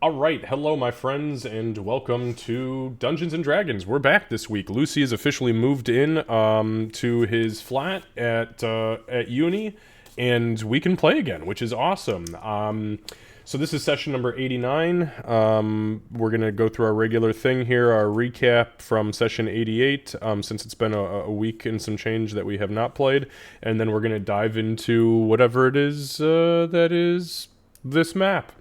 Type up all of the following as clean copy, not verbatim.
All right, hello, my friends, and welcome to Dungeons and Dragons. We're back this week. Lucy has officially moved in to his flat at uni, and we can play again, which is awesome. So this is session number 89. We're gonna go through our regular thing here, our recap from session 88, since it's been a week and some change that we have not played, and then we're gonna dive into whatever it is that is this map.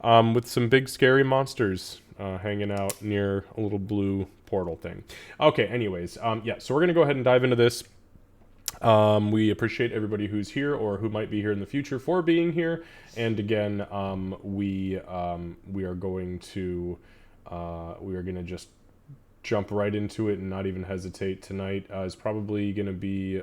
With some big scary monsters hanging out near a little blue portal thing. Okay, anyways, yeah, so we're going to go ahead and dive into this. We appreciate everybody who's here or who might be here in the future for being here. And again, we are going to just jump right into it and not even hesitate. Tonight is probably going to be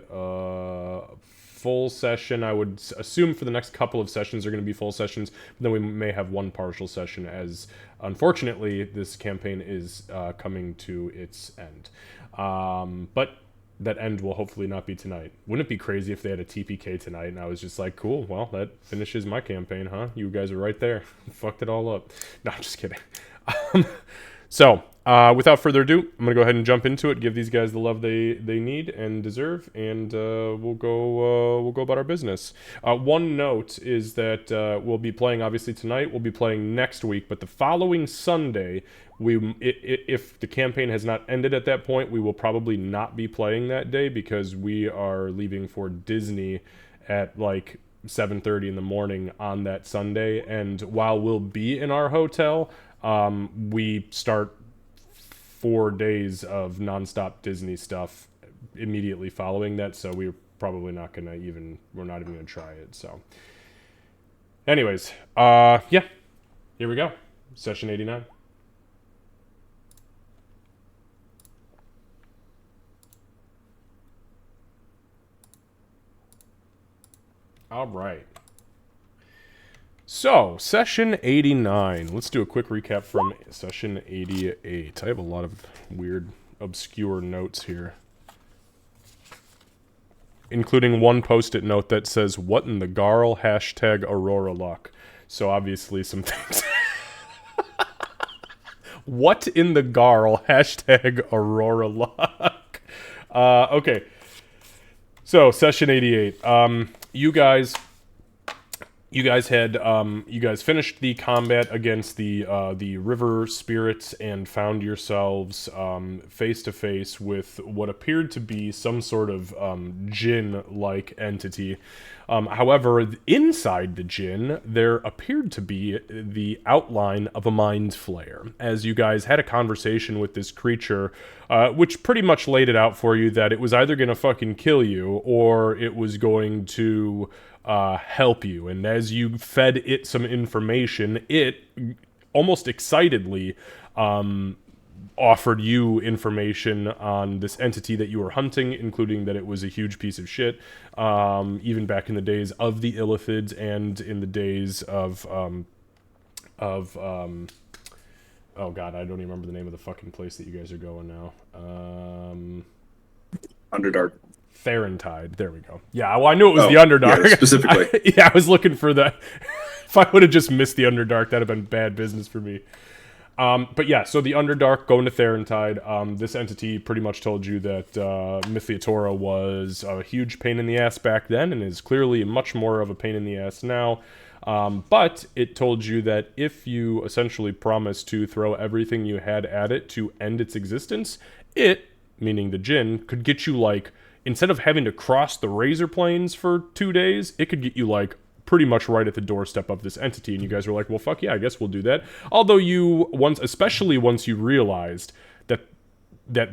full session. I would assume for the next couple of sessions are going to be full sessions, but then we may have one partial session as, unfortunately, this campaign is coming to its end. But that end will hopefully not be tonight. Wouldn't it be crazy if they had a TPK tonight and I was just like, cool, well, that finishes my campaign, huh? You guys are right there. Fucked it all up. No, I'm just kidding. So, without further ado, I'm gonna go ahead and jump into it. Give these guys the love they need and deserve, and we'll go about our business. One note is that we'll be playing obviously tonight. We'll be playing next week, but the following Sunday, if the campaign has not ended at that point, we will probably not be playing that day because we are leaving for Disney at like 7:30 in the morning on that Sunday. And while we'll be in our hotel, we start 4 days of nonstop Disney stuff immediately following that, so we're probably not gonna we're not even gonna try it. So anyways, yeah, here we go. Session 89. All right. So, session 89. Let's do a quick recap from session 88. I have a lot of weird, obscure notes here, including one post-it note that says, "What in the Garl? Hashtag Aurora Luck." So, obviously, some things. What in the Garl? Hashtag Aurora Luck. Okay. So, session 88. You guys finished the combat against the river spirits and found yourselves face to face with what appeared to be some sort of djinn-like entity. However, inside the djinn, there appeared to be the outline of a mind flayer. As you guys had a conversation with this creature, which pretty much laid it out for you that it was either going to fucking kill you or it was going to help you. And as you fed it some information, it almost excitedly offered you information on this entity that you were hunting, including that it was a huge piece of shit, even back in the days of the Illithids and in the days of oh god, I don't even remember the name of the fucking place that you guys are going now. Underdark. Therentide. There we go. Yeah, well, I knew it was the Underdark. Yeah, specifically. I was looking for the... If I would have just missed the Underdark, that'd have been bad business for me. But yeah, so the Underdark going to Therentide. This entity pretty much told you that Mythiatora was a huge pain in the ass back then and is clearly much more of a pain in the ass now. But it told you that if you essentially promised to throw everything you had at it to end its existence, it, meaning the djinn, could get you like... Instead of having to cross the razor plains for 2 days, it could get you, like, pretty much right at the doorstep of this entity. And you guys were like, well, fuck yeah, I guess we'll do that. Although especially once you realized that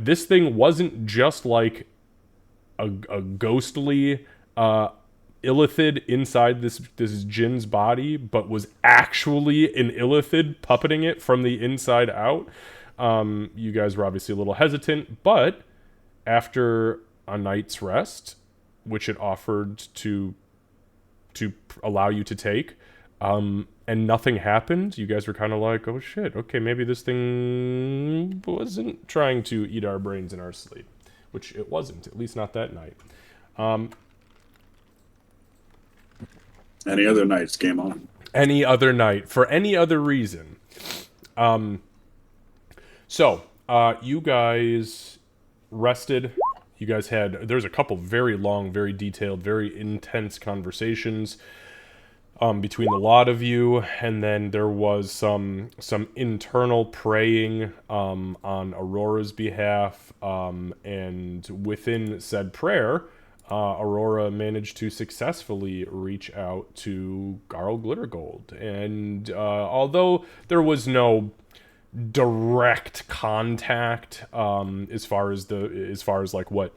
this thing wasn't just, like, a ghostly illithid inside this djinn's body, but was actually an illithid puppeting it from the inside out. You guys were obviously a little hesitant, but after a night's rest, which it offered to allow you to take, and nothing happened, you guys were kind of like, oh shit, okay, maybe this thing wasn't trying to eat our brains in our sleep, which it wasn't, at least not that night. Any other nights, game on. Any other night, for any other reason, So, you guys rested. You guys had, there's a couple very long, very detailed, very intense conversations between the lot of you, and then there was some internal praying on Aurora's behalf, and within said prayer, Aurora managed to successfully reach out to Garl Glittergold, and although there was no direct contact as far as like what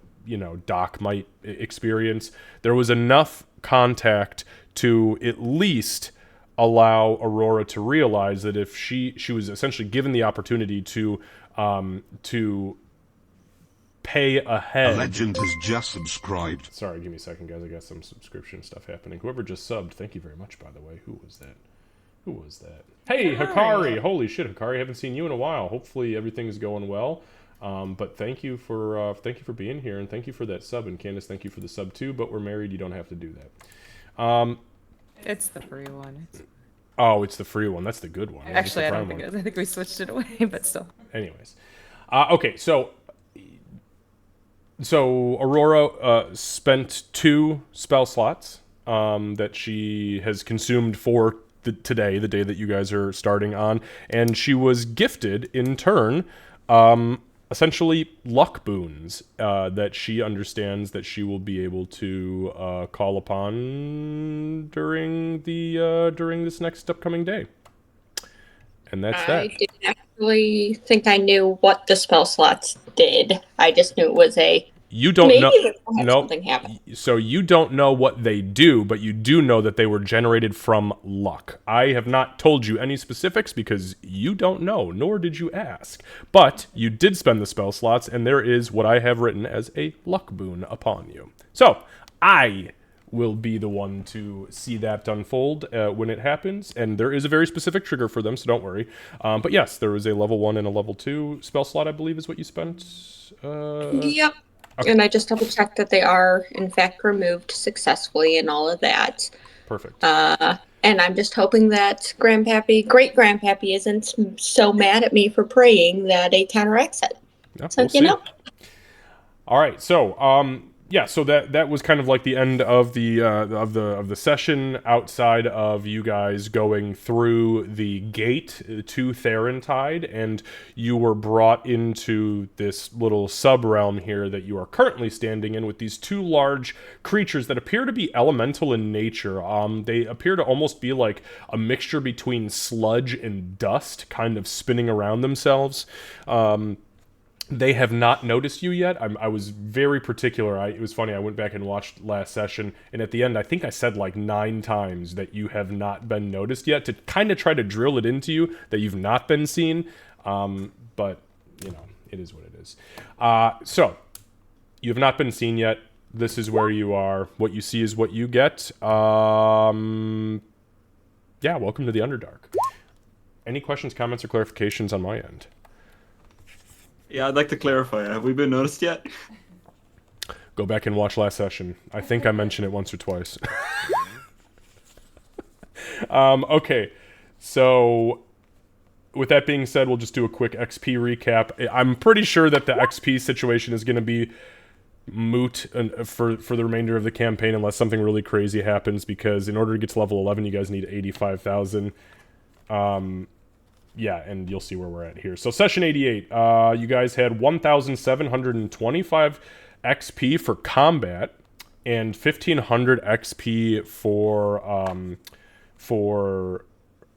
Doc might experience, there was enough contact to at least allow Aurora to realize that if she was essentially given the opportunity to pay ahead. A legend has just subscribed. Sorry, give me a second, guys. I got some subscription stuff happening. Whoever just subbed, thank you very much, by the way. Who was that? Hey, Hikari! Holy shit, Hikari! I haven't seen you in a while. Hopefully everything's going well. But thank you for being here, and thank you for that sub. And Candace, thank you for the sub too. But we're married; you don't have to do that. It's the free one. Oh, it's the free one. That's the good one. Actually, I don't think it is. I think we switched it away, but still. Anyways, okay, so Aurora spent 2 spell slots that she has consumed for today, the day that you guys are starting on, and she was gifted in turn essentially luck boons that she understands that she will be able to call upon during this next upcoming day. And that's that. I didn't actually think I knew what the spell slots did. I just knew it was a... You don't know. No. Something happened. So you don't know what they do, but you do know that they were generated from luck. I have not told you any specifics because you don't know, nor did you ask. But you did spend the spell slots, and there is what I have written as a luck boon upon you. So I will be the one to see that unfold when it happens, and there is a very specific trigger for them, so don't worry. But yes, there is a level 1 and a level 2 spell slot, I believe is what you spent. Yep. Okay. And I just double checked that they are, in fact, removed successfully and all of that. Perfect. And I'm just hoping that great Grandpappy isn't so mad at me for praying that a counteracts it. Yeah, So, we'll see. All right, so yeah, so that was kind of like the end of the session, outside of you guys going through the gate to Therentide, and you were brought into this little sub-realm here that you are currently standing in with these 2 large creatures that appear to be elemental in nature. They appear to almost be like a mixture between sludge and dust, kind of spinning around themselves. They have not noticed you yet. I was very particular. It was funny. I went back and watched last session, and at the end, I think I said like 9 times that you have not been noticed yet to kind of try to drill it into you that you've not been seen. But, it is what it is. So, you have not been seen yet. This is where you are. What you see is what you get. Yeah, welcome to the Underdark. Any questions, comments, or clarifications on my end? Yeah, I'd like to clarify. Have we been noticed yet? Go back and watch last session. I think I mentioned it once or twice. Okay, so with that being said, we'll just do a quick XP recap. I'm pretty sure that the XP situation is going to be moot for the remainder of the campaign unless something really crazy happens, because in order to get to level 11, you guys need 85,000. Yeah, and you'll see where we're at here. So session 88, you guys had 1,725 XP for combat and 1,500 XP for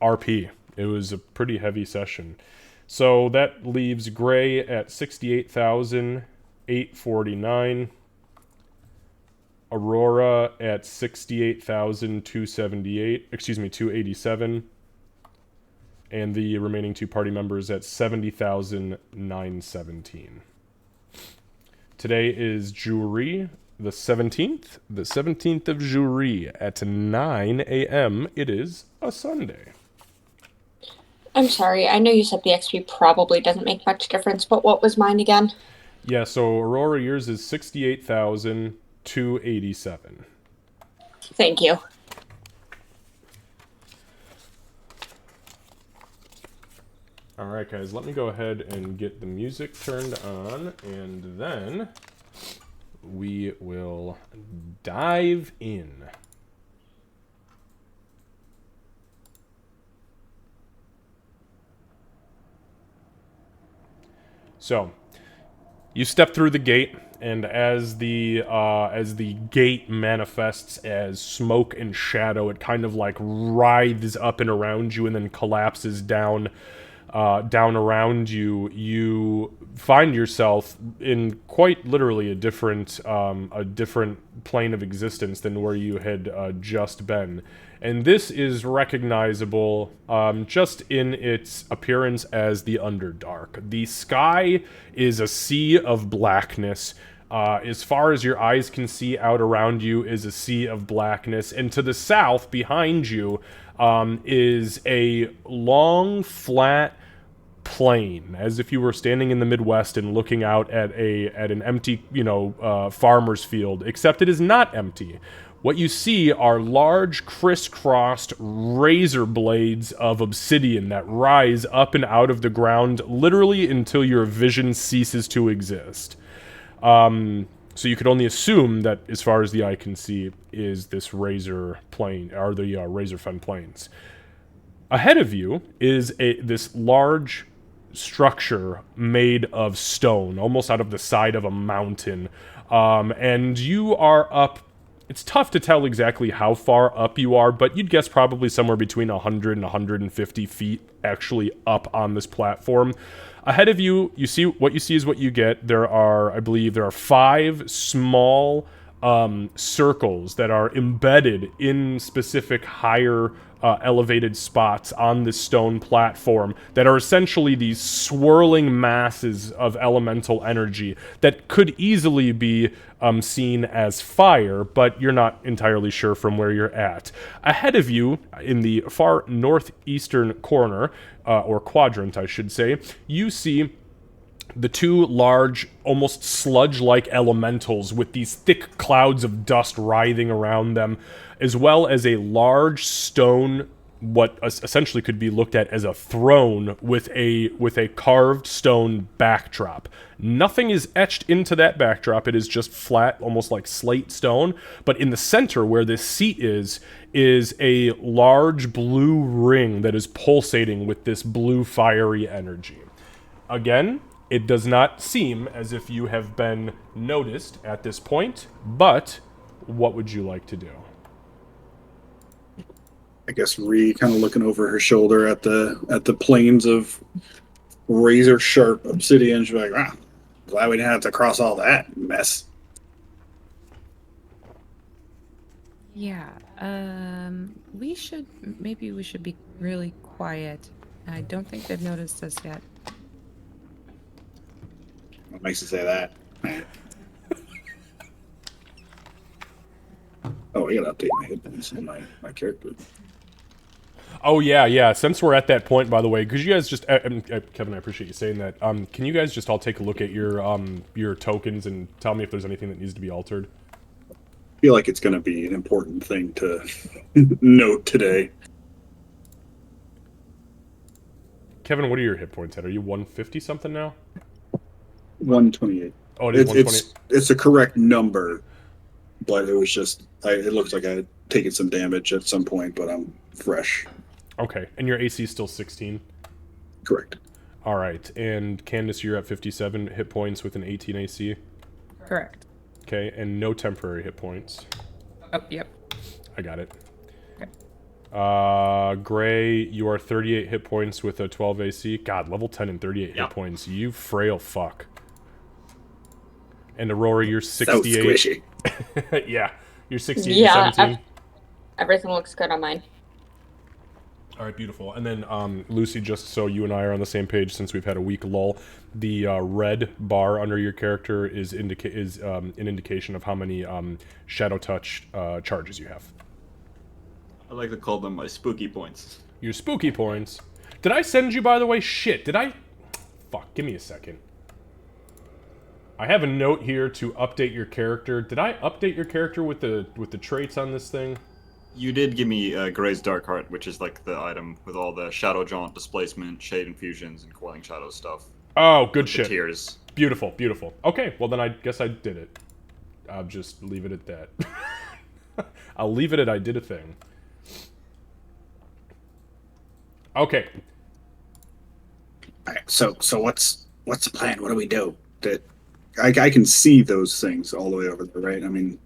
RP. It was a pretty heavy session. So that leaves Gray at 68,849. Aurora at 68,278. Excuse me, 287. And the remaining 2 party members at 70,917. Today is Jury, the 17th. The 17th of Jury at 9 a.m. It is a Sunday. I'm sorry. I know you said the XP probably doesn't make much difference, but what was mine again? Yeah, so Aurora, yours is 68,287. Thank you. Alright guys, let me go ahead and get the music turned on, and then we will dive in. So, you step through the gate, and as the gate manifests as smoke and shadow, it kind of like writhes up and around you, and then collapses down around you. You find yourself in quite literally a different plane of existence than where you had just been. And this is recognizable just in its appearance as the Underdark. The sky is a sea of blackness. As far as your eyes can see, out around you is a sea of blackness. And to the south, behind you, is a long, flat plain, as if you were standing in the Midwest and looking out at an empty, farmer's field, except it is not empty. What you see are large, crisscrossed razor blades of obsidian that rise up and out of the ground, literally until your vision ceases to exist. So you could only assume that, as far as the eye can see, is this razor plain, or the razor fen plains. Ahead of you is this large structure made of stone, almost out of the side of a mountain, and you are up. It's tough to tell exactly how far up you are, but you'd guess probably somewhere between 100 and 150 feet actually up on this platform. Ahead of you, you see is what you get. I believe there are 5 small circles that are embedded in specific higher elevated spots on this stone platform that are essentially these swirling masses of elemental energy that could easily be seen as fire, but you're not entirely sure from where you're at. Ahead of you, in the far northeastern corner, or quadrant, I should say, you see the 2 large, almost sludge-like elementals with these thick clouds of dust writhing around them, as well as a large stone, what essentially could be looked at as a throne with a carved stone backdrop. Nothing is etched into that backdrop. It is just flat, almost like slate stone. But in the center, where this seat is a large blue ring that is pulsating with this blue fiery energy. Again, it does not seem as if you have been noticed at this point, but what would you like to do? I guess Ree kind of looking over her shoulder at the plains of razor sharp obsidian. She's like, glad we didn't have to cross all that mess. Yeah. Maybe we should be really quiet. I don't think they've noticed us yet. What makes you say that? Oh, I gotta update my headphones in my character. Oh, yeah. Since we're at that point, by the way, could you guys just... Kevin, I appreciate you saying that. Can you guys just all take a look at your tokens and tell me if there's anything that needs to be altered? I feel like it's going to be an important thing to note today. Kevin, what are your hit points at? Are you 150-something now? 128. Oh, it is 120. It's a correct number, but it was just... it looks like I had taken some damage at some point, but I'm fresh. Okay, and your AC is still 16? Correct. All right, and Candace, you're at 57 hit points with an 18 AC? Correct. Okay, and no temporary hit points. Oh, yep. I got it. Okay. Gray, you are 38 hit points with a 12 AC. God, level 10 and 38 hit points. You frail fuck. And Aurora, you're 68. So squishy. Yeah, you're 68 and 17. Everything looks good on mine. All right, beautiful. And then, Lucy, just so you and I are on the same page, since we've had a week lull, the red bar under your character is an indication of how many Shadow Touch charges you have. I like to call them my spooky points. Your spooky points. Did I send you, by the way? Shit, did I? Fuck, give me a second. I have a note here to update your character. Did I update your character with the traits on this thing? You did give me Gray's Dark Heart, which is like the item with all the Shadow Jaunt, Displacement, Shade Infusions, and Coiling Shadow stuff. Oh, good The shit. tiers. Beautiful, beautiful. Okay, well then I guess I did it. I'll just leave it at that. I'll leave it at I did a thing. Okay. Alright, so what's the plan? What do we do? I can see those things all the way over there, right? I mean,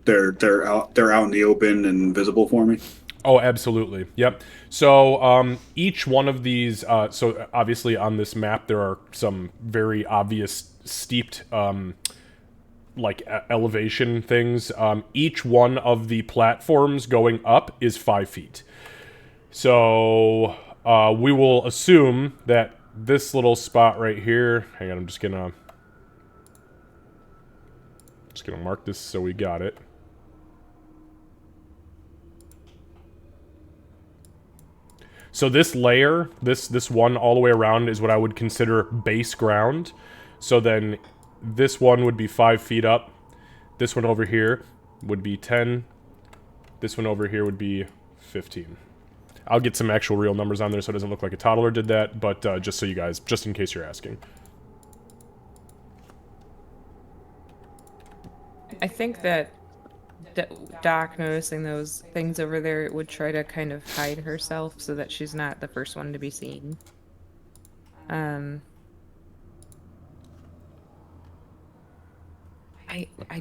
they're out in the open and visible for me. Oh, absolutely. Yep. So each one of these, so obviously on this map there are some very obvious steeped like elevation things. Each one of the platforms going up is 5 feet. So we will assume that this little spot right here, hang on, I'm just gonna mark this so we got it. So this layer, this one all the way around is what I would consider base ground. So then this one would be 5 feet up. This one over here would be 10. This one over here would be 15. I'll get some actual real numbers on there so it doesn't look like a toddler did that, but just so you guys, just in case you're asking. I think that Doc noticing those things over there would try to kind of hide herself so that she's not the first one to be seen. I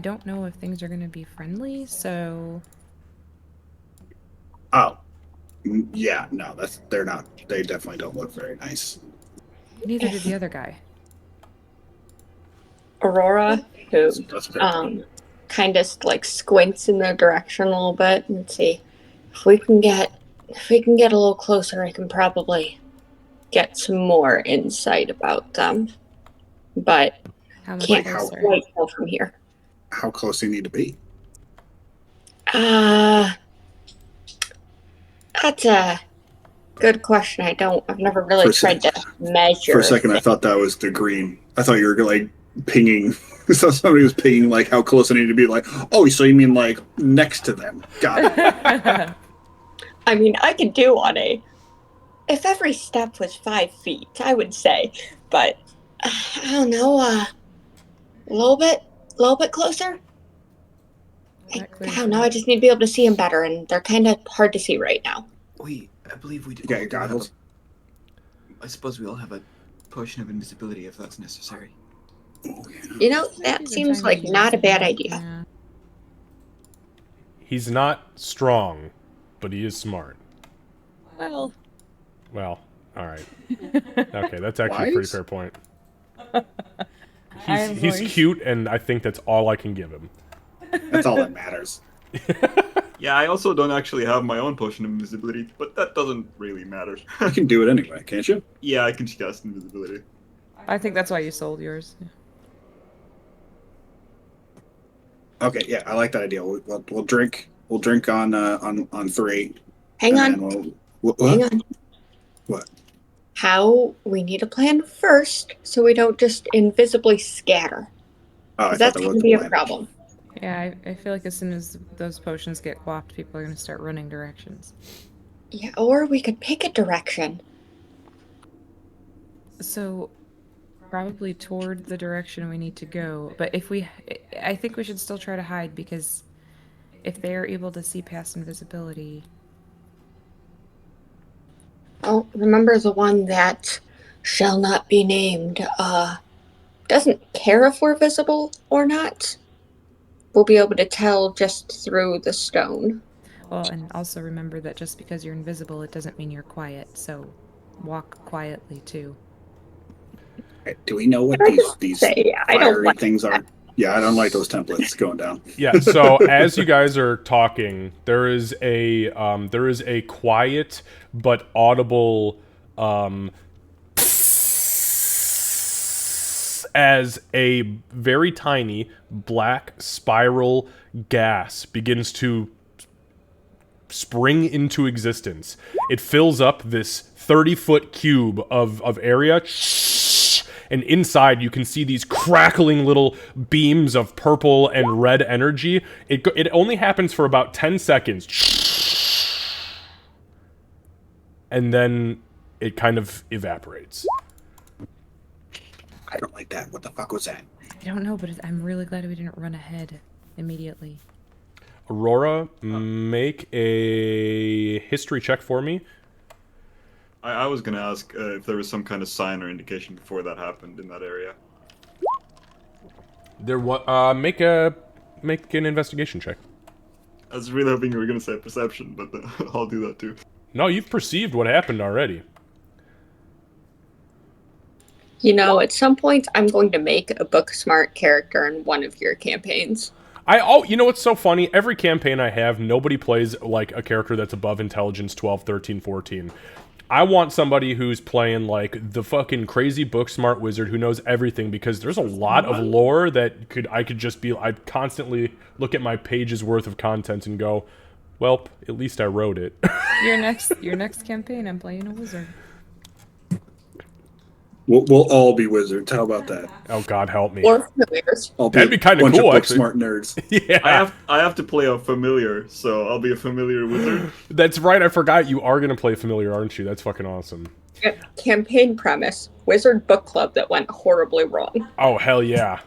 don't know if things are gonna be friendly, so Oh, yeah, no, they're not. They definitely don't look very nice. neither did the other guy. Aurora, who That's fair. kind of like squints in their direction a little bit and see if we can get a little closer. I can probably get some more insight about them, but How much can't closer? quite go from here. How close do you need to be? That's a good question. I've never really For a tried to measure. For a second, I thought that was the green. I thought you were like pinging. I thought somebody was pinging like how close I need to be. Like, oh, so you mean like next to them? Got it. I mean, I could do on a. If every step was 5 feet, I would say, but I don't know. A little bit closer. I Not clear. don't know. I just need to be able to see them better, and they're kind of hard to see right now. I believe we do. You got your all do have goggles? I suppose we all have a potion of invisibility if that's necessary. You know, that seems like not a bad idea. Yeah. He's not strong, but he is smart. Well, Well, alright. Okay, that's actually a pretty Wise? fair point. I am He's voice. cute, and I think that's all I can give him. That's all that matters. Yeah, I also don't actually have my own potion of invisibility, but that doesn't really matter. You can do it anyway, can't you? Yeah, I can cast invisibility. I think that's why you sold yours. Okay, yeah, I like that idea. We'll drink. We'll drink on 3. Hang and on, then what? hang on. What? How we need a plan first, so we don't just invisibly scatter. Oh, I 'Cause thought that's that going was to be the a plan. problem. Yeah, I feel like as soon as those potions get quaffed, people are going to start running directions. Yeah, or we could pick a direction. So, probably toward the direction we need to go. But I think we should still try to hide because if they're able to see past invisibility, Oh, remember the one that shall not be named, doesn't care if we're visible or not. We'll be able to tell just through the stone. well, and also remember that just because you're invisible, it doesn't mean you're quiet. So, walk quietly too. Do we know what I these say, I don't fiery like things are? Yeah, I don't like those templates going down. Yeah, so as you guys are talking, there is a quiet but audible as a very tiny black spiral gas begins to spring into existence. It fills up this 30-foot cube of area, and inside you can see these crackling little beams of purple and red energy. It only happens for about 10 seconds. And then it kind of evaporates. I don't like that. What the fuck was that? I don't know, but I'm really glad we didn't run ahead immediately. Aurora, make a history check for me. I was gonna ask if there was some kind of sign or indication before that happened in that area. Make an investigation check. I was really hoping you were gonna say perception, but I'll do that too. No, you've perceived what happened already. You know, at some point, I'm going to make a book smart character in one of your campaigns. You know what's so funny? Every campaign I have, nobody plays like a character that's above intelligence 12, 13, 14. I want somebody who's playing like the fucking crazy book smart wizard who knows everything, because there's a lot of lore that I'd constantly look at my pages worth of content and go, well, at least I wrote it. Your next campaign, I'm playing a wizard. We'll all be wizards. How about that? Oh God, help me. Or familiars. I'll That'd be kinda a bunch cool, of book actually. smart nerds. Yeah, I have to play a familiar, so I'll be a familiar wizard. that's right. I forgot you are gonna play familiar, aren't you? That's fucking awesome. Campaign premise: wizard book club that went horribly wrong. Oh hell yeah.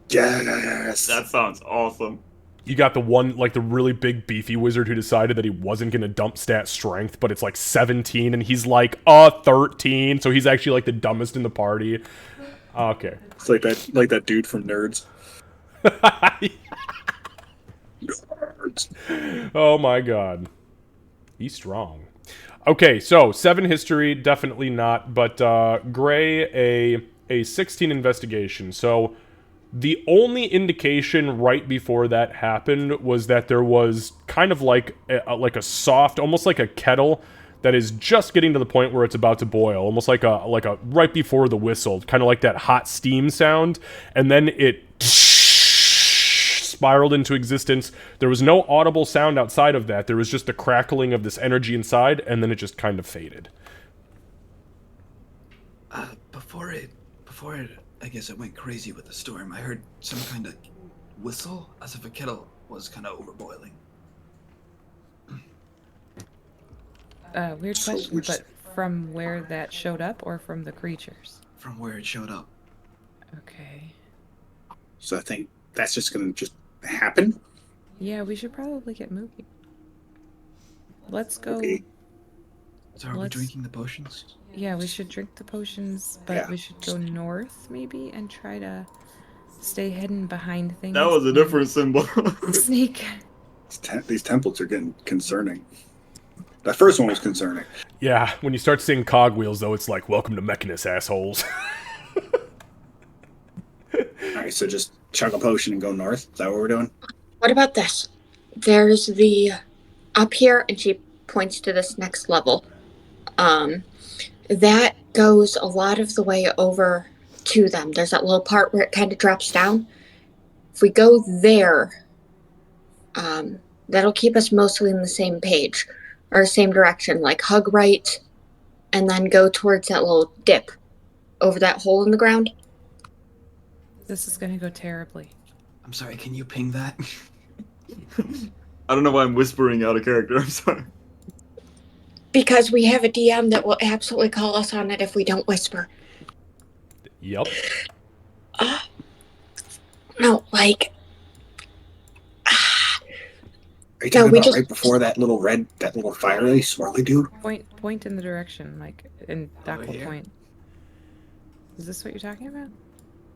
Yes. That sounds awesome. You got the one, like the really big beefy wizard who decided that he wasn't gonna dump stat strength, but it's like 17 and he's like 13, so he's actually like the dumbest in the party. Okay. It's like that dude from Nerds. Nerds. Oh my god. He's strong. Okay, so 7 history, definitely not, but Gray, a 16 investigation. So the only indication right before that happened was that there was kind of like a soft, almost like a kettle that is just getting to the point where it's about to boil, almost like a right before the whistle, kind of like that hot steam sound, and then it spiraled into existence. There was no audible sound outside of that. There was just the crackling of this energy inside, and then it just kind of faded. Before it, I guess it went crazy with the storm. I heard some kind of whistle, as if a kettle was kind of overboiling. Weird question, but from where that showed up or from the creatures? From where it showed up. Okay. So I think that's just gonna happen. Yeah, we should probably get moving. Let's go. Okay. So are we Let's- drinking the potions? Yeah, we should drink the potions, but Yeah. we should go north maybe and try stay hidden behind things. That was a and different symbol. sneak. These temples are getting concerning. That first one was concerning. Yeah, when you start seeing cogwheels, though, it's like, welcome to Mechanus, assholes. Alright, so just chug a potion and go north. Is that what we're doing? What about this? There's the up here, and she points to this next level. That goes a lot of the way over to them. There's that little part where it kind of drops down. If we go there, that'll keep us mostly in the same page or same direction. Like hug right, and then go towards that little dip over that hole in the ground. This is gonna go terribly. I'm sorry, can you ping that? I don't know why I'm whispering out of character. I'm sorry. Because we have a DM that will absolutely call us on it if we don't whisper. Yep. No, like. Are you No, talking we about just- right before that little fiery swirly dude? Point in the direction, like, and Doc will here? point. Is this what you're talking about?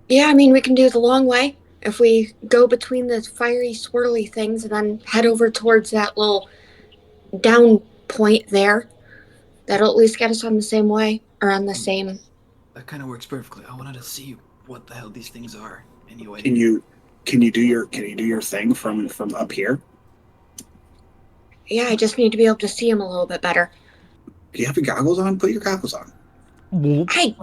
Yeah, I mean, we can do the long way. If we go between the fiery, swirly things and then head over towards that little down point there, that'll at least get us on the same way, or on the same. That kind of works perfectly. I wanted to see what the hell these things are. Anyway. Can you do your thing from up here? Yeah, I just need to be able to see them a little bit better. Do you have your goggles on? Put your goggles on. Hey,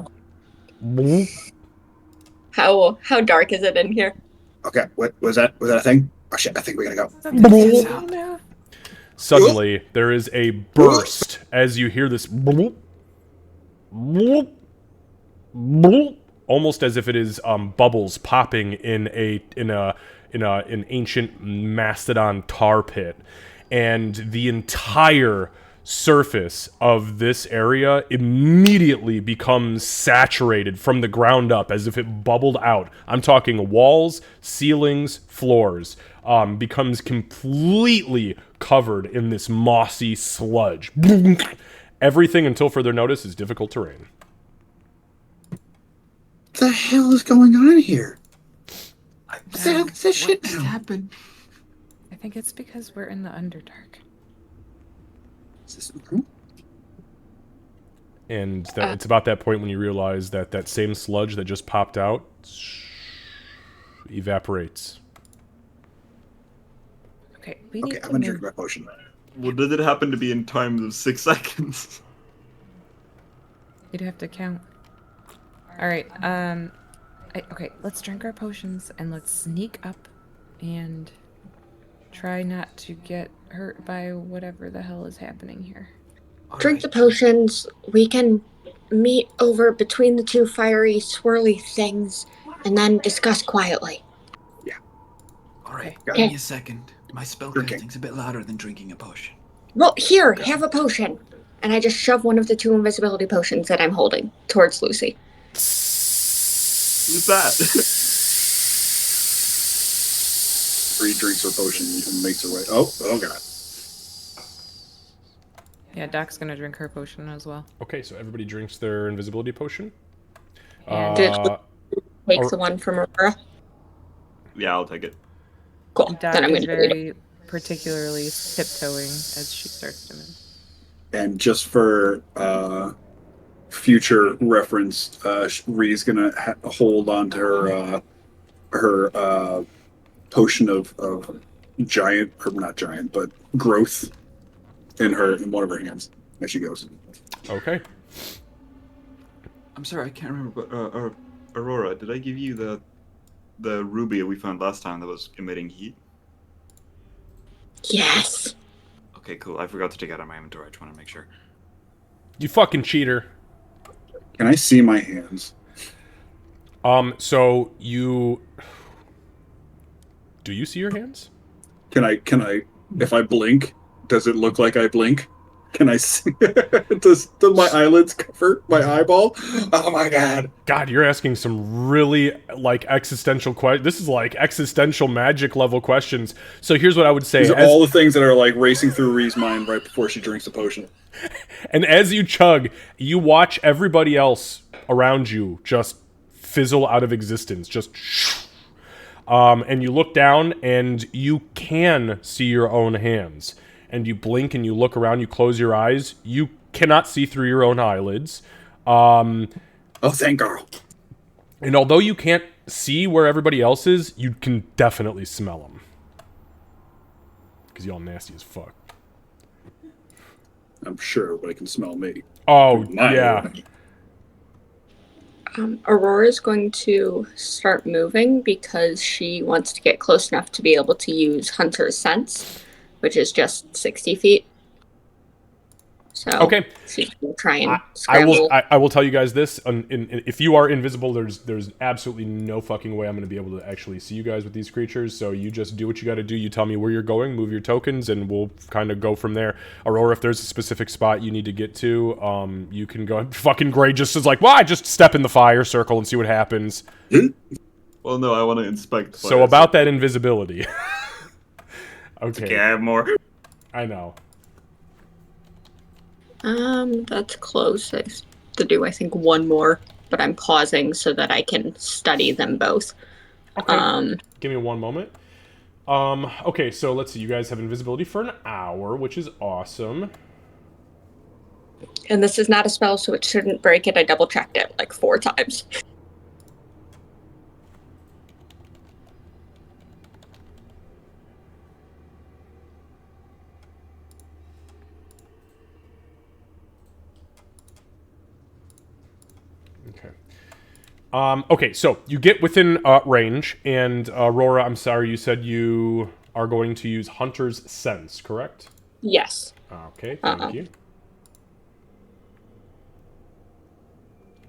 how dark is it in here? Okay, what was that? Was that a thing? Oh shit! I think we gotta go. No. Suddenly, there is a burst as you hear this. Oh almost as if it is bubbles popping in an ancient mastodon tar pit, and the entire surface of this area immediately becomes saturated from the ground up as if it bubbled out. I'm talking walls, ceilings, floors. Becomes completely covered in this mossy sludge. Everything until further notice is difficult terrain. What the hell is going on here? What the hell is this shit What now? happened? I think it's because we're in the Underdark. Is this- And it's about that point when you realize that that same sludge that just popped out evaporates. Okay, we need Okay, I'm to gonna move. drink my potion. Well, did it happen to be in times of 6 seconds? You'd have to count. All right. Okay, let's drink our potions and let's sneak up and try not to get hurt by whatever the hell is happening here. Drink the potions. We can meet over between the two fiery, swirly things and then discuss quietly. All right, Got give it. me a second. My Drinking. spellcasting's a bit louder than drinking a potion. Well, here, have a potion. And I just shove one of the two invisibility potions that I'm holding towards Lucy. Who's that? Bree drinks her potion and makes her way. Oh god. Yeah, Doc's gonna drink her potion as well. Okay, so everybody drinks their invisibility potion. And Take the one from Aurora. Yeah, I'll take it. Cool. Doc Then I'm is going to do it. very particularly tiptoeing as she starts to move. And just for future reference, Ree's gonna hold on to her potion of giant, or not giant, but growth in one of her hands as she goes. Okay. I'm sorry, I can't remember, but Aurora, did I give you the ruby we found last time that was emitting heat? Yes. Okay, cool. I forgot to take it out of my inventory. I just want to make sure. You fucking cheater. Can I see my hands? So you... Do you see your hands? Can I, if I blink, does it look like I blink? Can I see? does my eyelids cover my eyeball? Oh my god. God, you're asking some really, like, existential questions. This is, like, existential magic level questions. So here's what I would say. These are all the things that are like racing through Ree's mind right before she drinks the potion. And as you chug, you watch everybody else around you just fizzle out of existence. Just... and you look down, and you can see your own hands. And you blink, and you look around, you close your eyes. You cannot see through your own eyelids. Oh, thank God. And although you can't see where everybody else is, you can definitely smell them. Because y'all nasty as fuck. I'm sure everybody can smell me. Oh, My yeah. Aurora's going to start moving because she wants to get close enough to be able to use Hunter's Sense, which is just 60 feet. So Okay. she's going to try and I scramble. will tell you guys this. If you are invisible, there's absolutely no fucking way I'm going to be able to actually see you guys with these creatures. So you just do what you got to do. You tell me where you're going, move your tokens, and we'll kind of go from there. Aurora, if there's a specific spot you need to get to, you can go. Fucking Gray just is like, well, I just step in the fire circle and see what happens. Well, no, I want to inspect. So about that invisibility. Okay. Okay, I have more. I know. That's close. I have to do, I think, one more, but I'm pausing so that I can study them both. Okay. Give me one moment. Okay, so let's see. You guys have invisibility for an hour, which is awesome. And this is not a spell, so it shouldn't break it. I double checked it like 4 times. Okay. Okay, so you get within range, and Aurora, I'm sorry, you said you are going to use Hunter's Sense, correct? Yes. Okay, thank you.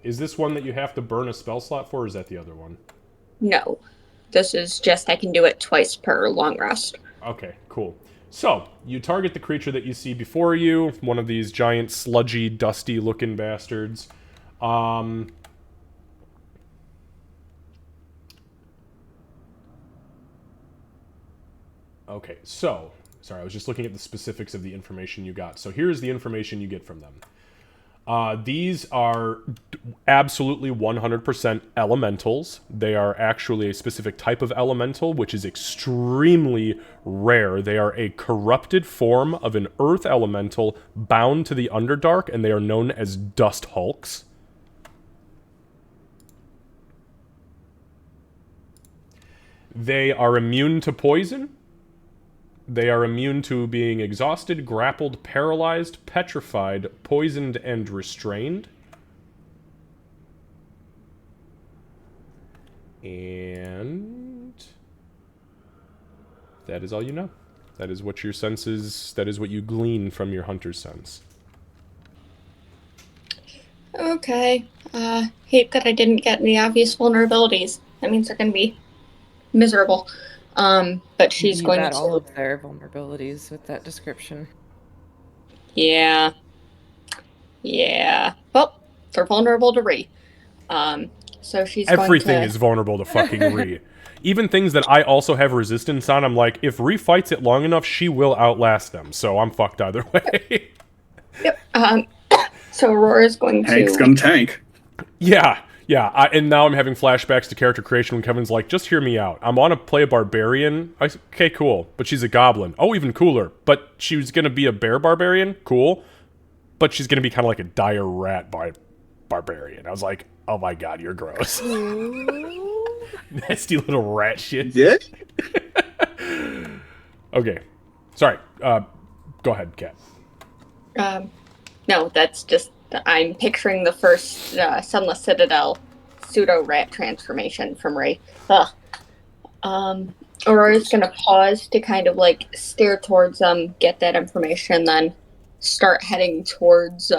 Is this one that you have to burn a spell slot for, or is that the other one? No. This is just I can do it twice per long rest. Okay, cool. So, you target the creature that you see before you, one of these giant, sludgy, dusty-looking bastards. Okay, so, sorry, I was just looking at the specifics of the information you got. So here's the information you get from them. These are absolutely 100% elementals. They are actually a specific type of elemental, which is extremely rare. They are a corrupted form of an earth elemental bound to the Underdark, and they are known as Dust Hulks. They are immune to poison. They are immune to being exhausted, grappled, paralyzed, petrified, poisoned, and restrained. And that is all you know. That is what your senses, that is what you glean from your hunter's sense. Okay. Hate that I didn't get any obvious vulnerabilities. That means they're going to be miserable. But she's You going got to... all of their vulnerabilities with that description. Yeah. Yeah. Well, they're vulnerable to Ree. So she's Everything going to... is vulnerable to fucking Ree. Even things that I also have resistance on, I'm like, if Ree fights it long enough, she will outlast them. So I'm fucked either way. Yep. So Aurora's going to... Hank's gonna tank. Yeah. And now I'm having flashbacks to character creation when Kevin's like, just hear me out. I want to play a barbarian. Okay, cool. But she's a goblin. Oh, even cooler. But she was going to be a bear barbarian. Cool. But she's going to be kind of like a dire rat barbarian. I was like, oh my god, you're gross. Nasty little rat shit. Yeah. Okay. Sorry. Go ahead, Kat. No, that's just... I'm picturing the first Sunless Citadel pseudo-rat transformation from Rey. Aurora's going to pause to kind of like stare towards them, get that information, then start heading towards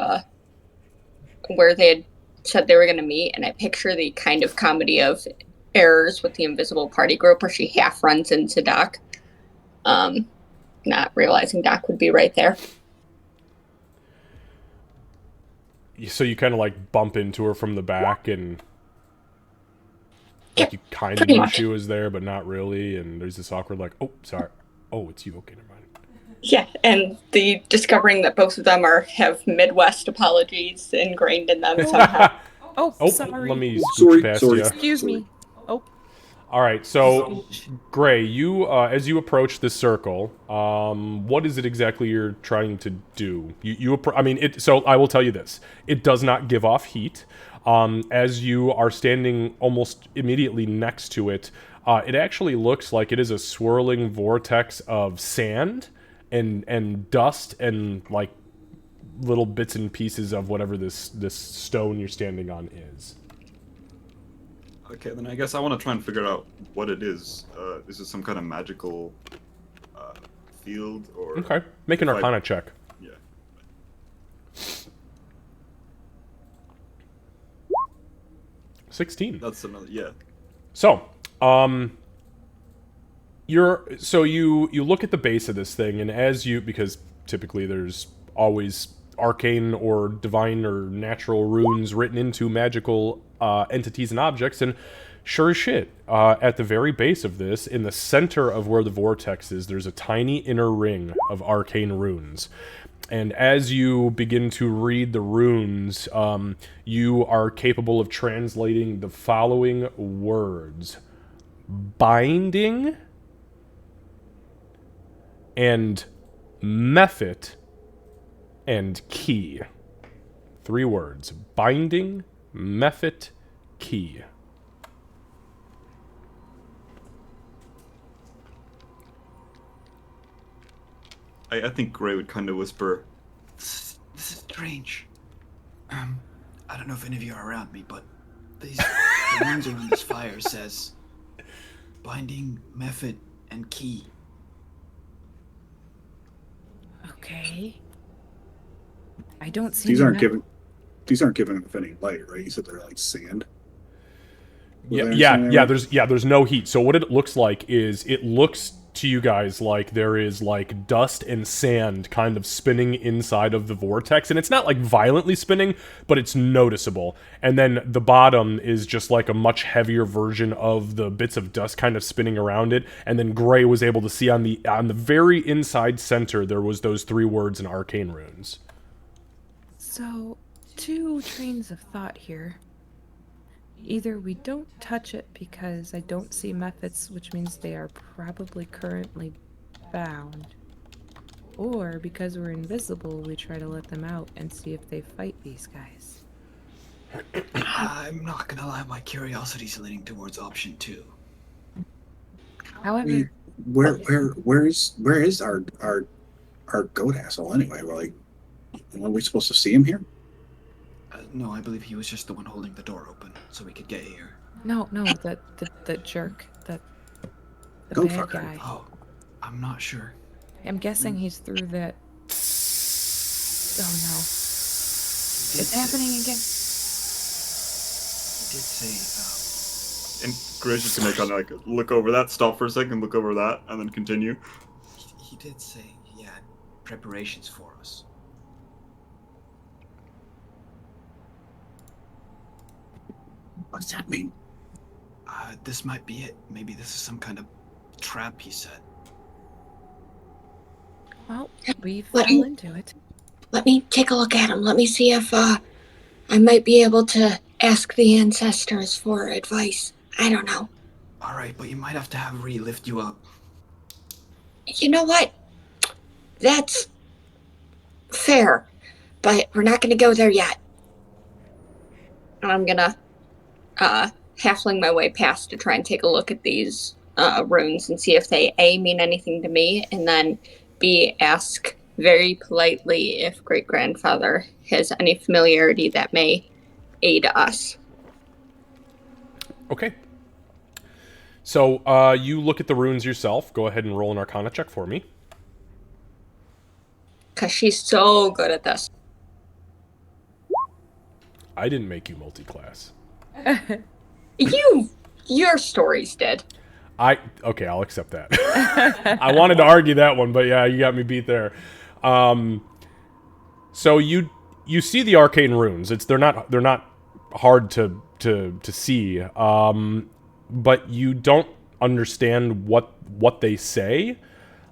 where they had said they were going to meet. And I picture the kind of comedy of errors with the invisible party group where she half runs into Doc, not realizing Doc would be right there. So you kind of like bump into her from the back, and like you kind of pretty knew much. she was there, but not really. And there's this awkward like, oh, sorry. Oh, it's you. Okay, never mind. Yeah, and the discovering that both of them have Midwest apologies ingrained in them somehow. Oh, Oh, sorry. let me scooch past Sorry. you. Excuse me. Oh, All right, so Gray, you as you approach this circle, what is it exactly you're trying to do? I mean, so I will tell you this: it does not give off heat. As you are standing almost immediately next to it, it actually looks like it is a swirling vortex of sand and dust and like little bits and pieces of whatever this stone you're standing on is. Okay, then I guess I want to try and figure out what it is. Is it some kind of magical field or? Okay, make an Arcana check. Yeah. 16. That's another. Yeah. So, you look at the base of this thing, and because typically there's always arcane or divine or natural runes written into magical entities and objects, and sure as shit, at the very base of this, in the center of where the vortex is, there's a tiny inner ring of arcane runes. And as you begin to read the runes, you are capable of translating the following words: binding and mephit and key. 3 words: binding, mephit, key. I think Gray would kind of whisper. This is strange. I don't know if any of you are around me, but the runes around this fire says binding, method, and key. okay. I don't see These the aren't giving. these aren't giving off any light, right? You said they're like sand. Was I Yeah. understanding that right? There's no heat. So what it looks like is it looks to you guys like there is like dust and sand kind of spinning inside of the vortex, and it's not like violently spinning, but it's noticeable. And then the bottom is just like a much heavier version of the bits of dust kind of spinning around it. And then Gray was able to see on the very inside center there was those 3 words in arcane runes. So, 2 trains of thought here. Either we don't touch it because I don't see methods, which means they are probably currently bound. Or because we're invisible, we try to let them out and see if they fight these guys. I'm not gonna lie, my curiosity's leaning towards option 2. However, Where is our goat asshole anyway? We're like, are we supposed to see him here? No, I believe he was just the one holding the door open so we could get here. no, the jerk, the Go bad fucker. guy. Oh, I'm not sure. I'm guessing he's through that. Oh no. It's happening again. He did say, And Gray's just gonna kind of like look over that, stop for a second, look over that, and then continue. he did say he had preparations for us. What's that mean? This might be it. Maybe this is some kind of trap, he said. Well, we What? fell into it. Let me take a look at him. Let me see if I might be able to ask the ancestors for advice. I don't know. Alright, but you might have to have Ree lift you up. You know what? That's fair, but we're not going to go there yet. And I'm going to halfling my way past to try and take a look at these runes and see if they A, mean anything to me, and then B, ask very politely if great-grandfather has any familiarity that may aid us. Okay. So you look at the runes yourself. Go ahead and roll an Arcana check for me. Because she's so good at this. I didn't make you multi-class. Your stories did. Okay, I'll accept that. I wanted to argue that one, but yeah, you got me beat there. So you see the arcane runes. They're not hard to see. But you don't understand what they say.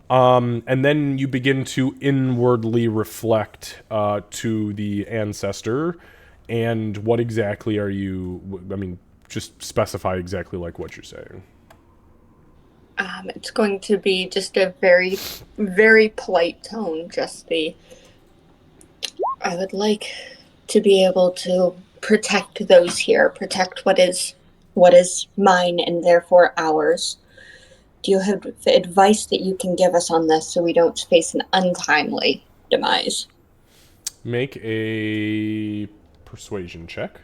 And then you begin to inwardly reflect to the ancestor. And what exactly are you? I mean, just specify exactly like what you're saying. It's going to be just a very, very polite tone. I would like to be able to protect those here, protect what is mine and therefore ours. Do you have advice that you can give us on this so we don't face an untimely demise? Make a persuasion check.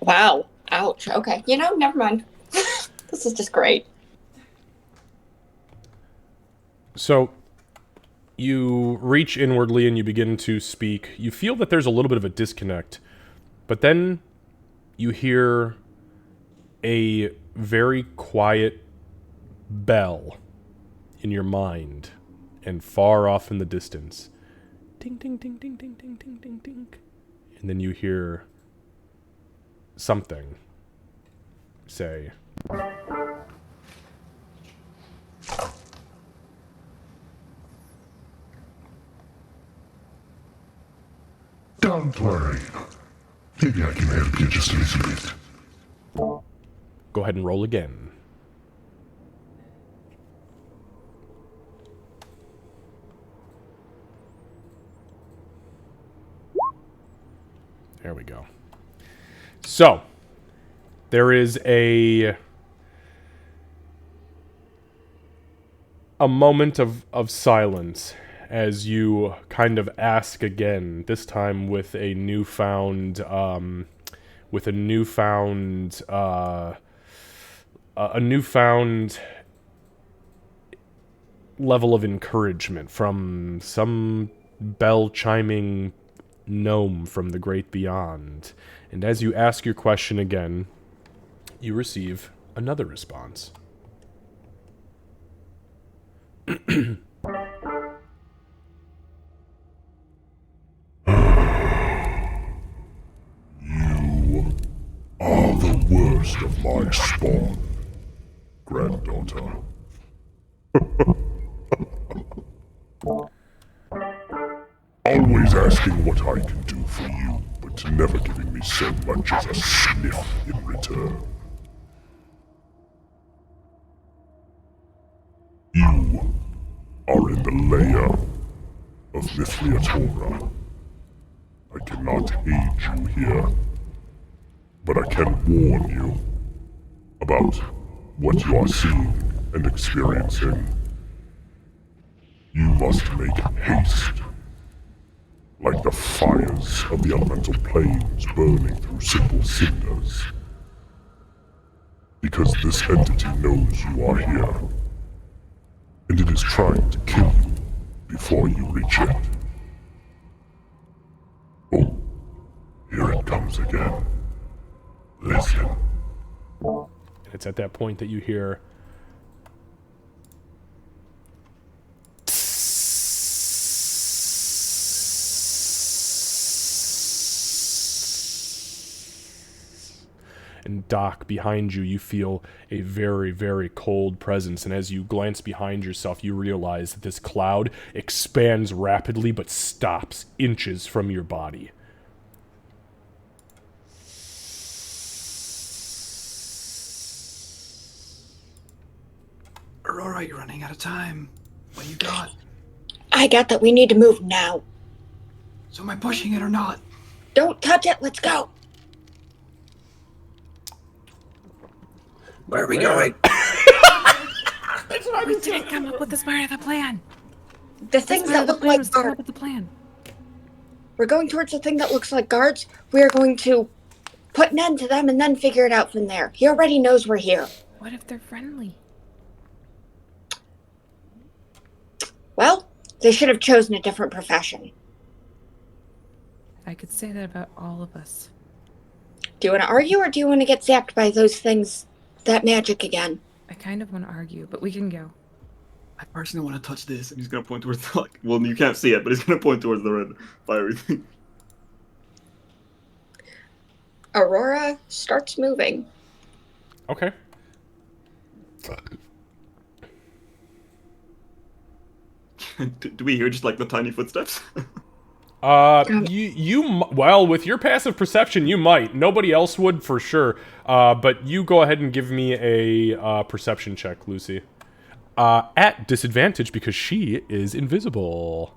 Wow. Ouch. Okay. Never mind. This is just great. So you reach inwardly and you begin to speak. You feel that there's a little bit of a disconnect, but then you hear a very quiet bell in your mind and far off in the distance. Ding, ding, ding, ding, ding, ding, ding, ding, ding. And then you hear something say, Don't worry. Maybe I can help you just a little bit. go ahead and roll again. There we go. So, there is a moment of silence as you kind of ask again, this time with a newfound level of encouragement from some bell-chiming gnome from the great beyond. And as you ask your question again, you receive another response. You are the worst of my spawn, granddaughter. Always asking what I can do for you, but never giving me so much as a sniff in return. You are in the lair of Mithriatora. I cannot aid you here, but I can warn you about what you are seeing and experiencing. You must make haste, like the fires of the elemental planes burning through simple cinders. Because this entity knows you are here, and it is trying to kill you before you reach it. Oh, here it comes again. Listen. And it's at that point that you hear and Doc, behind you, you feel a very, very cold presence, and as you glance behind yourself, you realize that this cloud expands rapidly but stops inches from your body. Aurora, you're running out of time. What do you got? I got that we need to move now. So am I pushing it or not? Don't touch it, let's go. Where are we going? We didn't come up with this part of the plan. The things that look like was come up guards. with the plan. We're going towards the thing that looks like guards. We are going to put an end to them and then figure it out from there. He already knows we're here. What if they're friendly? Well, they should have chosen a different profession. I could say that about all of us. Do you want to argue or do you want to get zapped by those things, that magic again? I kind of want to argue, but we can go. I personally want to touch this. And he's gonna point towards the, like, well, you can't see it, but he's gonna point towards the red fiery thing. Aurora starts moving. Okay. Do we hear just like the tiny footsteps? Well, with your passive perception, you might. Nobody else would for sure. But you go ahead and give me a perception check, Lucy. At disadvantage because she is invisible.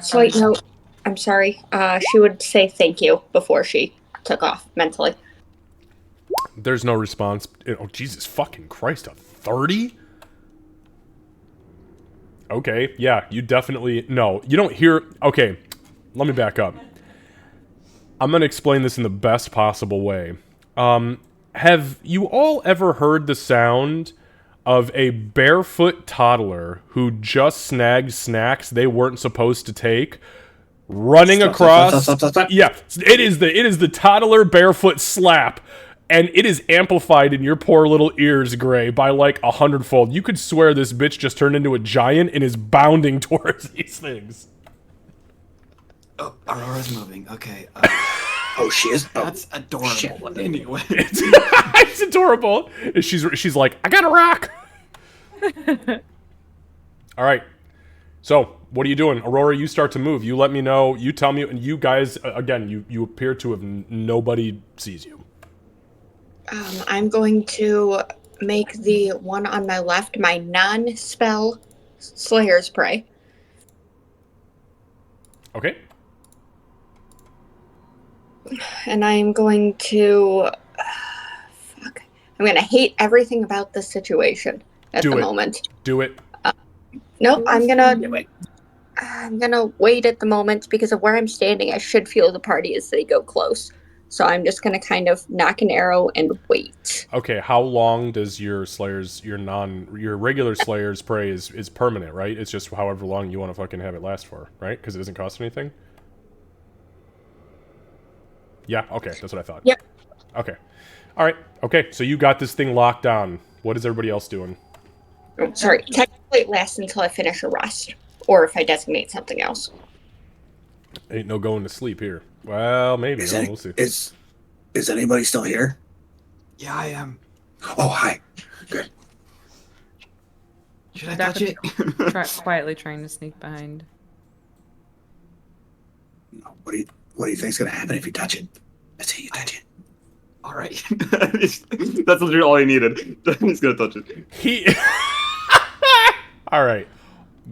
Slight note. I'm sorry. She would say thank you before she took off mentally. There's no response. Oh, Jesus fucking Christ, a 30? Okay, yeah, you definitely... No, you don't hear... Okay, let me back up. I'm gonna explain this in the best possible way. Have you all ever heard the sound of a barefoot toddler who just snagged snacks they weren't supposed to take, running across... Stop. Yeah, it is the toddler barefoot slap. And it is amplified in your poor little ears, Gray, by like 100-fold. You could swear this bitch just turned into a giant and is bounding towards these things. Oh, Aurora's moving. Okay. Oh, she is? Oh, That's adorable. shit. Anyway. It's adorable. And she's like, I got a rock. All right. So, what are you doing? Aurora, you start to move. You let me know. You tell me. And you guys, again, you appear to have... Nobody sees you. I'm going to make the one on my left my non-spell Slayer's Prey. Okay. And I'm going to... fuck. I'm going to hate everything about this situation at the moment. Do it. Nope, I'm gonna wait at the moment because of where I'm standing. I should feel the party as they go close. So I'm just gonna kind of knock an arrow and wait. Okay, how long does your regular Slayer's Prey is permanent, right? It's just however long you want to fucking have it last for, right? Because it doesn't cost anything? Yeah, okay, that's what I thought. Yep. Okay. Alright, okay, so you got this thing locked down. What is everybody else doing? Oh, sorry, technically it lasts until I finish a rest, or if I designate something else. Ain't no going to sleep here. Well, maybe. Is, Oh, any- we'll see. is anybody still here? Yeah, I am. Oh, hi. Good. Should I Back touch with it? quietly trying to sneak behind. What do you think's gonna happen if you touch it? Let's see you touch it. All right. That's literally all he needed. He's gonna touch it. He... Alright.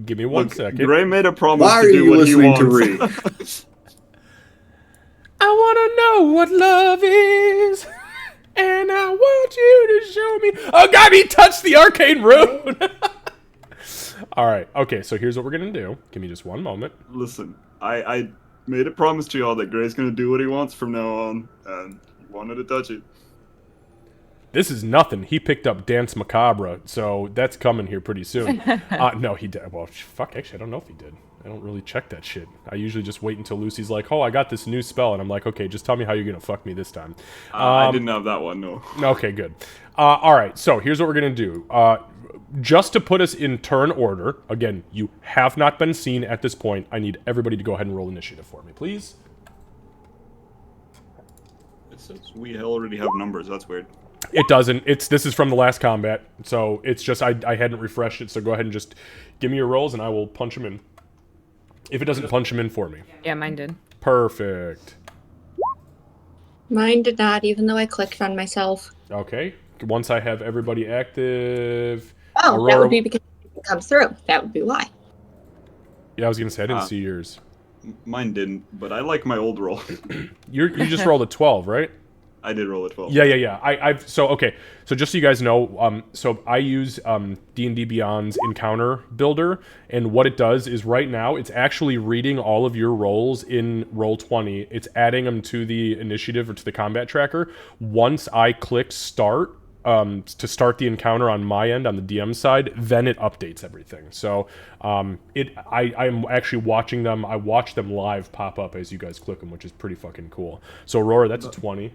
Give me one Look, second. Gray made a promise Why to are do you what he listening to wants. I wanna know what love is, and I want you to show me. Oh god, he touched the arcane rune! Alright, okay, so here's what we're gonna do. Give me just one moment. Listen, I made a promise to y'all that Gray's gonna do what he wants from now on, and he wanted to touch it. This is nothing. He picked up Dance Macabre, so that's coming here pretty soon. No, he did. Well, fuck, actually, I don't know if he did. I don't really check that shit. I usually just wait until Lucy's like, oh, I got this new spell, and I'm like, okay, just tell me how you're gonna fuck me this time. I didn't have that one, no. Okay, good. Alright, so here's what we're gonna do. Just to put us in turn order, again, you have not been seen at this point. I need everybody to go ahead and roll initiative for me, please. It says we already have numbers, that's weird. It doesn't. This is from the last combat, so it's just I hadn't refreshed it, so go ahead and just give me your rolls and I will punch them in. If it doesn't punch them in for me. Yeah, mine did. Perfect. Mine did not, even though I clicked on myself. Okay. Once I have everybody active... Oh, that Aurora- would be because it didn't come through. That would be why. Yeah, I was going to say, I didn't see yours. Mine didn't, but I like my old roll. You just rolled a 12, right? I did roll a 12. Yeah. I've so okay. So just so you guys know, so I use D&D Beyond's Encounter Builder, and what it does is right now it's actually reading all of your rolls in Roll20. It's adding them to the initiative or to the combat tracker. Once I click start to start the encounter on my end on the DM side, then it updates everything. So I'm actually watching them. I watch them live pop up as you guys click them, which is pretty fucking cool. So Aurora, that's a 20.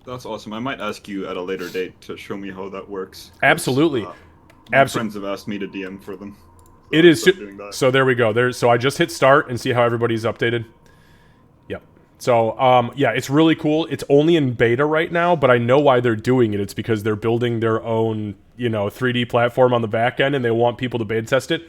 That's awesome. I might ask you at a later date to show me how that works. Absolutely. My friends have asked me to DM for them. So It is I'll start doing that. so. There we go. So I just hit start and see how everybody's updated. Yep. So yeah, it's really cool. It's only in beta right now, but I know why they're doing it. It's because they're building their own 3D platform on the back end, and they want people to beta test it.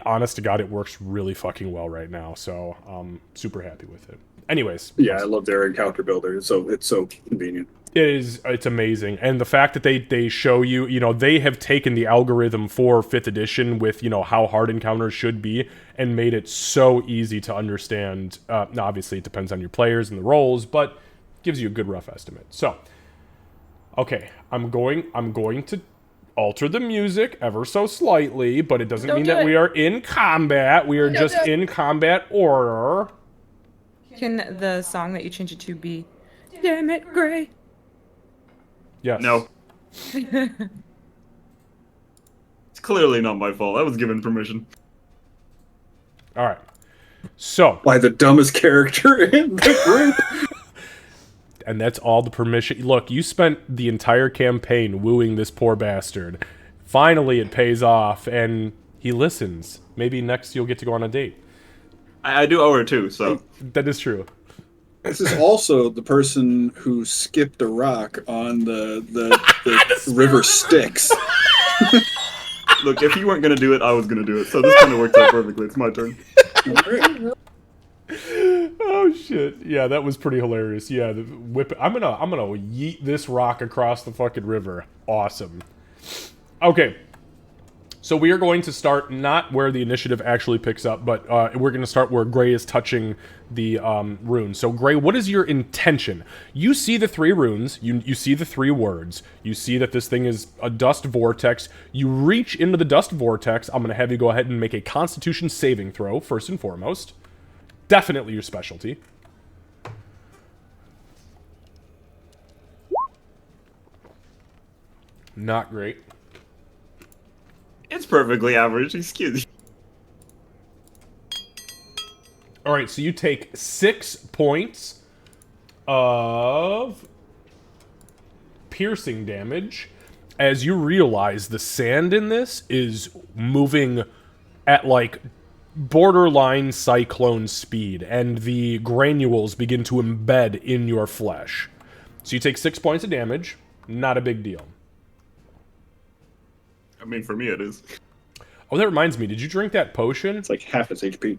Honest to God, it works really fucking well right now. So I'm super happy with it. Anyways. Yeah, I love their encounter builder. It's so convenient. It's amazing. And the fact that they show you, they have taken the algorithm for 5th edition with, how hard encounters should be and made it so easy to understand. Now, obviously, it depends on your players and the roles, but gives you a good rough estimate. So, okay, I'm going to alter the music ever so slightly, but it doesn't mean that we are in combat. We are just in combat order. Can the song that you change it to be Damn It, Gray? Yes. No. It's clearly not my fault. I was given permission. All right. So, Why the dumbest character in the group? and that's all the permission. Look, you spent the entire campaign wooing this poor bastard. Finally, it pays off, and he listens. Maybe next you'll get to go on a date. I do owe her too, so. That is true. This is also the person who skipped a rock on the river Styx. Look, if you weren't gonna do it, I was gonna do it. So this kind of works out perfectly. It's my turn. Oh shit! Yeah, that was pretty hilarious. Yeah, the whip. I'm gonna yeet this rock across the fucking river. Awesome. Okay. So we are going to start not where the initiative actually picks up, but we're going to start where Gray is touching the rune. So Gray, what is your intention? You see the 3 runes. You see the 3 words. You see that this thing is a dust vortex. You reach into the dust vortex. I'm going to have you go ahead and make a Constitution saving throw, first and foremost. Definitely your specialty. Not great. It's perfectly average. Excuse me. All right, so you take 6 points of piercing damage as you realize the sand in this is moving at like borderline cyclone speed, and the granules begin to embed in your flesh. So you take 6 points of damage. Not a big deal. I mean, for me it is. Oh, that reminds me. Did you drink that potion? It's like half its HP.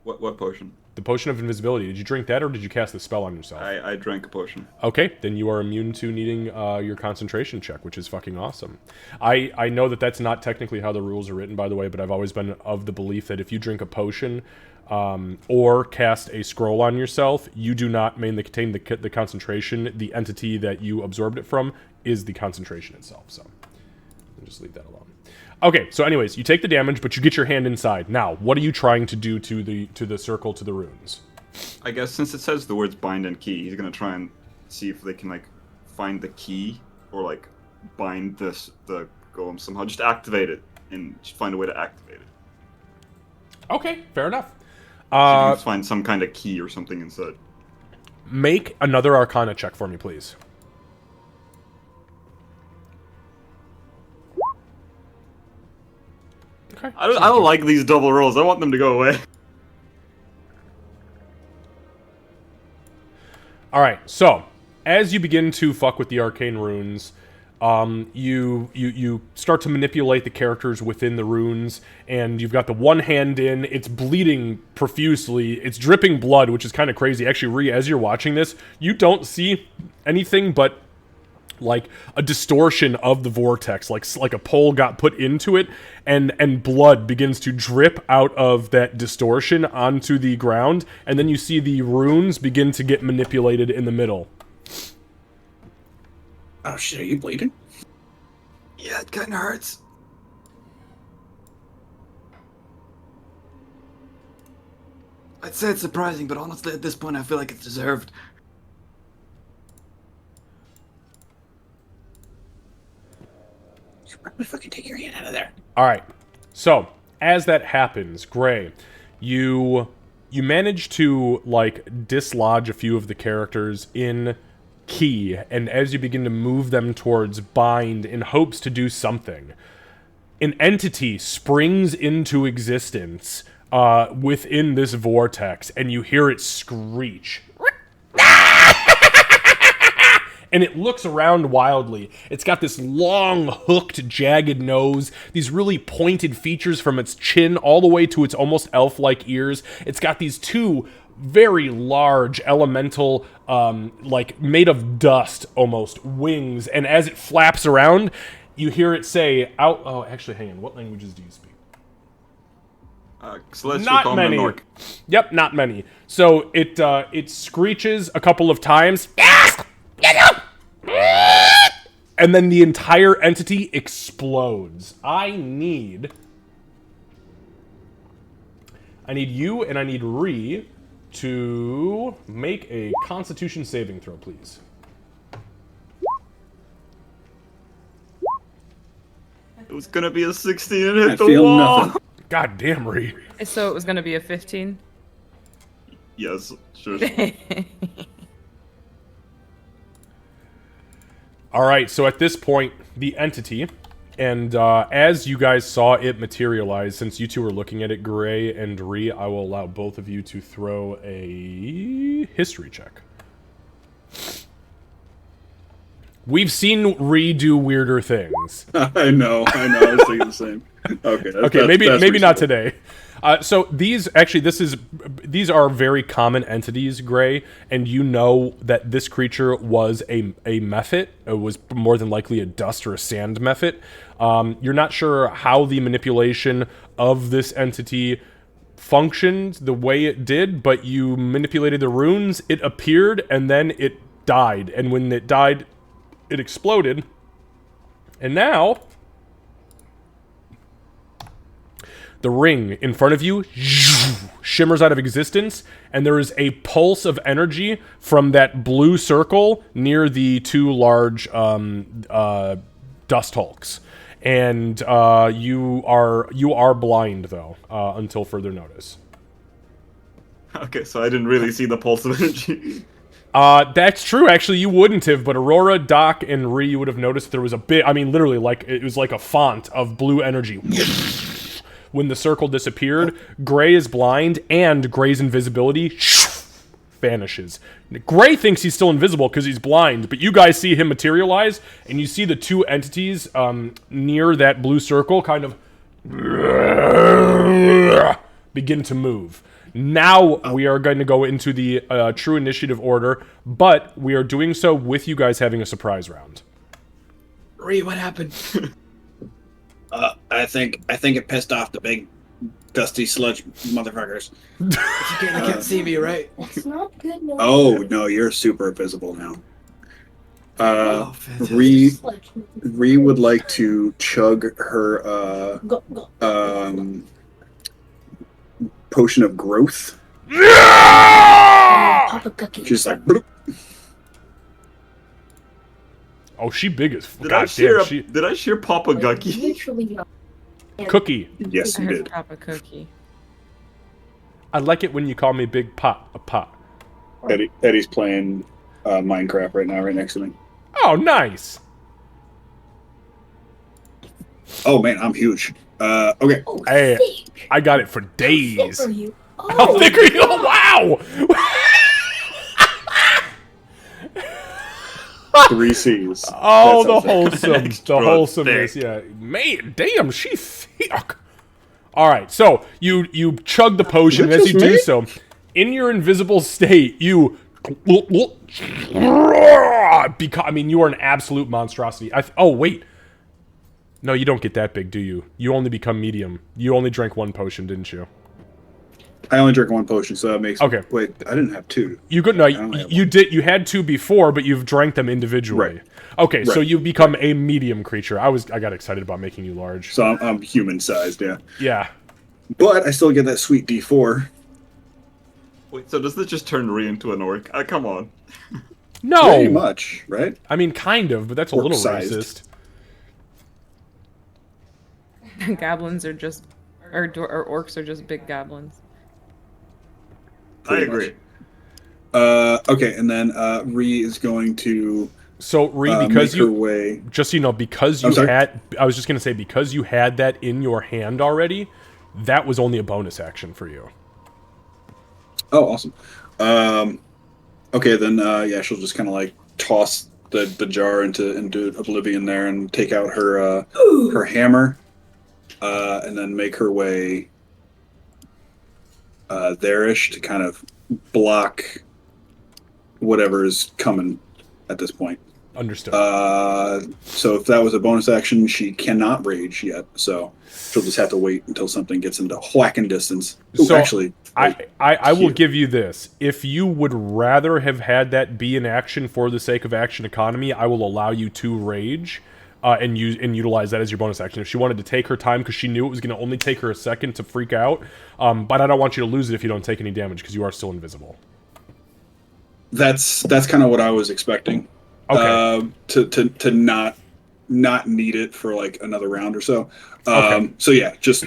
What potion? The potion of invisibility. Did you drink that, or did you cast the spell on yourself? I drank a potion. Okay, then you are immune to needing your concentration check, which is fucking awesome. I know that that's not technically how the rules are written, by the way, but I've always been of the belief that if you drink a potion or cast a scroll on yourself, you do not mainly contain the concentration. The entity that you absorbed it from is the concentration itself, so I'll just leave that alone. Okay, so anyways, you take the damage, but you get your hand inside. Now, what are you trying to do to the circle, to the runes? I guess since it says the words bind and key, he's gonna try and see if they can like find the key or like bind the golem somehow. Just activate it and just find a way to activate it. Okay, fair enough. So you can find some kind of key or something inside. Make another Arcana check for me, please. Okay. I don't like these double rolls. I want them to go away. All right. So, as you begin to fuck with the arcane runes, you start to manipulate the characters within the runes, and you've got the one hand in. It's bleeding profusely. It's dripping blood, which is kind of crazy. Actually, Rhea, as you're watching this, you don't see anything but like a distortion of the vortex, like a pole got put into it, and blood begins to drip out of that distortion onto the ground, and then you see the runes begin to get manipulated in the middle. Oh shit, are you bleeding? Yeah, it kind of hurts. I'd say it's surprising, but honestly, at this point, I feel like it's deserved. Probably fucking take your hand out of there. All right. So, as that happens, Gray, you manage to like dislodge a few of the characters in key, and as you begin to move them towards bind in hopes to do something, an entity springs into existence within this vortex, and you hear it screech. And it looks around wildly. It's got this long, hooked, jagged nose, these really pointed features from its chin all the way to its almost elf-like ears. It's got these two very large elemental, like made of dust almost, wings. And as it flaps around, you hear it say, out. Oh, actually, hang on. What languages do you speak? Celestial, Not Common, many. and Orc. Yep, not many. So it screeches a couple of times. And then the entire entity explodes. I need you and I need Ree to make a Constitution saving throw, please. It was gonna be a 16 and hit I the feel wall. nothing. God damn, Ree. So it was going to be a 15. Yes, sure. All right, so at this point, the entity, and as you guys saw it materialize, since you two are looking at it, Gray and Ree, I will allow both of you to throw a history check. We've seen Ree do weirder things. I know. I was thinking the same. Okay. Okay, maybe not reasonable. today. So these are very common entities, Gray, and you know that this creature was a mephit. It was more than likely a dust or a sand mephit. You're not sure how the manipulation of this entity functioned the way it did, but you manipulated the runes, it appeared, and then it died. And when it died, it exploded. And now the ring in front of you shimmers out of existence, and there is a pulse of energy from that blue circle near the two large dust hulks. And you are blind though until further notice. Okay, so I didn't really see the pulse of energy. That's true. Actually, you wouldn't have, but Aurora, Doc, and Ree, you would have noticed there was a bit. I mean, literally, like it was like a font of blue energy. When the circle disappeared, Gray is blind, and Gray's invisibility vanishes. Gray thinks he's still invisible because he's blind, but you guys see him materialize, and you see the two entities near that blue circle kind of begin to move. Now we are going to go into the true initiative order, but we are doing so with you guys having a surprise round. Ree, what happened? I think it pissed off the big dusty sludge motherfuckers. It's okay, they can't see me, right? It's not good. No. Oh no, you're super visible now. Oh, fantastic. Ree would like to chug her Go. potion of growth. Papa Cookie. She's like, bloop. Oh, she big as Did I shear Papa Gucky? Literally. Cookie. Yes, I you heard did. Papa Cookie. I like it when you call me Big Pot. A pot. Eddie's playing Minecraft right now, right next to me. Oh, nice. Oh man, I'm huge. Okay. Oh, Hey, thick. I got it for Thick days. are you? How Oh, thick are you? Wow. 3 C's. Oh, That the sounds like- wholesome, Extra the wholesomeness. thick. Yeah, man, damn, she thick. All right, so you chug the potion, and Is as it you just do me? so, in your invisible state, you. I mean, you are an absolute monstrosity. Oh wait, no, you don't get that big, do you? You only become medium. You only drank 1 potion, didn't you? I only drink 1 potion, so that makes. Okay. Wait, I didn't have 2. You could no, only have you did. You had 2 before, but you've drank them individually. Right. Okay, so Right. you become a medium creature. I got excited about making you large. So I'm human sized, yeah. Yeah. But I still get that sweet D4. Wait, so does this just turn Ree into an orc? Come on. No. Pretty much, right? I mean, kind of, but that's a little Orc-sized. racist. Goblins are just, or orcs are just big goblins. I Pretty agree. Okay, and then Ree is going to So, Ree, because make her you, way. just so you know, because I'm you sorry? had, I was just going to say, because you had that in your hand already, that was only a bonus action for you. Oh, awesome. Okay, then yeah, she'll just kind of like toss the jar into oblivion there and take out her her hammer, and then make her way there-ish to kind of block whatever is coming at this point. Understood. So if that was a bonus action, she cannot rage yet. So she'll just have to wait until something gets into whacking distance. Ooh, So, actually, I will cute. give you this. If you would rather have had that be an action for the sake of action economy, I will allow you to rage and utilize that as your bonus action. If she wanted to take her time because she knew it was going to only take her a second to freak out, but I don't want you to lose it if you don't take any damage because you are still invisible. that's kind of what I was expecting. Okay. To not need it for like another round or so. Okay. So yeah, just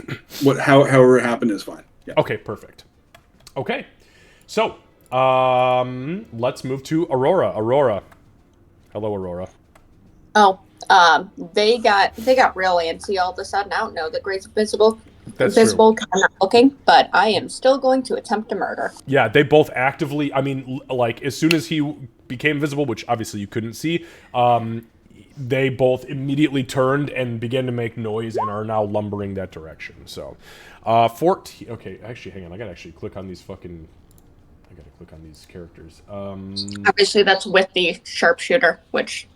however it happened is fine. Yeah. Okay, perfect. Okay, so let's move to Aurora. Aurora, hello, Aurora. Oh, they got real antsy all of a sudden. I don't know. The Gray's visible, That's kind of looking, but I am still going to attempt to murder. Yeah, they both actively. I mean, like as soon as he became visible, which obviously you couldn't see, they both immediately turned and began to make noise and are now lumbering that direction. So, 14. Okay, actually, hang on. I gotta actually click on these fucking. I gotta click on these characters. Obviously, that's with the sharpshooter, which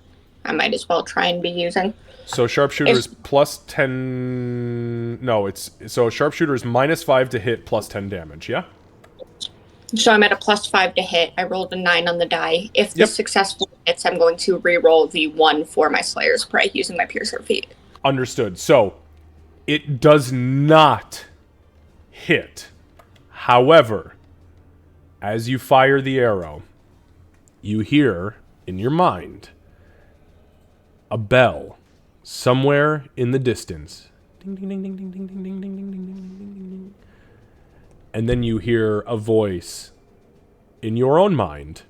I might as well try and be using. So sharpshooter is plus 10. No, it's so sharpshooter is -5 to hit, plus 10 damage. Yeah. So I'm at a +5 to hit. I rolled a 9 on the die. If Yep. this successful hits, I'm going to re-roll the 1 for my Slayer's Prey using my Piercer Feet. Understood. So, it does not hit. However, as you fire the arrow, you hear in your mind a bell somewhere in the distance. Ding, ding, ding, ding, ding, ding, ding, ding, ding, ding, ding, ding, ding, ding, ding. And then you hear a voice in your own mind.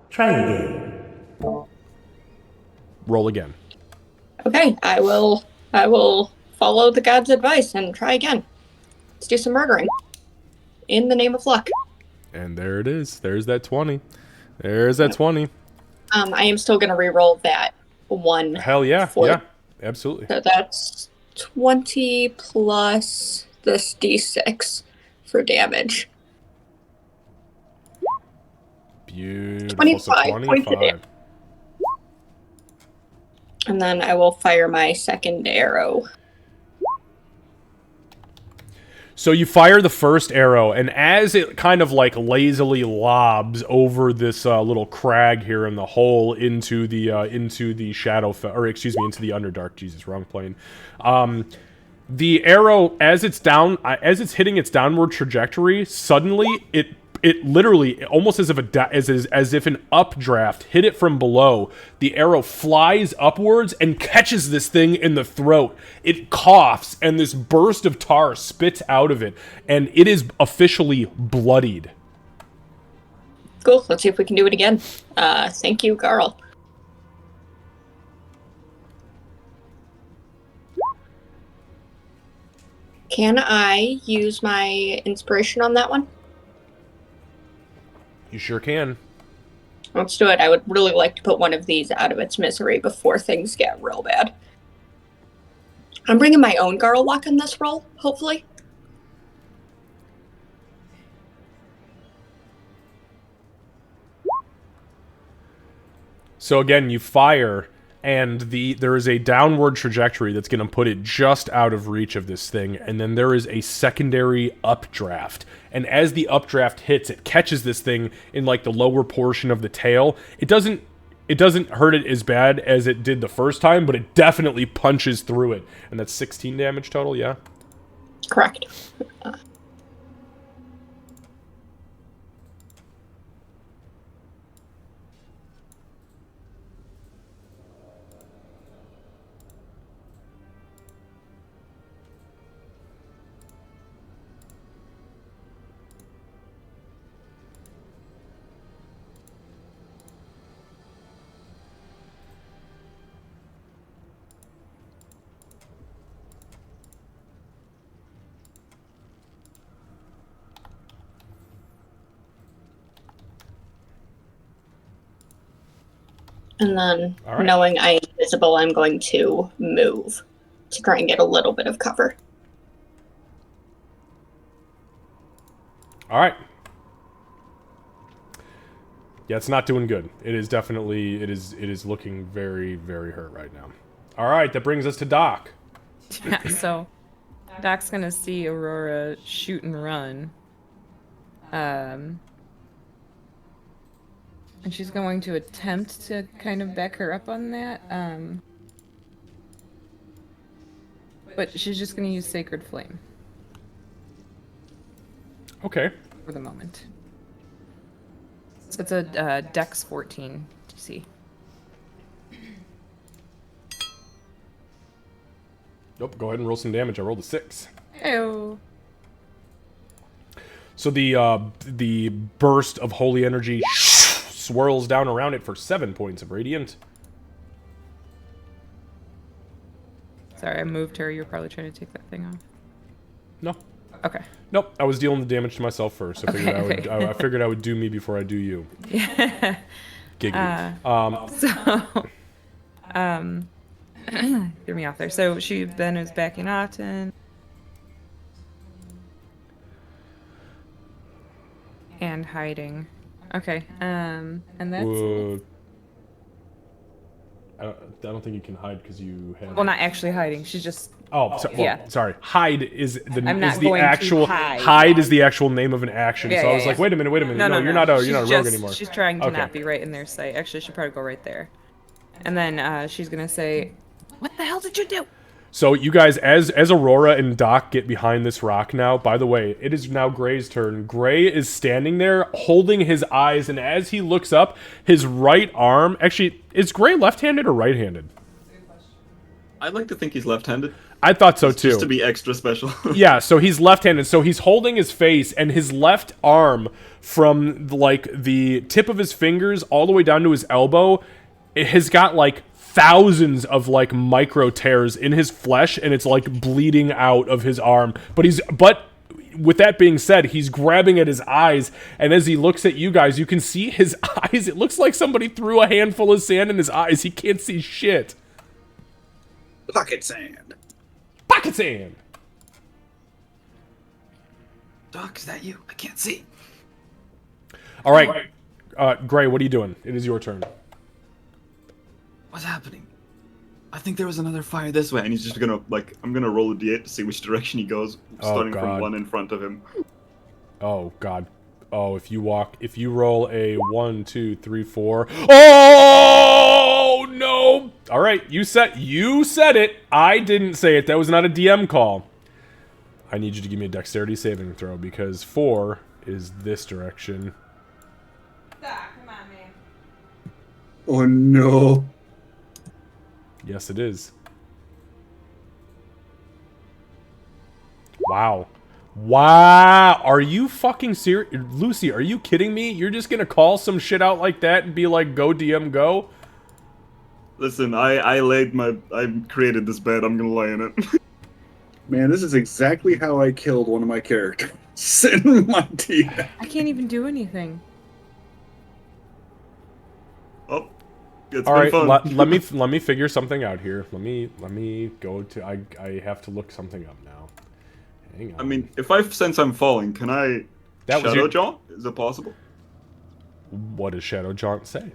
Try again. Roll again. Okay, I will follow the god's advice and try again. Let's do some murdering. In the name of luck. And there it is. There's that 20. There's that 20. I am still gonna re-roll that one. Hell yeah. for- Yeah. Absolutely. So that's 20 plus this d6 for damage. Beautiful. 25 So points of 25. damage. And then I will fire my second arrow. So you fire the first arrow, and as it kind of like lazily lobs over this little crag here in the hole into the Shadowfell, or excuse me, into the Underdark. Jesus, wrong plane. The arrow, as it's hitting its downward trajectory, suddenly it literally, almost as if an updraft hit it from below, the arrow flies upwards and catches this thing in the throat. It coughs, and this burst of tar spits out of it, and it is officially bloodied. Cool, let's see if we can do it again. Thank you, Carl. Can I use my inspiration on that one? You sure can. Let's do it. I would really like to put one of these out of its misery before things get real bad. I'm bringing my own Garl luck in this roll, hopefully. So again, you fire, and there is a downward trajectory that's going to put it just out of reach of this thing, and then there is a secondary updraft. And as the updraft hits, it catches this thing in like the lower portion of the tail. It doesn't hurt it as bad as it did the first time, but it definitely punches through it. And that's 16 damage total, yeah? Correct. And then, All right. knowing I'm invisible, I'm going to move to try and get a little bit of cover. All right. Yeah, it's not doing good. It is definitely, it is looking very, very hurt right now. All right, that brings us to Doc. Yeah, so Doc's gonna see Aurora shoot and run. And she's going to attempt to kind of back her up on that. But she's just gonna use Sacred Flame Okay. for the moment. So it's a Dex 14 DC. Nope, go ahead and roll some damage. I rolled a 6. Oh. So the burst of holy energy swirls down around it for 7 points of radiant. Sorry, I moved her. You're probably trying to take that thing off. No. Okay. Nope, I was dealing the damage to myself first. I figured, Okay, okay. I figured I would do me before I do you. Yeah. Giggity. Threw me off there. So she then is backing off and hiding. Okay. And that's I don't think you can hide because you have. well, not actually hiding. She's just yeah. Sorry. Hide is the I'm not is the going to actual hide. is the actual name of an action. Yeah, so I yeah, was like, yeah. wait a minute. No, you're not a rogue anymore. She's trying to Okay. not be right in their sight. Actually, she should probably go right there. And then she's gonna say, "What the hell did you do?" So you guys, as Aurora and Doc get behind this rock now, by the way, it is now Gray's turn. Gray is standing there holding his eyes, and as he looks up, his right arm... Actually, is Gray left-handed or right-handed? I'd like to think he's left-handed. I thought so, too. Just to be extra special. Yeah, so he's left-handed. So he's holding his face, and his left arm from, like, the tip of his fingers all the way down to his elbow, it has got, like, thousands of, like, micro tears in his flesh, and it's, like, bleeding out of his arm. But with that being said, he's grabbing at his eyes, and as he looks at you guys, you can see his eyes. It looks like somebody threw a handful of sand in his eyes. He can't see shit. Pocket sand. Pocket sand! Doc, is that you? I can't see. All right. Gray, what are you doing? It is your turn. What's happening? I think there was another fire this way, and he's just gonna, like, I'm gonna roll a d8 to see which direction he goes, starting from God. one in front of him. Oh, God. Oh, if you roll a 1, 2, 3, 4. Oh, no! All right, you said it. I didn't say it. That was not a DM call. I need you to give me a dexterity saving throw, because 4 is this direction. Come on, man. Oh no. Yes, it is. Wow. Wow. Are you fucking serious? Lucy, are you kidding me? You're just gonna call some shit out like that and be like, go DM, go? Listen, I created this bed, I'm gonna lay in it. Man, this is exactly how I killed one of my characters. In my DM. I can't even do anything. Oh, it's All been right, fun. let me figure something out here. Let me go to. I have to look something up now. Hang on. I mean, if I sense I'm falling, can I That was shadow your- jaunt? Is it possible? What does Shadow Jaunt say?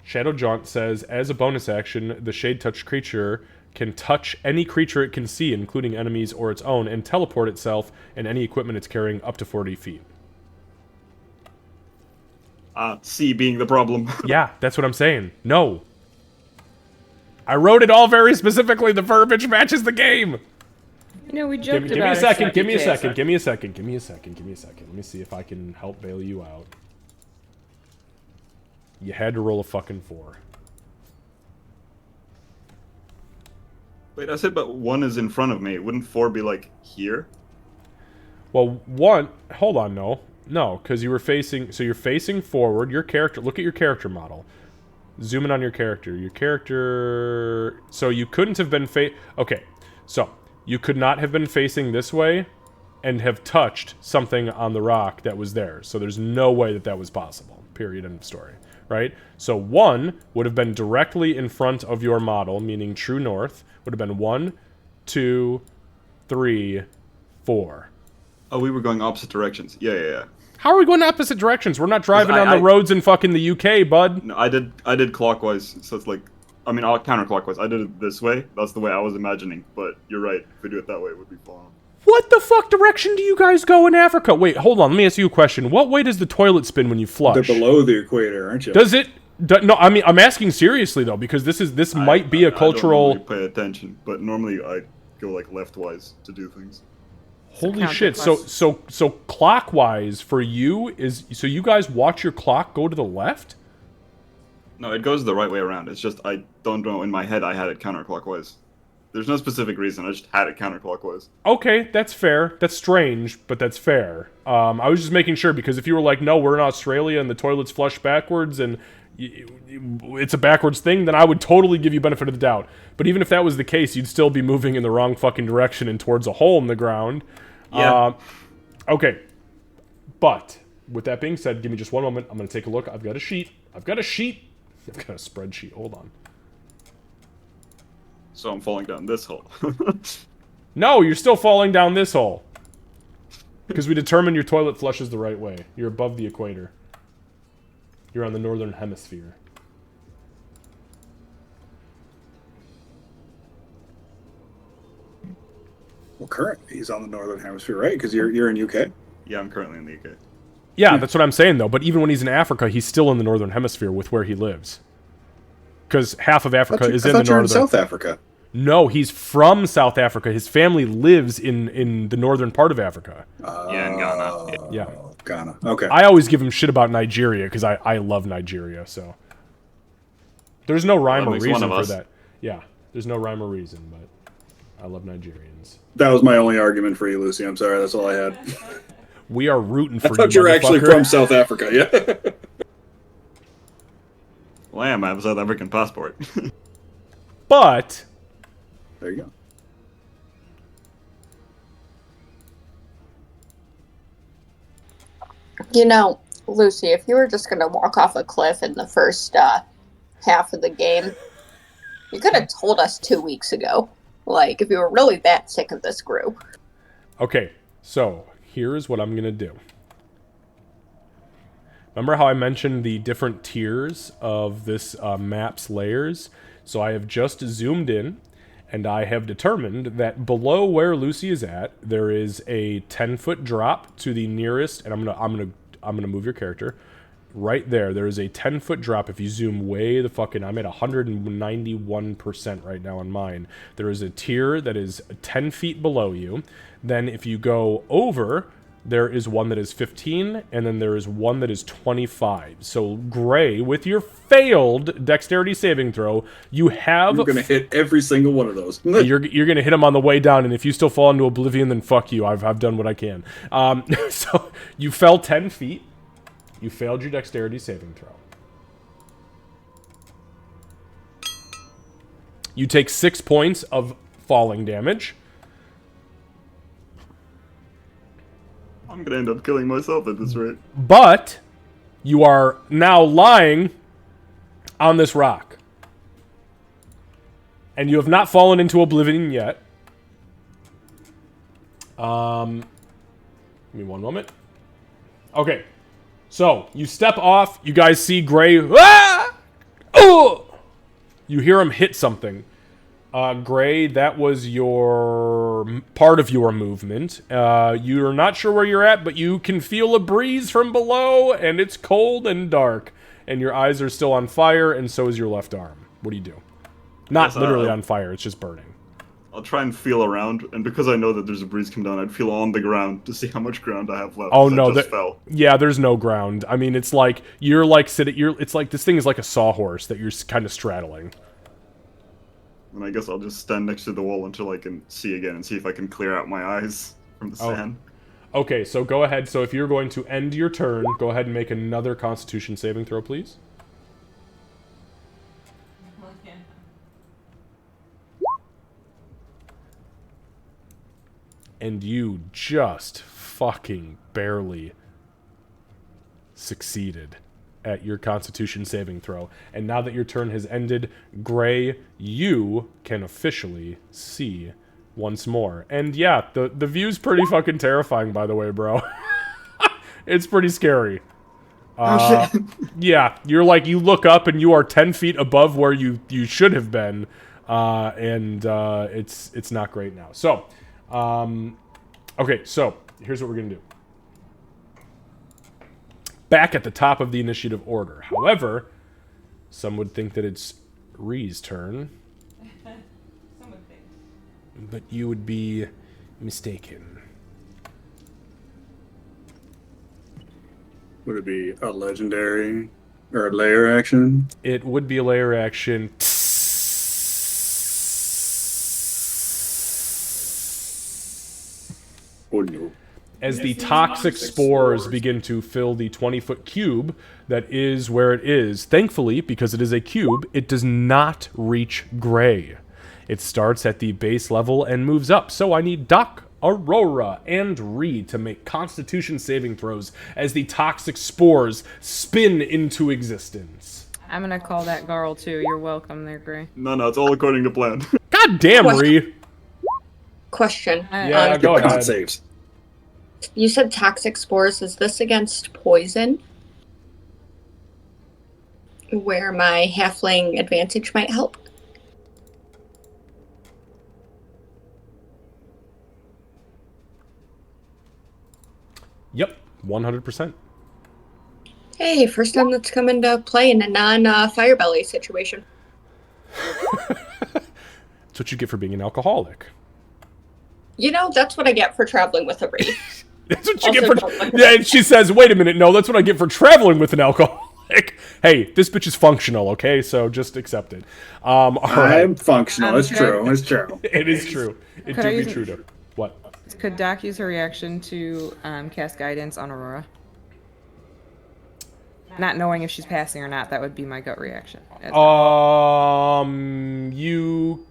Shadow Jaunt says, as a bonus action, the Shade Touch creature can touch any creature it can see, including enemies or its own, and teleport itself and any equipment it's carrying up to 40 feet. C being the problem. Yeah, that's what I'm saying. No. I wrote it all very specifically. The verbiage matches the game. You know, we joked Give me about a it second. Give me a today. second. Give me a second. Give me a second. Give me a second. Let me see if I can help bail you out. You had to roll a fucking 4. Wait, I said but 1 is in front of me. Wouldn't 4 be, like, here? Well, 1... Hold on, no. No, because you were facing... So you're facing forward. Your character... Look at your character model. Zoom in on your character. Your character... So you couldn't have been Okay, so... You could not have been facing this way and have touched something on the rock that was there. So there's no way that that was possible. Period. End of story. Right? So 1 would have been directly in front of your model, meaning true north. Would have been 1, 2, 3, 4. Oh, we were going opposite directions. Yeah. How are we going opposite directions? We're not driving on the I- roads in fucking the UK, bud. No, I did clockwise, so it's like... I mean, counterclockwise. I did it this way. That's the way I was imagining. But you're right. If we do it that way, it would be fine. What the fuck direction do you guys go in Africa? Wait, hold on. Let me ask you a question. What way does the toilet spin when you flush? They're below the equator, aren't you? Does it? No, I mean, I'm asking seriously though, because this might be a cultural. I don't really pay attention, but normally I go like leftwise to do things. Holy shit! So clockwise for you is so you guys watch your clock go to the left? No, it goes the right way around. It's just I don't know. In my head, I had it counterclockwise. There's no specific reason. I just had it counterclockwise. Okay, that's fair. That's strange, but that's fair. I was just making sure because if you were like, no, we're in Australia and the toilets flush backwards and it's a backwards thing, then I would totally give you benefit of the doubt. But even if that was the case, you'd still be moving in the wrong fucking direction and towards a hole in the ground. Yeah. Okay. But with that being said, give me just one moment. I'm going to take a look. I've got a sheet. I've got a spreadsheet. Hold on. So I'm falling down this hole. No, you're still falling down this hole. Because we determined your toilet flushes the right way. You're above the equator. You're on the northern hemisphere. Well, currently he's on the northern hemisphere, right? Because you're in UK. Yeah, I'm currently in the UK. Yeah, that's what I'm saying, though. But even when he's in Africa, he's still in the northern hemisphere with where he lives. Because half of Africa is in the I thought you were northern... in South Africa. No, he's from South Africa. His family lives in the northern part of Africa. Yeah, in Ghana. Yeah. Ghana. Okay. I always give him shit about Nigeria because I love Nigeria, so. There's no rhyme or makes one reason of for us. that. Yeah, there's no rhyme or reason, but I love Nigerians. That was my only argument for you, Lucy. I'm sorry. That's all I had. We are rooting for I thought you, you were actually motherfucker. from South Africa. Yeah. Well, I am. I have a South African passport. But There you go. You know, Lucy, if you were just going to walk off a cliff in the first half of the game, you could have told us 2 weeks ago. Like, if you were really that sick of this group. okay, so here's what I'm gonna do. Remember how I mentioned the different tiers of this map's layers? So I have just zoomed in, and I have determined that below where Lucy is at, there is a 10-foot drop to the nearest, and I'm gonna move your character right there. There is a 10-foot drop. If you zoom way the fucking, I'm at 191% right now on mine. There is a tier that is 10 feet below you. Then if you go over, there is one that is 15, and then there is one that is 25. So, Gray, with your failed dexterity saving throw, you have... You're going to hit every single one of those. You're going to hit him on the way down, and if you still fall into oblivion, then fuck you. I've done what I can. So, you fell 10 feet. You failed your dexterity saving throw. You take 6 points of falling damage. I'm gonna end up killing myself at this rate. But you are now lying on this rock. And you have not fallen into oblivion yet. Give me one moment. Okay. So, you step off. You guys see Gray. Ah! Oh! You hear him hit something. Gray, that was your part of your movement. You're not sure where you're at, but you can feel a breeze from below, and it's cold and dark. And your eyes are still on fire, and so is your left arm. What do you do? Not Yes, literally on fire, it's just burning. I'll try and feel around, and because I know that there's a breeze come down, I'd feel on the ground to see how much ground I have left. Oh 'cause I no, just fell. yeah, there's no ground. I mean, it's like you're like sitting. It's like this thing is like a sawhorse that you're kind of straddling. And I guess I'll just stand next to the wall until I can see again and see if I can clear out my eyes from the sand. Okay, so go ahead. So if you're going to end your turn, go ahead and make another Constitution saving throw, please. And you just fucking barely succeeded at your Constitution saving throw. And now that your turn has ended, Gray, you can officially see once more. And yeah, the view's pretty fucking terrifying, by the way, bro. It's pretty scary. Yeah, you're like, you look up and you are 10 feet above where you should have been. It's not great now. So, okay, so here's what we're gonna do. Back at the top of the initiative order. However, some would think that it's Ree's turn. But you would be mistaken. Would it be a legendary or a layer action? It would be a layer action. Oh no. As the toxic spores begin to fill the 20-foot cube that is where it is. Thankfully, because it is a cube, it does not reach Gray. It starts at the base level and moves up. So I need Doc, Aurora, and Reed to make Constitution saving throws as the toxic spores spin into existence. I'm gonna call that Garl too. You're welcome there, Gray. No, it's all according to plan. God damn, Reed! Question. Yeah, go Con ahead. saves. You said toxic spores. Is this against poison? Where my halfling advantage might help? Yep, 100%. Hey, first time that's come into play in a non-Firebelly situation. That's what you get for being an alcoholic. You know, that's what I get for traveling with a Ree. That's what you Also get for... don't like- Yeah, and she says, wait a minute, no, that's what I get for traveling with an alcoholic. Hey, this bitch is functional, okay? So just accept it. All right. I'm functional. It's Okay. true. It's true. It is true. It Could I do use be it? true, though. What? Could Doc use her reaction to cast guidance on Aurora? Not knowing if she's passing or not, that would be my gut reaction. You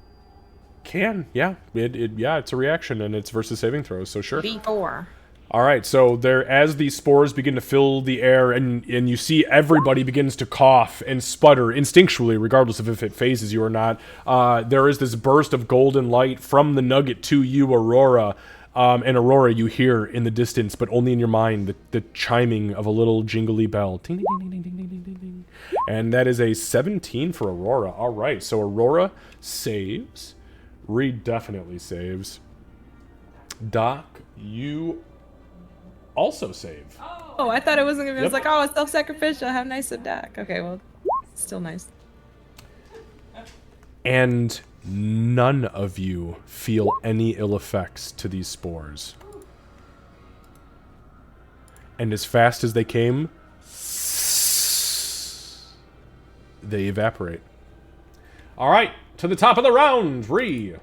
can, yeah. It's a reaction, and it's versus saving throws, so sure. D4. All right, so there, as these spores begin to fill the air, and you see everybody begins to cough and sputter instinctually, regardless of if it phases you or not. There is this burst of golden light from the nugget to you, Aurora. And Aurora, you hear in the distance, but only in your mind, the chiming of a little jingly bell. Ding, ding, ding, ding, ding, ding, ding, ding, ding. And that is a 17 for Aurora. All right, so Aurora saves. Reed definitely saves. Doc, you also save. Oh, I thought it wasn't gonna be. I was Yep. like, oh, it's self-sacrificial. How nice of Doc. Okay, well, still nice. And none of you feel any ill effects to these spores. And as fast as they came, they evaporate. All right, to the top of the round, Ree.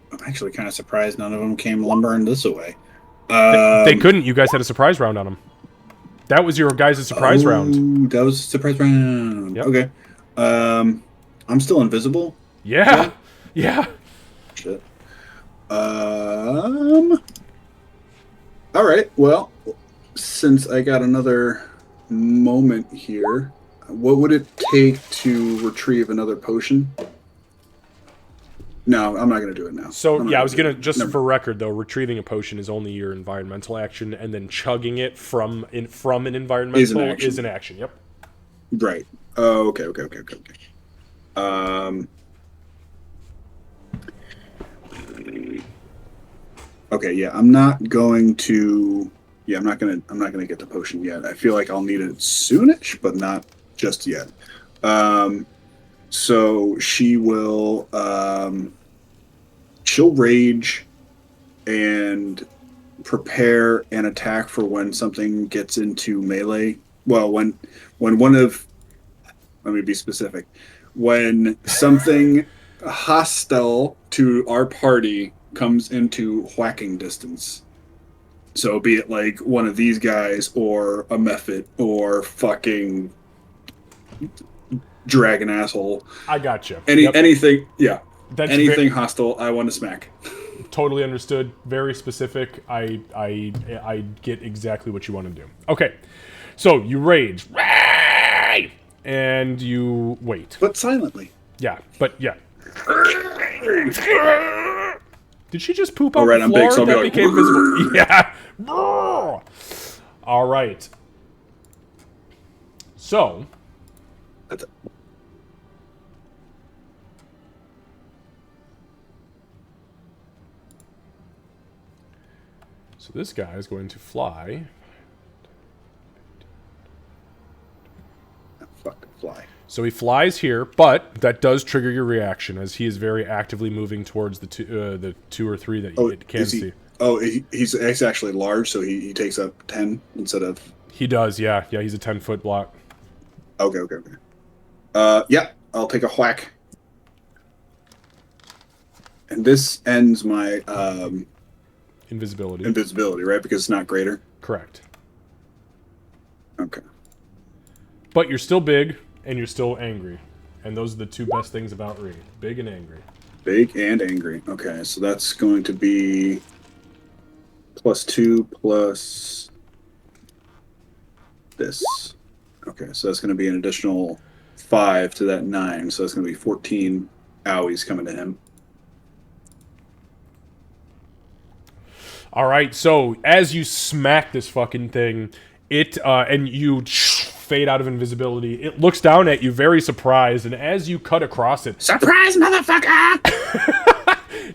I'm actually kind of surprised none of them came lumbering this way. They couldn't. You guys had a surprise round on them. That was your guys' surprise round. That was a surprise round. Yep. Okay. I'm still invisible. Yeah. Yeah. Shit. All right. Well, since I got another moment here, what would it take to retrieve another potion? No, I'm not gonna do it now. So, I'm not yeah, I was do going to, it. just Never- for record, though, retrieving a potion is only your environmental action, and then chugging it from an environmental Is an action. Yep. Right. Oh, okay. Okay, yeah, I'm not going to. Yeah, I'm not gonna get the potion yet. I feel like I'll need it soonish, but not just yet. So she will. She'll rage and prepare an attack for when something gets into melee. Well, when one of. Let me be specific. When something hostile to our party comes into whacking distance. So be it like one of these guys or a Mephit or fucking dragon asshole. I got you. Anything, yeah. That's anything hostile, I want to smack. Totally understood. Very specific. I get exactly what you want to do. Okay. So you rage. And you wait. But silently. Yeah, but yeah. Did she just poop on Alright, the I'm floor? big, so I'll be That like, became visible. Yeah. All right. So. That's it. So this guy is going to fly. Fucking fly. So he flies here, but that does trigger your reaction as he is very actively moving towards the two or three that you can is he, see. Oh, he's actually large, so he takes up 10 instead of... He does, yeah. Yeah, he's a 10-foot block. Okay. Yeah, I'll take a whack. And this ends my Invisibility. right? Because it's not greater. Correct. Okay. But you're still big, and you're still angry. And those are the two best things about Ree. Big and angry. Big and angry. Okay, so that's going to be +2 plus this. Okay, so that's going to be an additional 5 to that 9. So that's going to be 14 owies coming to him. All right, so as you smack this fucking thing, and you fade out of invisibility, it looks down at you very surprised, and as you cut across it, Surprise, motherfucker!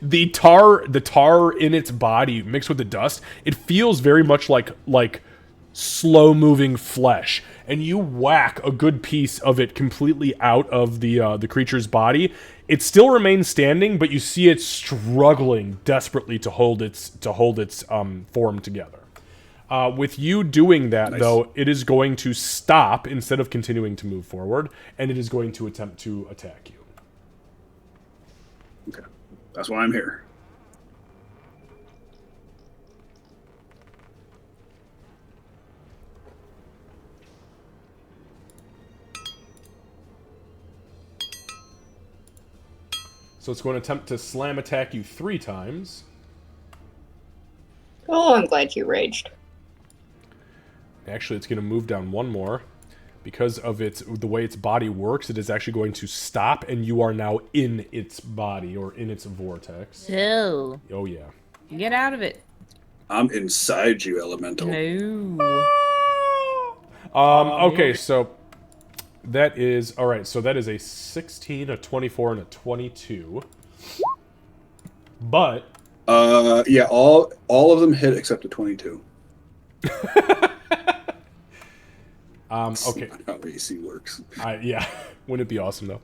the tar in its body mixed with the dust, it feels very much like slow-moving flesh, and you whack a good piece of it completely out of the creature's body. It still remains standing, but you see it struggling desperately to hold its form together. With you doing that, though, it is going to stop instead of continuing to move forward, and it is going to attempt to attack you. Okay. That's why I'm here. So it's going to attempt to slam attack you 3 times. Oh, I'm glad you raged. Actually, it's going to move down 1 more. Because of the way its body works, it is actually going to stop, and you are now in its body, or in its vortex. Ew. Oh, yeah. Get out of it. I'm inside you, Elemental. No. Okay, so that is... Alright, so that is a 16, a 24, and a 22. But... Yeah, all of them hit except a 22. Okay. That's not how AC works. Yeah, wouldn't it be awesome, though?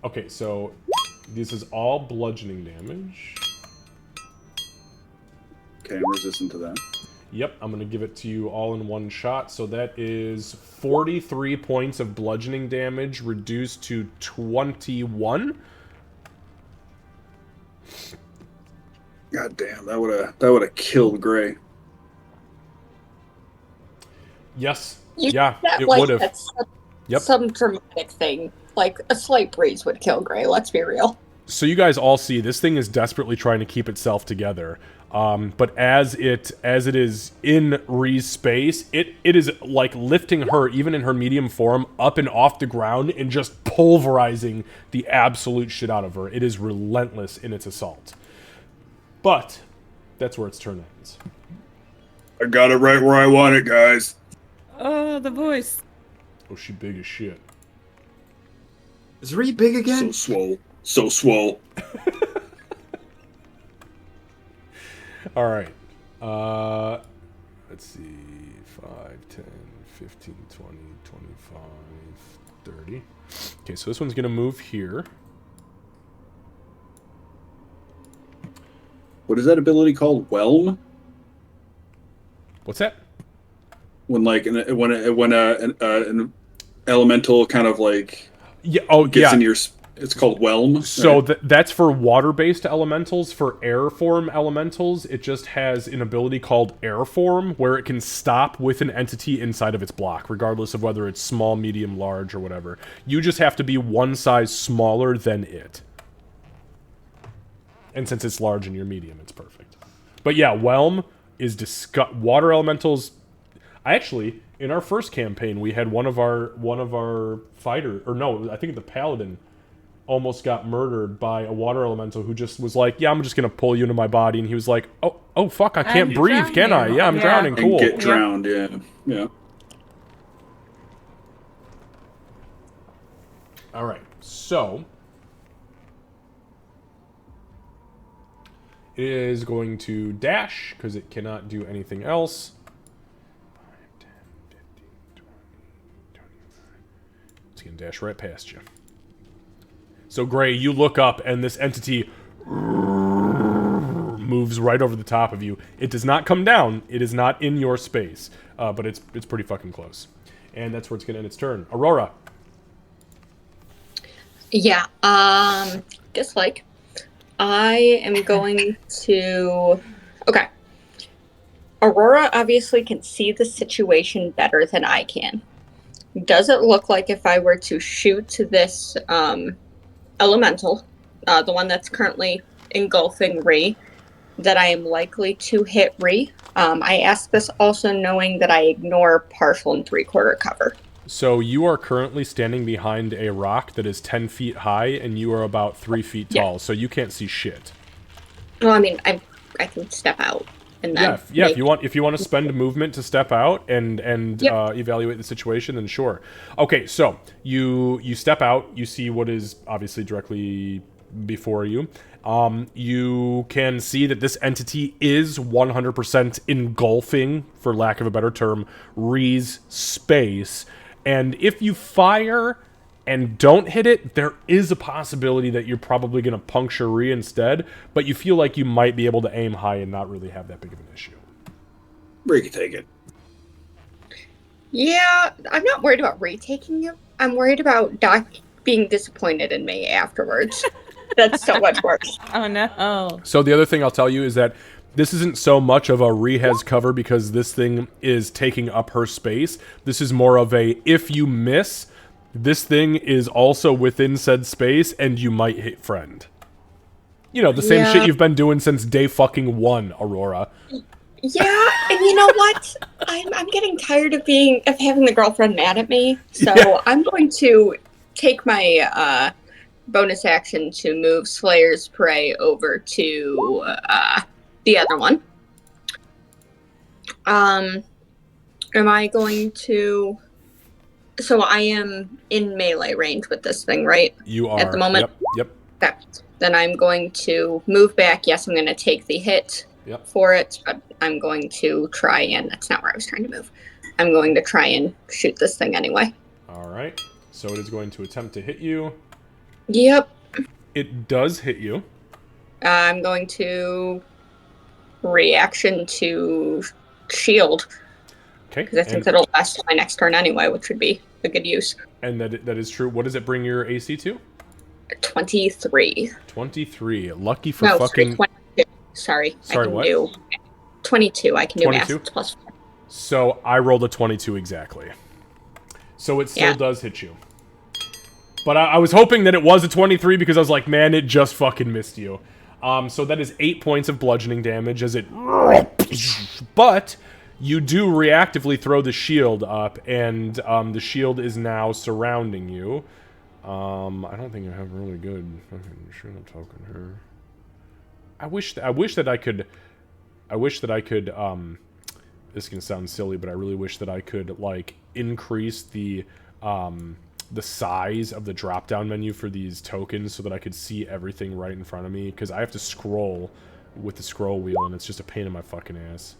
Okay, so this is all bludgeoning damage. Okay, I'm resistant to that. Yep, I'm going to give it to you all in one shot. So that is 43 points of bludgeoning damage reduced to 21. God damn, that would have killed Gray. Yes. You Yeah, that it like would have. that's Yep. some dramatic thing. Like a slight breeze would kill Gray, let's be real. So you guys all see this thing is desperately trying to keep itself together. But as it is in Ree's space, it is like lifting her, even in her medium form, up and off the ground and just pulverizing the absolute shit out of her. It is relentless in its assault. But that's where its turn ends. I got it right where I want it, guys. Oh, the voice. Oh, she big as shit. Is Ree big again? So swole. So swole. All right. Let's see. 5, 10, 15, 20, 25, 30. Okay, so this one's going to move here. What is that ability called? Whelm? What's that? When like when an elemental kind of like Yeah. Oh, gets yeah. in your. It's called Whelm. So right? that's for water-based elementals. For air form elementals, it just has an ability called air form, where it can stop with an entity inside of its block, regardless of whether it's small, medium, large, or whatever. You just have to be one size smaller than it. And since it's large and you're medium, it's perfect. But yeah, Whelm is water elementals. Actually, in our first campaign, we had one of our fighter, or no, I think the paladin almost got murdered by a water elemental who just was like, yeah, I'm just gonna pull you into my body, and he was like, oh fuck, I can't breathe, can I? Yeah, I'm drowning, cool. And get drowned, yeah. Alright, so it is going to dash, because it cannot do anything else. 5, 10, 15, 20, 25. It's gonna dash right past you. So, Gray, you look up, and this entity moves right over the top of you. It does not come down. It is not in your space, but it's pretty fucking close. And that's where it's going to end its turn. Aurora. Yeah, dislike. I am going to... Okay. Aurora obviously can see the situation better than I can. Does it look like if I were to shoot this, elemental, the one that's currently engulfing Ree, that I am likely to hit Ree? I ask this also knowing that I ignore partial and 3/4 cover. So you are currently standing behind a rock that is 10 feet high, and you are about 3 feet tall, so you can't see shit. Well, I mean, I can step out and then If you want to spend movement to step out and evaluate the situation, then sure. Okay, so you step out, you see what is obviously directly before you, You can see that this entity is 100% engulfing, for lack of a better term, Ree's space. And if you fire and don't hit it, there is a possibility that you're probably going to puncture Ree instead, but you feel like you might be able to aim high and not really have that big of an issue. Ree can take it. Yeah, I'm not worried about retaking you. I'm worried about Doc being disappointed in me afterwards. That's so much worse. Oh no. So the other thing I'll tell you is that this isn't so much of a Ree-has cover because this thing is taking up her space. This is more of a, if you miss, this thing is also within said space and you might hit friend. You know, the same shit you've been doing since day fucking 1, Aurora. Yeah, and you know what? I'm getting tired of having the girlfriend mad at me. So Yeah. I'm going to take my bonus action to move Slayer's Prey over to the other one. Am I going to? So I am in melee range with this thing, right? You are. At the moment? Yep. Okay. Then I'm going to move back. Yes, I'm going to take the hit for it, but I'm going to try and... That's not where I was trying to move. I'm going to try and shoot this thing anyway. All right. So it is going to attempt to hit you. Yep. It does hit you. I'm going to reaction to shield. Okay. Because I think that'll last till my next turn anyway, which would be a good use. And that is true. What does it bring your AC to? 23. 23. Lucky for No, fucking... 22. Sorry. Sorry, I can what? do 22. I can do 22? math. It's plus 4. So I rolled a 22 exactly. So it still does hit you. But I was hoping that it was a 23 because I was like, man, it just fucking missed you. So that is 8 points of bludgeoning damage as it... But you do reactively throw the shield up, and the shield is now surrounding you. I don't think I have really good fucking shield token here. I wish that I could... this can sound silly, but I really wish that I could, like, increase the size of the drop-down menu for these tokens so that I could see everything right in front of me, because I have to scroll with the scroll wheel, and it's just a pain in my fucking ass.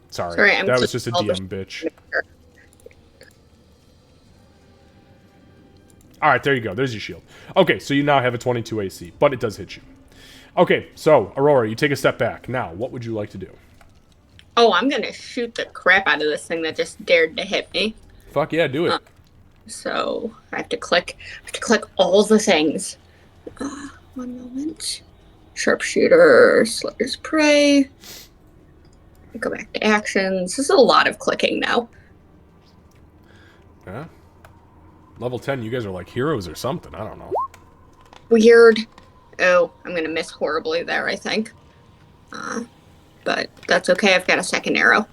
Sorry that was just a DM bitch. Alright, there you go. There's your shield. Okay, so you now have a 22 AC, but it does hit you. Okay, so, Aurora, you take a step back. Now, what would you like to do? Oh, I'm going to shoot the crap out of this thing that just dared to hit me. Fuck yeah, do it. So, I have to click all the things. One moment. Sharpshooter, Slayer's Prey. Go back to actions. This is a lot of clicking now. Yeah. Level 10, you guys are like heroes or something. I don't know. Weird. Oh, I'm going to miss horribly there, I think. But that's okay. I've got a second arrow.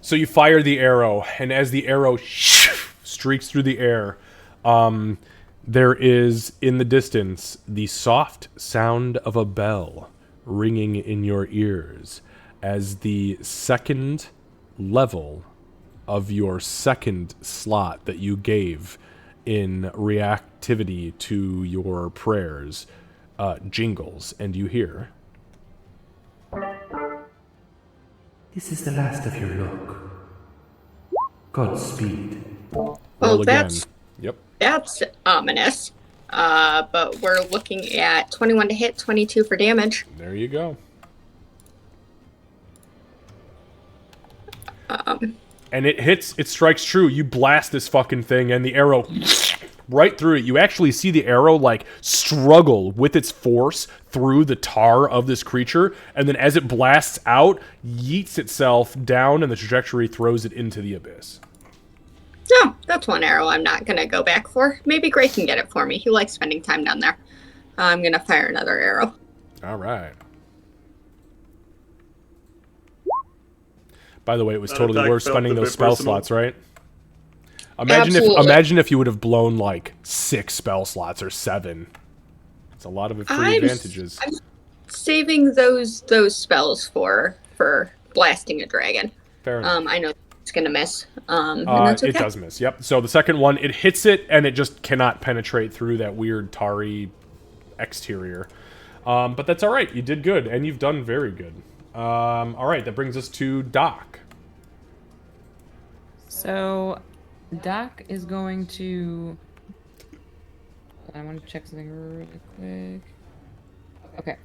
So you fire the arrow, and as the arrow streaks through the air, there is, in the distance, the soft sound of a bell ringing in your ears as the second level of your second slot that you gave in reactivity to your prayers jingles, and you hear... This is the last of your luck. Godspeed. Roll Well, again. Yep. that's ominous. But we're looking at 21 to hit, 22 for damage. There you go. And it hits, it strikes true. You blast this fucking thing, and the arrow right through it. You actually see the arrow, like, struggle with its force through the tar of this creature, and then as it blasts out, yeets itself down, and the trajectory throws it into the abyss. Oh, that's one arrow I'm not going to go back for. Maybe Gray can get it for me. He likes spending time down there. I'm going to fire another arrow. All right. By the way, it was totally attack worth felt spending a those bit spell personal. slots, right? Imagine if you would have blown like 6 spell slots or 7. It's a lot of free advantages. I'm saving those spells for blasting a dragon. Fair enough. I know It's gonna miss. And that's okay. It does miss. Yep. So the second one, it hits it, and it just cannot penetrate through that weird tarry exterior. But that's all right. You did good, and you've done very good. All right, that brings us to Doc. So, Doc is going to. I want to check something really quick. Okay.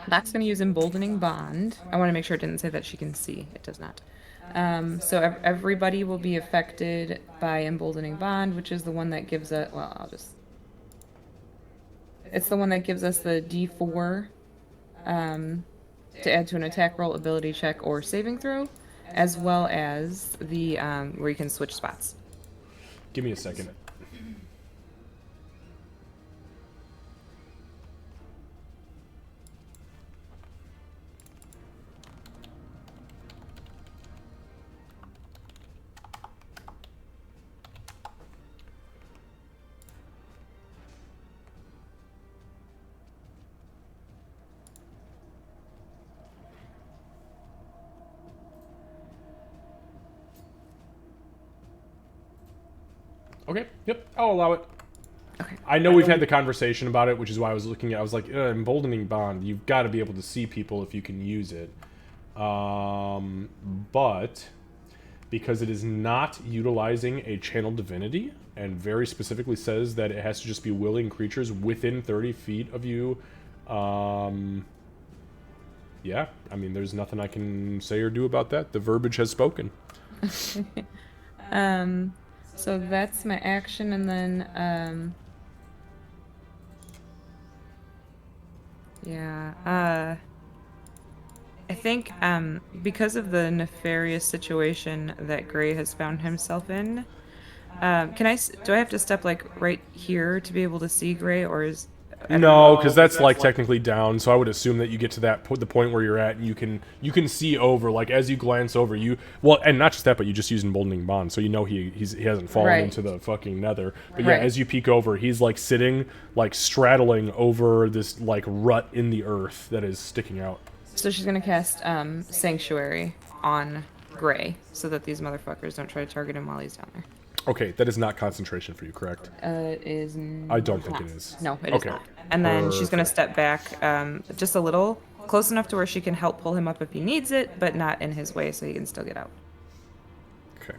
Doc's going to use Emboldening Bond. I want to make sure it didn't say that she can see. It does not. So everybody will be affected by Emboldening Bond, which is the one that gives us. Well, I'll just. It's the one that gives us the D4 to add to an attack roll, ability check, or saving throw, as well as the where you can switch spots. Give me a second. Okay, yep, I'll allow it. Okay. I know we've had the conversation about it, which is why I was looking at. I was like, Emboldening Bond. You've got to be able to see people if you can use it. But because it is not utilizing a channel divinity, and very specifically says that it has to just be willing creatures within 30 feet of you. Yeah, I mean, there's nothing I can say or do about that. The verbiage has spoken. So that's my action, and then, yeah, I think, because of the nefarious situation that Gray has found himself in, do I have to step, like, right here to be able to see Gray, or is... No, because that's like technically down. So I would assume that you get to the point where you're at, and you can see over. Like as you glance over, and not just that, but you just use Emboldening Bond, so you know he hasn't fallen into the fucking nether. But yeah, as you peek over, he's like sitting, like straddling over this like rut in the earth that is sticking out. So she's gonna cast Sanctuary on Gray, so that these motherfuckers don't try to target him while he's down there. Okay, that is not concentration for you, correct? It is. I don't think it is. No, it is not. And then she's gonna step back, just a little, close enough to where she can help pull him up if he needs it, but not in his way, so he can still get out. Okay.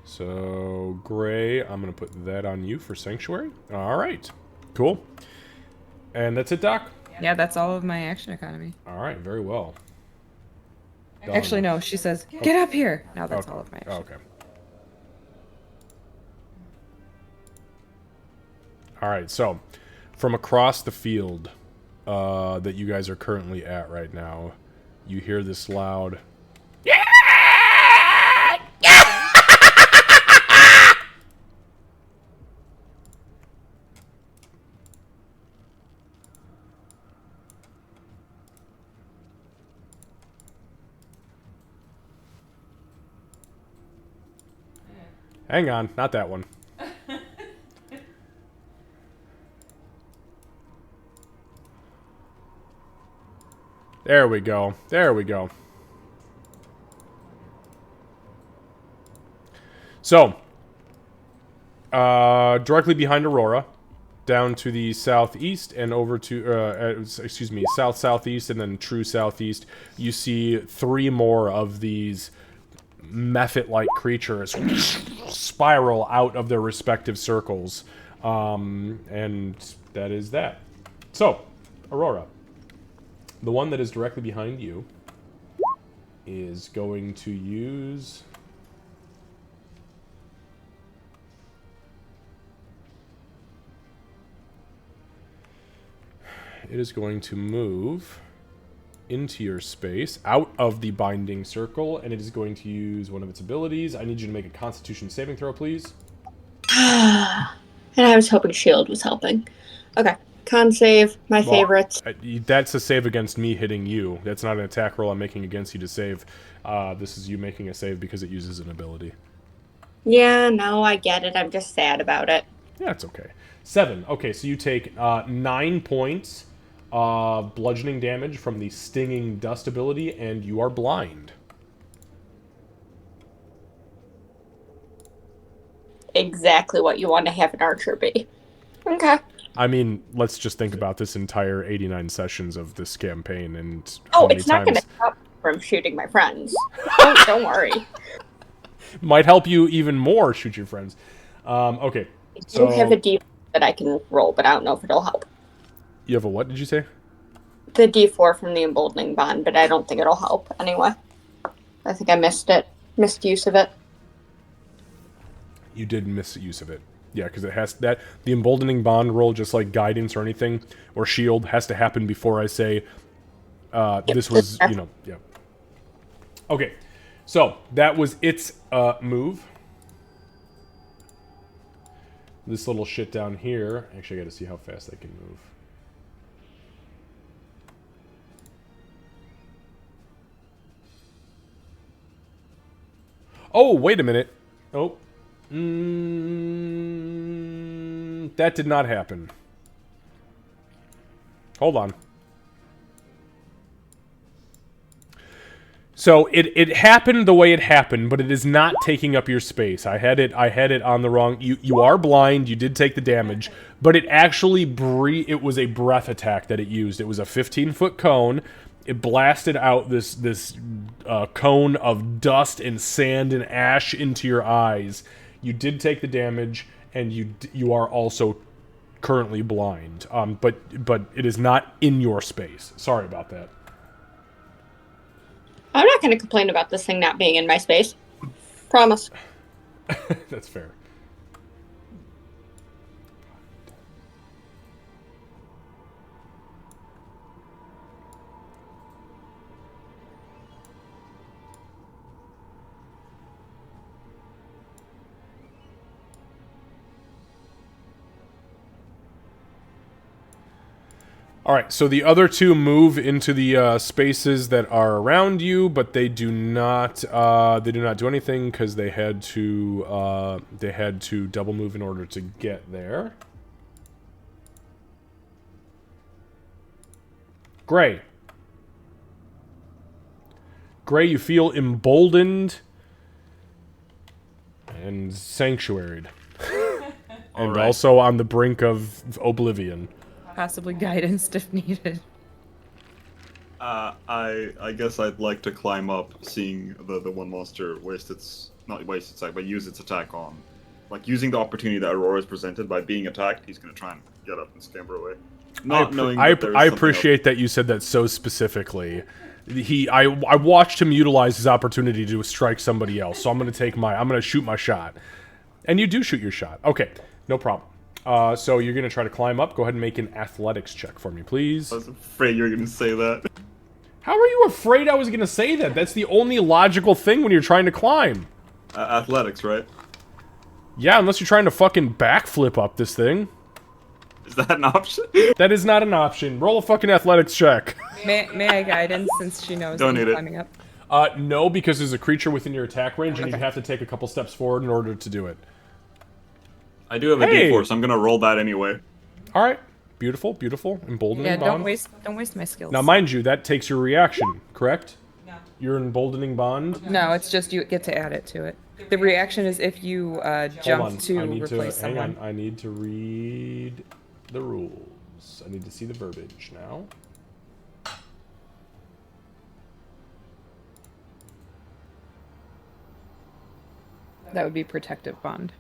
So Gray, I'm gonna put that on you for Sanctuary. All right, cool. And that's it, Doc. Yeah, that's all of my action economy. All right, very well. Done. Actually, no. She says, "Get up here." Now that's all of my action. Okay. All right, so from across the field that you guys are currently at right now, you hear this loud. Hang on, not that one. There we go. There we go. So, directly behind Aurora, down to the southeast and over to, south-southeast and then true southeast, you see 3 more of these mephit-like creatures spiral out of their respective circles. And that is that. So, Aurora. The one that is directly behind you is going to use... It is going to move into your space, out of the binding circle, and it is going to use one of its abilities. I need you to make a Constitution saving throw, please. And I was hoping Shield was helping. Okay. Con save, my favorites. That's a save against me hitting you. That's not an attack roll I'm making against you to save. This is you making a save because it uses an ability. Yeah, no, I get it. I'm just sad about it. Yeah, it's okay. 7. Okay, so you take 9 points bludgeoning damage from the stinging dust ability, and you are blind. exactly what you want to have an archer be. Okay. I mean, let's just think about this entire 89 sessions of this campaign and Oh, how many it's not going times to stop me from shooting my friends. Oh, don't worry. might help you even more shoot your friends. Okay, I do so have a D4 that I can roll, but I don't know if it'll help. you have a what? Did you say? The D4 from the emboldening bond, but I don't think it'll help anyway. I think I missed use of it. You did miss use of it. Yeah, because it has that the emboldening bond roll, just like guidance or anything or shield, has to happen before I say this was, yeah. Okay, so that was its move. This little shit down here. Actually, I got to see how fast I can move. Oh, wait a minute. Oh. That did not happen. Hold on. So it happened the way it happened, but it is not taking up your space. I had it on the wrong. You are blind. You did take the damage, but it actually it was a breath attack that it used. It was a 15-foot cone. It blasted out this cone of dust and sand and ash into your eyes. You did take the damage, and you are also currently blind. But it is not in your space. Sorry about that. I'm not going to complain about this thing not being in my space. Promise. That's fair. Alright, so the other two move into the spaces that are around you, but they do not do anything because they had to double move in order to get there. Gray. Gray, you feel emboldened and sanctuaried. And also on the brink of oblivion. Possibly guidance if needed. I guess I'd like to climb up, seeing the one monster not waste its attack, but use its attack on, like using the opportunity that Aurora is presented by being attacked. He's gonna try and get up and scamper away. I appreciate that you said that so specifically. I watched him utilize his opportunity to strike somebody else, so I'm gonna shoot my shot, and you do shoot your shot. Okay, no problem. So you're gonna try to climb up. Go ahead and make an athletics check for me, please. I was afraid you were gonna say that. How are you afraid I was gonna say that? That's the only logical thing when you're trying to climb. Athletics, right? Yeah, unless you're trying to fucking backflip up this thing. Is that an option? That is not an option. Roll a fucking athletics check. May I guidance since she knows Don't I'm need it. climbing up? No, because there's a creature within your attack range, and you have to take a couple steps forward in order to do it. I do have a Hey! D4, so I'm gonna roll that anyway. All right, beautiful, beautiful. Emboldening Yeah, bond. don't waste my skills. Now, mind you, that takes your reaction, correct? No. Your emboldening bond. No, it's just you get to add it to it. The reaction is if you Hold jump on. to I need replace to someone. hang on. I need to read the rules. I need to see the verbiage now. That would be protective bond.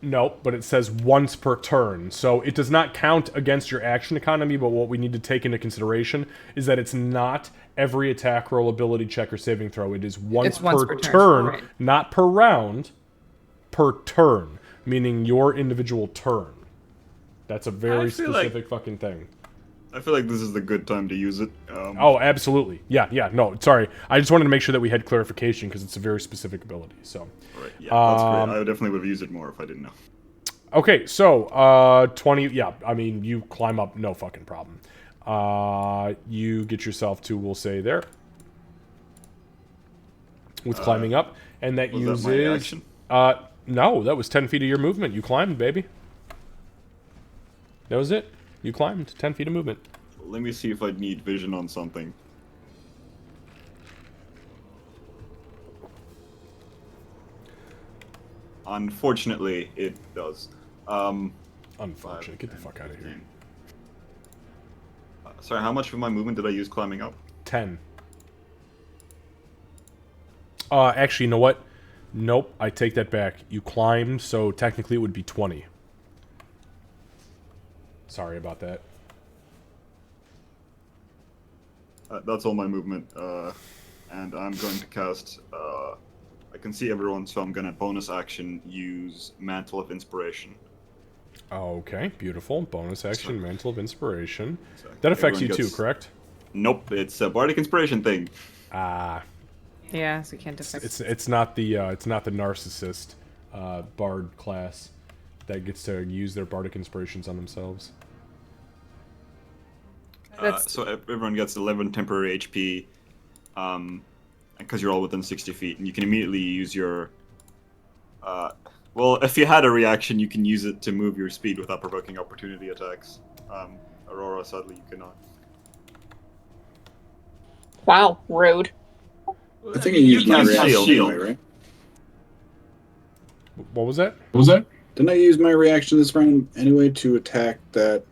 Nope, but it says once per turn. So it does not count against your action economy, but what we need to take into consideration is that it's not every attack roll, ability check, or saving throw. It is once per turn, right. not per round, per turn, meaning your individual turn. That's a very I feel like- specific fucking thing. I feel like this is the good time to use it. Oh, absolutely. Yeah, no, sorry. I just wanted to make sure that we had clarification because it's a very specific ability, so. Right, yeah, that's great. I definitely would have used it more if I didn't know. Okay, so, 20, yeah, I mean, you climb up, no fucking problem. You get yourself to, we'll say, there. With climbing up, and that Was uses... that my action? No, that was 10 feet of your movement. You climbed, baby. That was it. You climbed 10 feet of movement. Let me see if I need vision on something. Unfortunately, it does. Unfortunate. Get the fuck out of here. Sorry, how much of my movement did I use climbing up? 10. Actually, you know what? Nope, I take that back. You climbed, so technically it would be 20. Sorry about that. That's all my movement. And I'm going to cast... I can see everyone, so I'm going to bonus action use Mantle of Inspiration. Okay, beautiful. Bonus action, Mantle of Inspiration. So That affects everyone you too, gets- correct? Nope, it's a Bardic Inspiration thing. Ah, Yeah, so you can't affect. it's not the narcissist bard class that gets to use their bardic inspirations on themselves. That's- So everyone gets 11 temporary HP, because you're all within 60 feet, and you can immediately use your... well, if you had a reaction, you can use it to move your speed without provoking opportunity attacks. Aurora, sadly, you cannot. Wow, rude. I think I used my can reaction shield. anyway, right? What was that? What was that? Didn't I use my reaction this round anyway to attack that?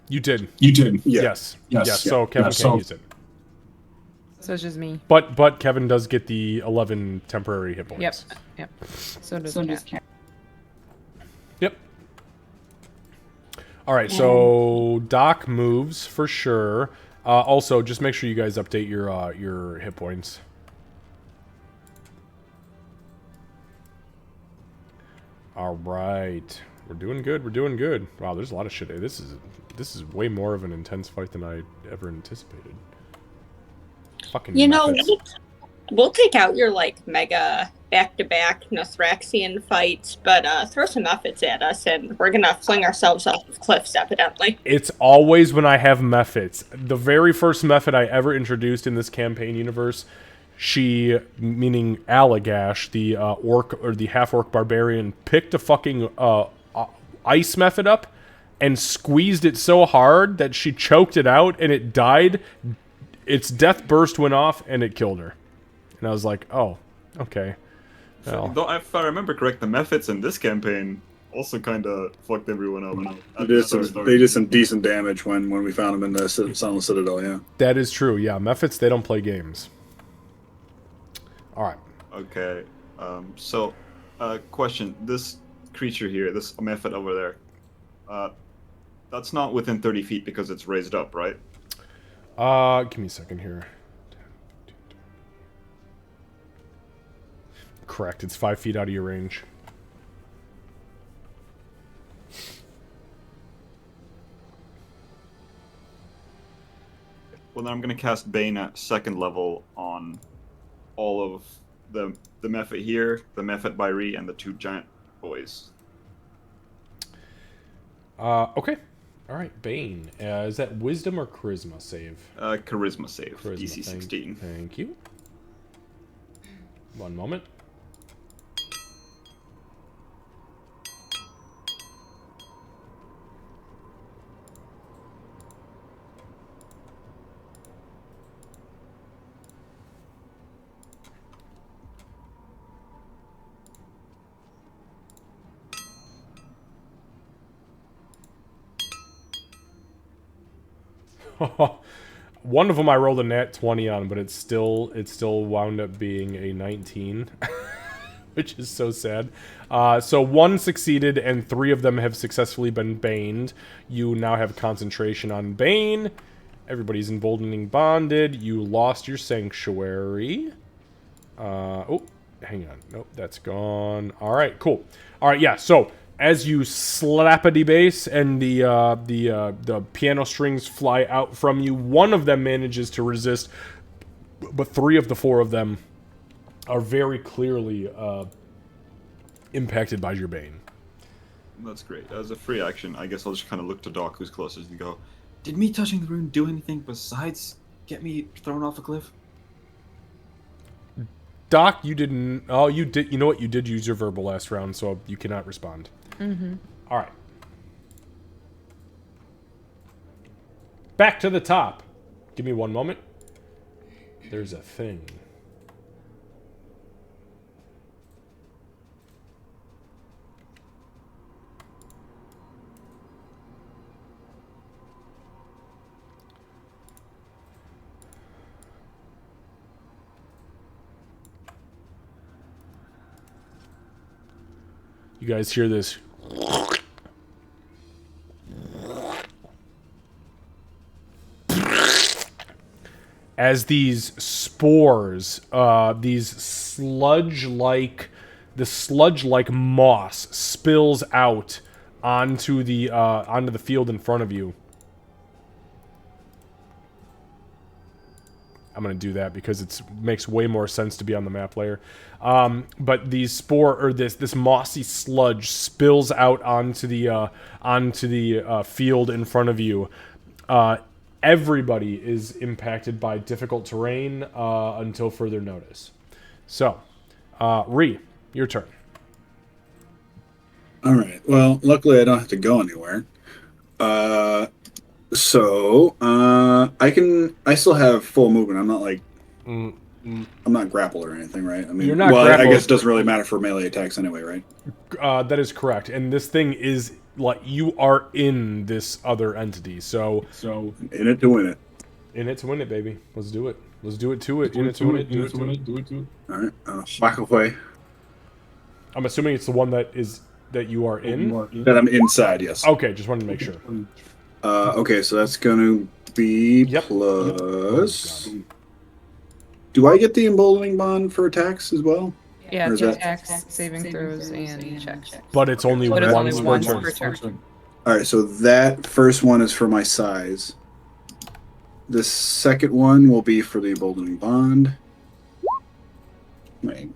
You did. You did. Yeah. Yes. Yes. Yes. So Yeah. Kevin Yeah, can't so- use it. So it's just me. But Kevin does get the 11 temporary hit points. Yep. Yep. So does Cat. Yep. All right, so Doc moves for sure. Also, just make sure you guys update your hit points. All right, we're doing good. We're doing good. Wow, there's a lot of shit. This is way more of an intense fight than I ever anticipated. Fucking. You know, methods. we'll take out your like mega back-to-back Nothraxian fights, but throw some methods at us, and we're gonna fling ourselves off of cliffs, evidently. It's always when I have methods. The very first method I ever introduced in this campaign universe, she, meaning Allagash, the orc or the half-orc barbarian, picked a fucking ice method up and squeezed it so hard that she choked it out and it died. Its death burst went off and it killed her. And I was like, oh, okay. Well, Though, if I remember correct, the methods in this campaign also kind of fucked everyone up. They did some decent damage when we found them in the Sunless Citadel. Yeah. that is true. Yeah, methods, they don't play games. All right. Okay. So, question: this creature here, this method over there, that's not within 30 feet because it's raised up, right? Give me a second here. Correct. It's 5 feet out of your range. Well, then I'm gonna cast Bane at second level on all of the method here, the method by Ree, and the two giant boys. Okay. All right, Bane. Is that Wisdom or Charisma save? Charisma save, Charisma, DC 16. Thank you. One moment. One of them I rolled a nat 20 on, but it still wound up being a 19, which is so sad. So one succeeded, and 3 of them have successfully been baned. You now have concentration on Bane. Everybody's emboldening bonded. You lost your sanctuary. Oh, hang on. Nope, that's gone. All right, cool. All right, yeah. So as you slappity bass and the piano strings fly out from you, one of them manages to resist, but 3 of the 4 of them are very clearly impacted by your bane. That's great. As a free action, I guess I'll just kind of look to Doc, who's closest, and go, Did me touching the rune do anything besides get me thrown off a cliff? Doc, you didn't. Oh, you did. You know what? You did use your verbal last round, so you cannot respond. Mm-hmm. All right. Back to the top. Give me one moment. There's a thing. You guys hear this? As these spores, these sludge-like moss spills out onto the field in front of you. I'm gonna do that because it makes way more sense to be on the map layer. But these this mossy sludge spills out onto the field in front of you. Everybody is impacted by difficult terrain until further notice. So, Ree, your turn. All right. Well, luckily I don't have to go anywhere. So I still have full movement. I'm not like I'm not grappled or anything, right? I mean, You're not well, grappled. I guess it doesn't really matter for melee attacks anyway, right? That is correct. And this thing is like you are in this other entity. So In it to win it. in it to win it, baby. Let's do it. Let's do it to it. In it to win it. Do it to it. All right. Whack away. I'm assuming it's the one that you are in. That I'm inside. Yes. Okay, just wanted to make sure. Okay, so that's gonna be Yep. plus. Do I get the emboldening bond for attacks as well? Yeah, Or is two that- attacks, saving throws, and checks. But it's only But it's one only per one turn. per turn. All right, so that first one is for my size. The second one will be for the emboldening bond. Wait.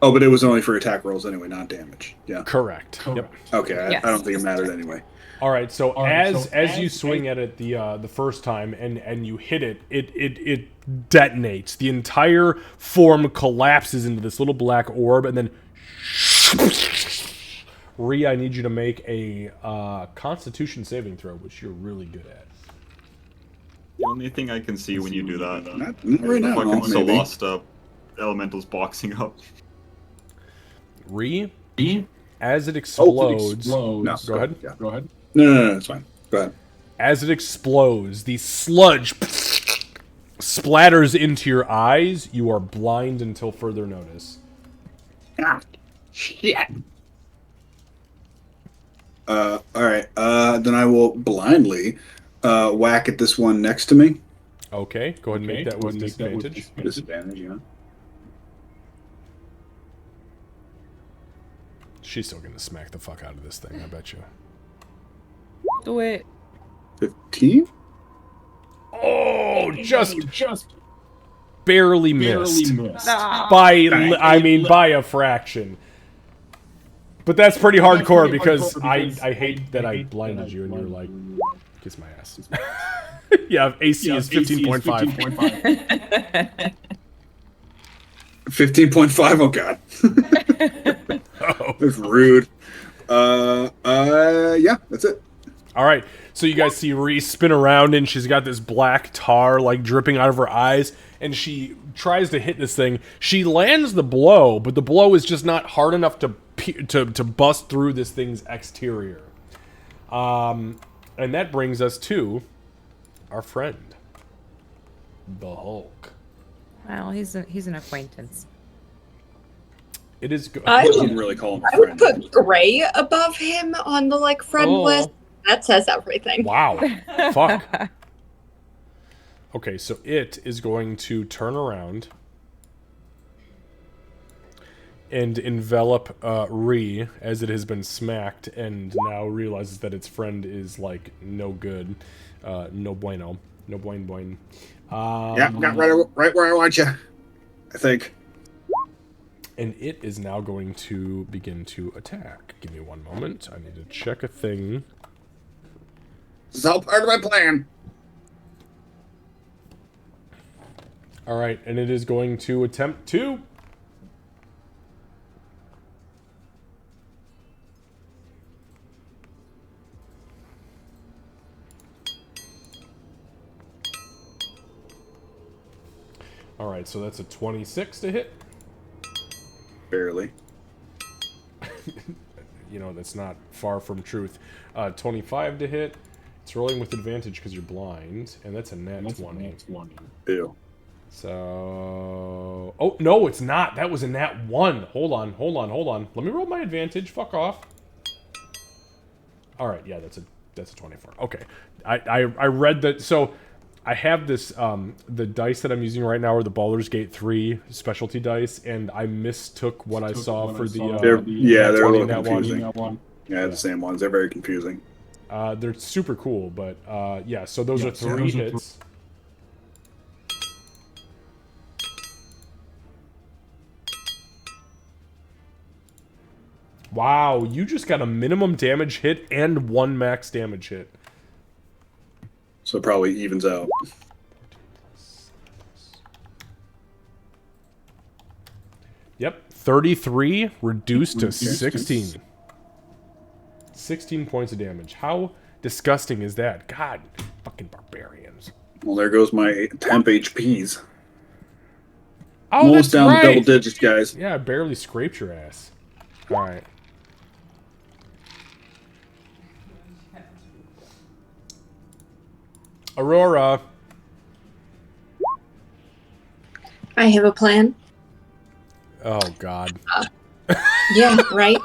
Oh, but it was only for attack rolls anyway, not damage. Yeah. Correct. Yep. Okay, Yes. I don't think it mattered anyway. All right. So as you swing at it the first time and you hit it, it detonates. The entire form collapses into this little black orb, and then. Ree, I need you to make a Constitution saving throw, which you're really good at. The only thing I can see when you do that, Not right now. fucking Maybe. Solasta elementals boxing up. Ree, as it explodes. No, Go ahead. Yeah. Go ahead. No, it's fine. Go ahead. As it explodes, the sludge splatters into your eyes. You are blind until further notice. Ah, shit. All right. Then I will blindly whack at this one next to me. Okay, go ahead and make that with disadvantage. Disadvantage, yeah. She's still gonna smack the fuck out of this thing, I bet you. Do it. 15? Oh, just barely missed. Ah. By a fraction. But that's pretty hardcore because I hate that I blinded you and you're like, kiss my ass. Yeah, AC is 15.5. 15.5? Oh, God. Oh. That's rude. Yeah, that's it. All right, so you guys see Ree spin around and she's got this black tar like dripping out of her eyes, and she tries to hit this thing. She lands the blow, but the blow is just not hard enough to bust through this thing's exterior. And that brings us to our friend, the Hulk. Well, he's an acquaintance. It is good. I wouldn't really call him a I would friend. put Gray above him on the friend Oh. list. That says everything. Wow. Fuck. Okay, so it is going to turn around and envelop Ree as it has been smacked and now realizes that its friend is, like, no good. No bueno. No buen. Yeah, got right where I want you, I think. And it is now going to begin to attack. Give me one moment. I need to check a thing. This is all part of my plan. All right, and it is going to attempt to... All right, so that's a 26 to hit. Barely. You know, that's not far from truth. 25 to hit. It's rolling with advantage because you're blind, and that's a nat 20. Ew. So... Oh, no, it's not. That was a nat 1. Hold on. Let me roll my advantage. Fuck off. Alright, yeah, that's a 24. Okay. I read that... So, I have this... the dice that I'm using right now are the Baldur's Gate 3 specialty dice, and I mistook what I saw for the... They're a little nat confusing. 1. Yeah, the same ones. They're very confusing. They're super cool, but yeah, so those are 3 hits. Wow, you just got a minimum damage hit and 1 max damage hit. So it probably evens out. Yep, 33 reduced to 16. 16 points of damage. How disgusting is that? God, fucking barbarians. Well, there goes my temp HPs. Oh, Almost that's down right. to double digits, guys. Yeah, I barely scraped your ass. All right. Aurora. I have a plan. Oh, God. Yeah, right.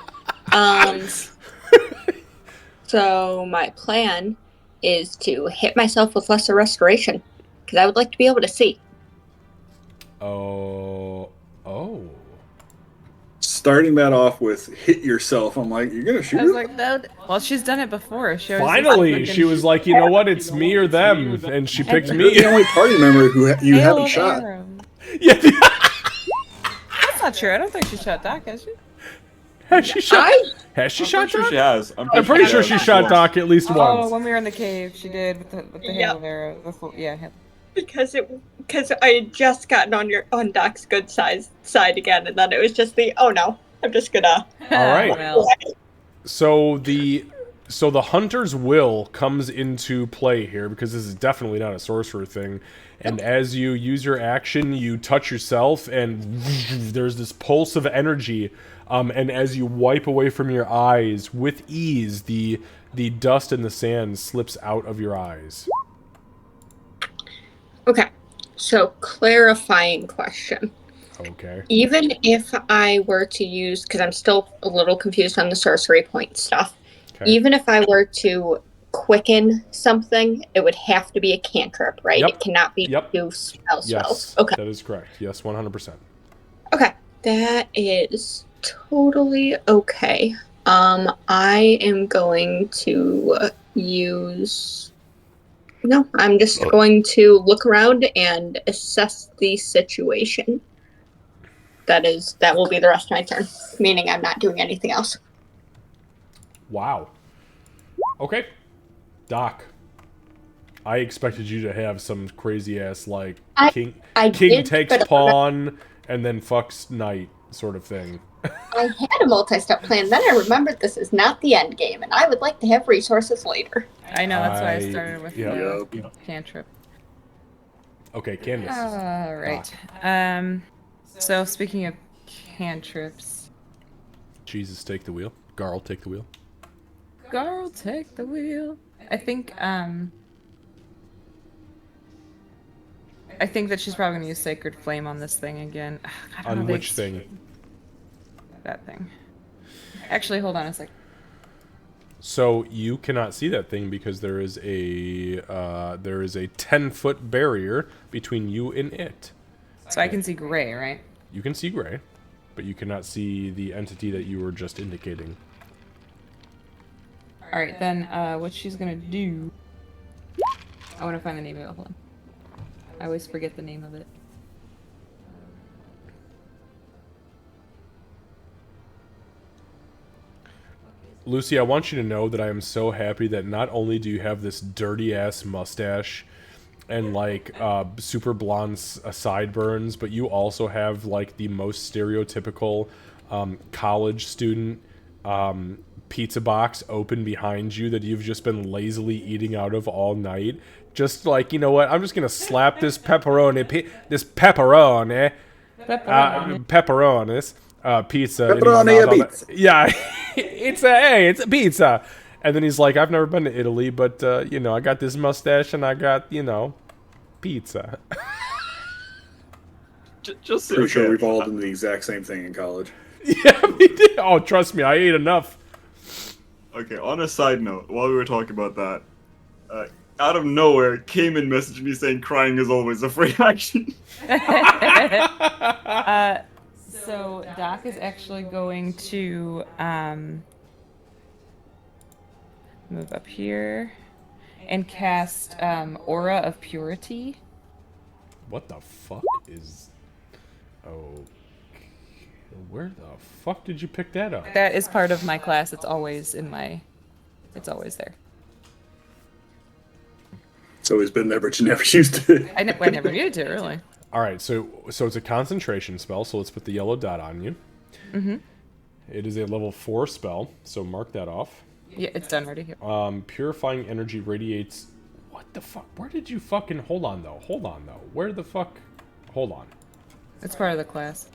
So my plan is to hit myself with lesser restoration because I would like to be able to see. Oh. Starting that off with hit yourself, I'm like, you're gonna shoot I was her? like, no. Well, she's done it before. She always Finally, just she was like, you know what? It's me or them, and she picked You're me. the only party member who you hail haven't of shot. arrow. Yeah. That's not true. I don't think she shot Doc, has she? Has she shot? Has she I'm shot pretty sure Doc? she has. I'm pretty sure she shot Doc at least Oh, once. when we were in the cave, she did with the hail of arrows. Yeah. Because I had just gotten on Doc's good side again, and then it was just the oh no, I'm just gonna. All right. Well, So the hunter's will comes into play here because this is definitely not a sorcerer thing. And as you use your action, you touch yourself, and there's this pulse of energy. And as you wipe away from your eyes with ease, the dust and the sand slips out of your eyes. Okay, so clarifying question. Okay. Even if I were to use, because I'm still a little confused on the sorcery point stuff. Okay. Even if I were to quicken something, it would have to be a cantrip, right? Yep. It cannot be Yep. two spells. Yes. Okay. That is correct. Yes, 100%. Okay. That is totally okay. I am going to use. No, I'm just going to look around and assess the situation. That will be the rest of my turn, meaning I'm not doing anything else. Wow. Okay. Doc. I expected you to have some crazy ass like king I did, takes but pawn and then fucks knight sort of thing. I had a multi-step plan. Then I remembered this is not the end game, and I would like to have resources later. I know, that's why I I- started with yeah. the cantrip. Okay, Candace. All right. So speaking of cantrips, Jesus, take the wheel. Garl, take the wheel. girl, take the wheel. I think that she's probably gonna use Sacred Flame on this thing again. I don't know, On they which thing? That thing. Actually, hold on a sec. So you cannot see that thing because there is a 10-foot barrier between you and it. So I can see gray, right? You can see gray, but you cannot see the entity that you were just indicating. All right, then what she's gonna do? I want to find the name of it. Hold on. I always forget the name of it. Lucy, I want you to know that I am so happy that not only do you have this dirty ass mustache and like super blonde sideburns, but you also have like the most stereotypical college student pizza box open behind you that you've just been lazily eating out of all night. Just like, you know what? I'm just gonna slap this pepperoni pizza. into my Pepperoni mouth. pizza. Yeah, it's a pizza. And then he's like, I've never been to Italy, but you know, I got this mustache and I got, you know, pizza. Just Pretty sure okay. we've all done the exact same thing in college. Yeah, we did. Oh, trust me, I ate enough. Okay, on a side note, while we were talking about that, out of nowhere, Cayman messaged me saying crying is always a free action. So Doc is actually going to move up here and cast Aura of Purity. What the fuck is... Oh... Where the fuck did you pick that up? That is part of my class. It's always in my... It's always there. It's always been there, but you never used it. I never used it, really. Alright, so it's a concentration spell, so let's put the yellow dot on you. Mm-hmm. It is a level 4 spell, so mark that off. Yeah, it's done already. Purifying energy radiates... What the fuck? Where did you fucking... Hold on, though. Where the fuck... Hold on. It's part of the class.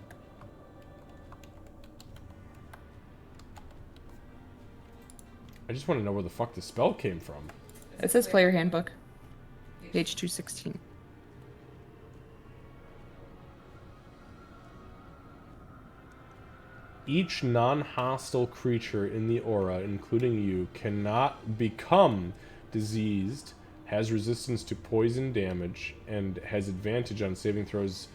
I just want to know where the fuck the spell came from. It says Player Handbook. Page 216. Each non-hostile creature in the aura, including you, cannot become diseased, has resistance to poison damage, and has advantage on saving throws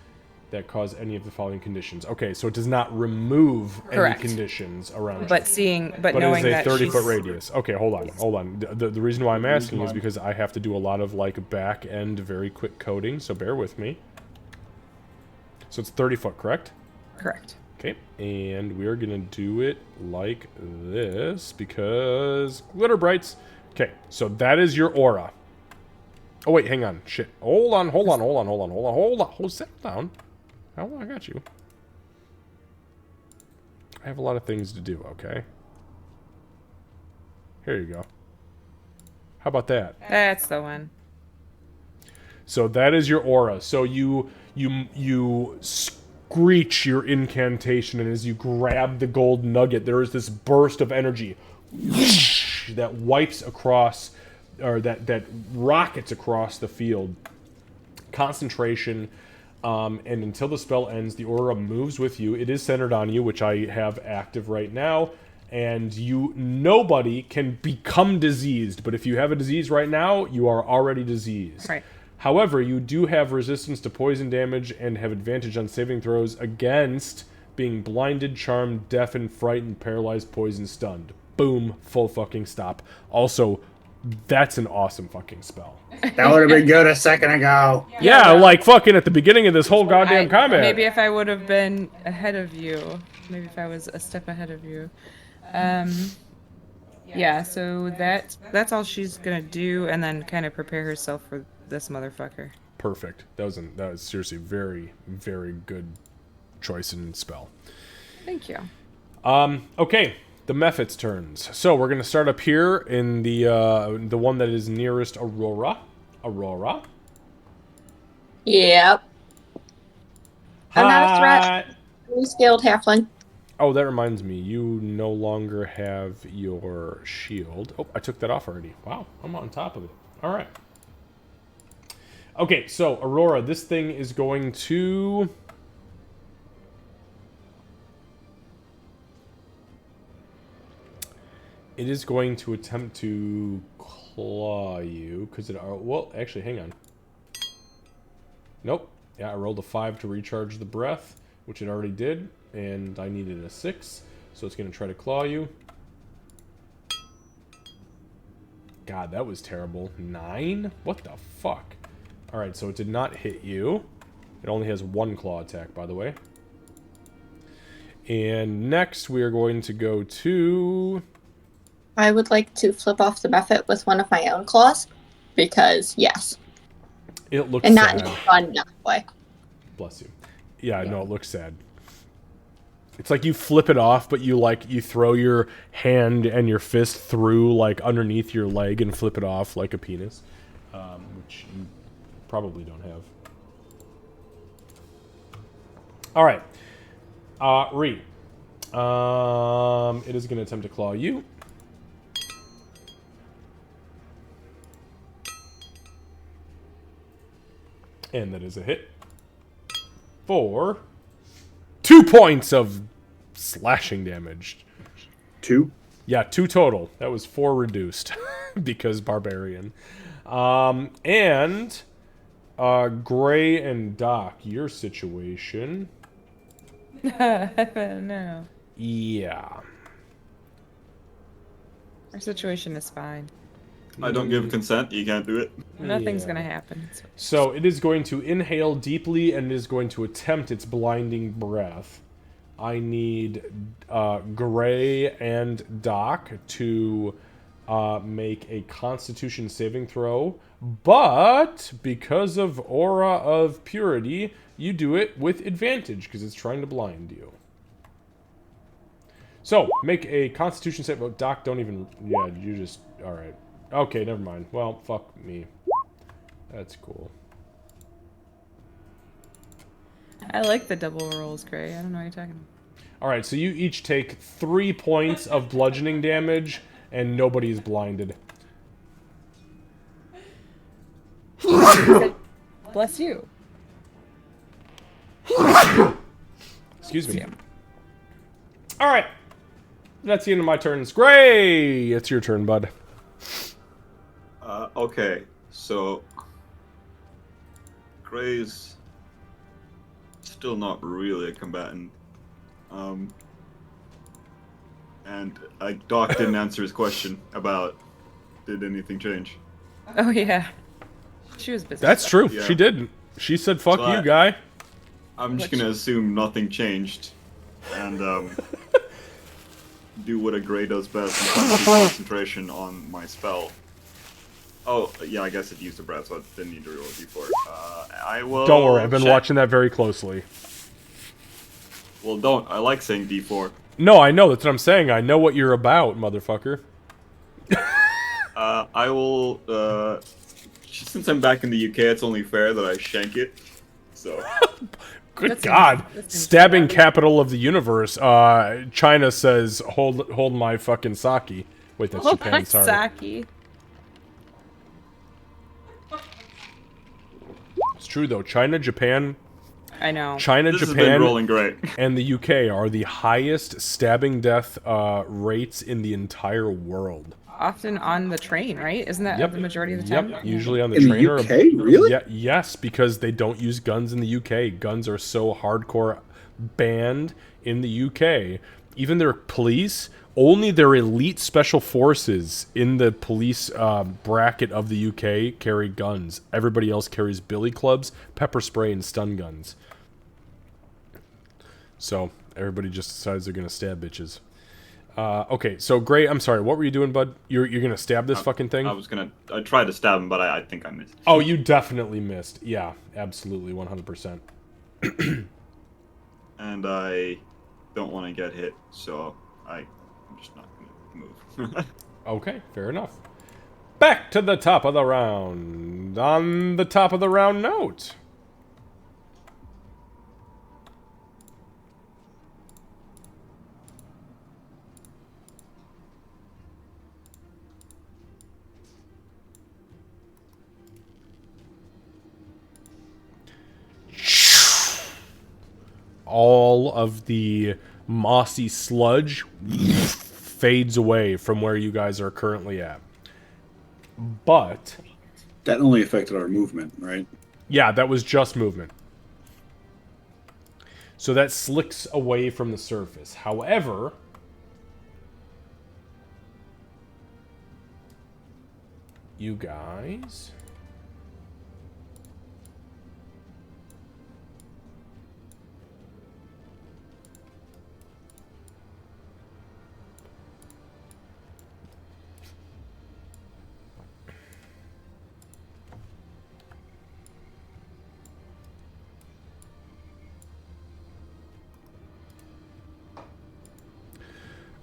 that cause any of the following conditions. Okay, so it does not remove Correct. any conditions around But you. but But knowing it is that a 30-foot she's... radius. Okay, hold on. The reason why I'm asking is because I have to do a lot of, like, back-end very quick coding, so bear with me. So it's 30-foot, correct? Correct. Okay, and we're gonna do it like this because glitter brights. Okay, so that is your aura. Oh wait, hang on. Shit. Hold on. Settle down. Oh, I got you. I have a lot of things to do, okay? Here you go. How about that? That's the one. So that is your aura. So you screech your incantation, and as you grab the gold nugget, there is this burst of energy that wipes across, or that rockets across the field. Concentration, and until the spell ends, the aura moves with you. It is centered on you, which I have active right now, and nobody can become diseased. But if you have a disease right now, you are already diseased. Right. However, you do have resistance to poison damage and have advantage on saving throws against being blinded, charmed, deafened, frightened, paralyzed, poisoned, stunned. Boom. Full fucking stop. Also, that's an awesome fucking spell. That would have been good a second ago. Yeah, like fucking at the beginning of this whole goddamn combat. Maybe if I would have been ahead of you. Maybe if I was a step ahead of you. Yeah, so that's all she's gonna do, and then kind of prepare herself for this motherfucker. Perfect. That was seriously very, very good choice in spell. Thank you. Okay, the Mephit's turns. So we're gonna start up here in the one that is nearest Aurora. Aurora. Yep. I'm not a Hi. threat. Scaled halfling. Oh, that reminds me. You no longer have your shield. Oh, I took that off already. Wow, I'm on top of it. All right. Okay, so Aurora, this thing is going to... It is going to attempt to claw you, because it... Well, actually, hang on. Nope. Yeah, I rolled a 5 to recharge the breath, which it already did, and I needed a 6, so it's going to try to claw you. God, that was terrible. 9? What the fuck? Alright, so it did not hit you. It only has 1 claw attack, by the way. And next, we are going to go to... I would like to flip off the Mephit with one of my own claws, because yes, It looks and not sad. in a fun way. Bless you. Yeah, I know, it looks sad. It's like you flip it off, but you throw your hand and your fist through, like, underneath your leg and flip it off like a penis. Which you probably don't have. Alright. Ree. It is going to attempt to claw you. And that is a hit. for 2 points of slashing damage. 2. Yeah, 2 total. That was 4 reduced because barbarian. And Gray and Doc, your situation. No. Yeah. Our situation is fine. I don't give consent. You can't do it. Nothing's Yeah. gonna happen. So it is going to inhale deeply and it is going to attempt its blinding breath. I need Gray and Doc to make a Constitution saving throw, but because of Aura of Purity, you do it with advantage because it's trying to blind you. So make a Constitution save. Oh, Doc, don't even. Yeah, you just. All right. Okay, never mind. Well, fuck me. That's cool. I like the double rolls, Gray. I don't know what you're talking about. Alright, so you each take 3 points of bludgeoning damage, and nobody is blinded. Bless you. Excuse me. Yeah. Alright. That's the end of my turns. Gray! It's your turn, bud. Okay, so Gray's still not really a combatant. And Doc didn't answer his question about did anything change. Oh yeah. She was busy. That's true. Yeah. She didn't. She said, fuck So you, guy. I'm just gonna assume nothing changed, and do what a Gray does best and keep concentration on my spell. Oh, yeah, I guess it used a breath, so I didn't need to roll a d4. I will. Don't worry, I've been check. watching that very closely. Well, don't. I like saying d4. No, I know. That's what I'm saying. I know what you're about, motherfucker. I will. Since I'm back in the UK, it's only fair that I shank it. So. Good That's God. interesting. Stabbing capital of the universe. China says, hold my fucking sake. Wait, that's Oh, Japan, my sorry. Saki. It's true, though. China, Japan, I know. China, This has been Japan, rolling great. and the UK are the highest stabbing death rates in the entire world. Often on the train, right? Isn't that the majority of the time? Yep, usually on the In the train. UK? Really? Yeah, yes, because they don't use guns in the UK. Guns are so hardcore banned in the UK. Even their police, only their elite special forces in the police bracket of the UK carry guns. Everybody else carries billy clubs, pepper spray, and stun guns. So everybody just decides they're gonna stab bitches. Okay, so Gray, I'm sorry, what were you doing, bud? You're gonna stab this fucking thing? I tried to stab him, but I think I missed. Oh, you definitely missed. Yeah, absolutely, 100%. And I don't want to get hit, so I'm just not gonna move. Okay, fair enough. Back to the top of the round. On the top of the round note. All of the mossy sludge fades away from where you guys are currently at. But, That only affected our movement, right? yeah, that was just movement. So that slicks away from the surface. However, you guys...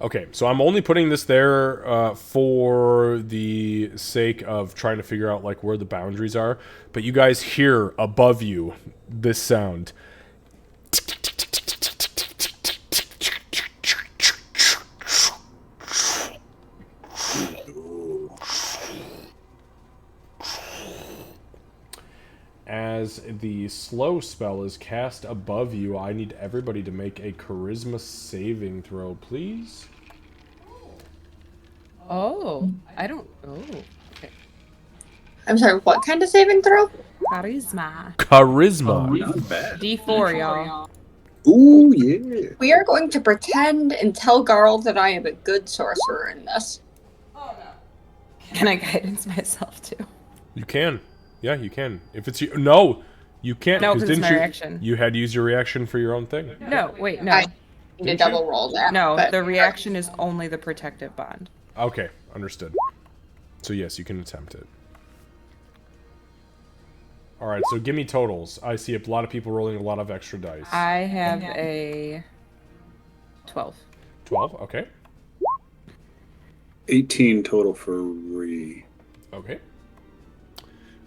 Okay, so I'm only putting this there for the sake of trying to figure out like where the boundaries are. But you guys hear above you this sound. as as the slow spell is cast above you, I need everybody to make a charisma saving throw, please. Oh, I don't. Oh, okay. I'm sorry, what kind of saving throw? Charisma. Charisma. Not bad. D4, y'all. Ooh, yeah. We are going to pretend and tell Garl that I am a good sorcerer in this. Can I guidance myself too? You can. Yeah, you can. If it's you. No, you can't. No, 'cause it's didn't my you, reaction. You had to use your reaction for your own thing. No, wait, no. I need to double roll that. No, but- the reaction is only the protective bond. Okay, understood. So yes, you can attempt it. Alright, so give me totals. I see a lot of people rolling a lot of extra dice. I have a 12. 12, okay. 18 total for Ree. Okay.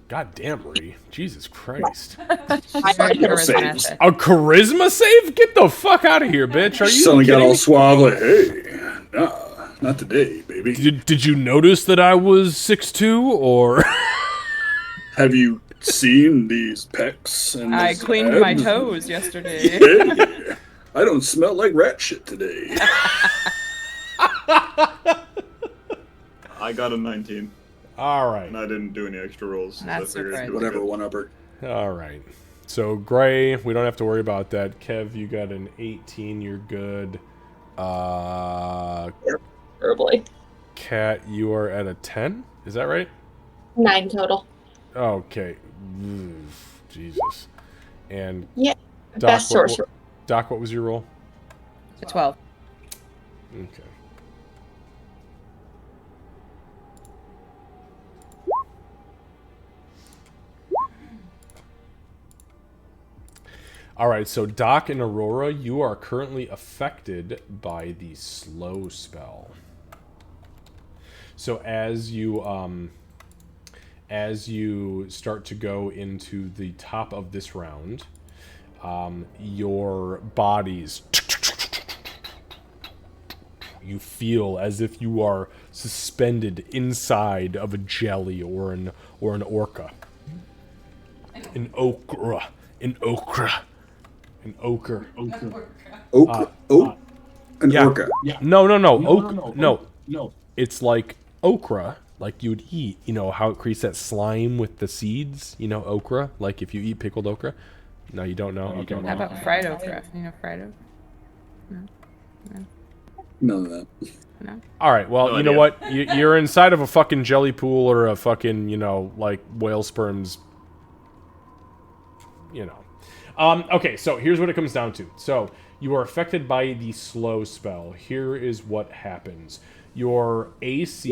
God damn, Ree. Jesus Christ. Very saves. charismatic. A charisma save? Get the fuck out of here, bitch. Are you Suddenly got kidding all me? suave like, hey, nah, not today, baby. Did you notice that I was 6'2", or... Have you seen these pecs? And I this cleaned my abs? toes yesterday. Yeah. I don't smell like rat shit today. I got a 19, Alright. and I didn't do any extra rolls. So Not I figured surprised. it was Whatever, good. one upper. Alright. So, Gray, we don't have to worry about that. Kev, you got an 18, you're good. Probably. Kat, you are at a 10? Is that right? 9 total. Okay. Jesus. And Yeah. Doc, Best sorcerer. Doc, what was your roll? A 12. Okay. Alright, so Doc and Aurora, you are currently affected by the slow spell. So as you start to go into the top of this round, your bodies, you feel as if you are suspended inside of a jelly or an orca. An okra. An okra. An ochre. Oak, an yeah. orca. No. No. It's like okra, like you would eat. You know how it creates that slime with the seeds? You know, okra? Like if you eat pickled okra? No, you don't know? Okay. How about fried okra? You know fried okra? None of that. No? Alright, well, No you know idea. what? You're inside of a fucking jelly pool or a fucking, like whale sperms. Okay, so here's what it comes down to. So, you are affected by the slow spell. Here is what happens. Your AC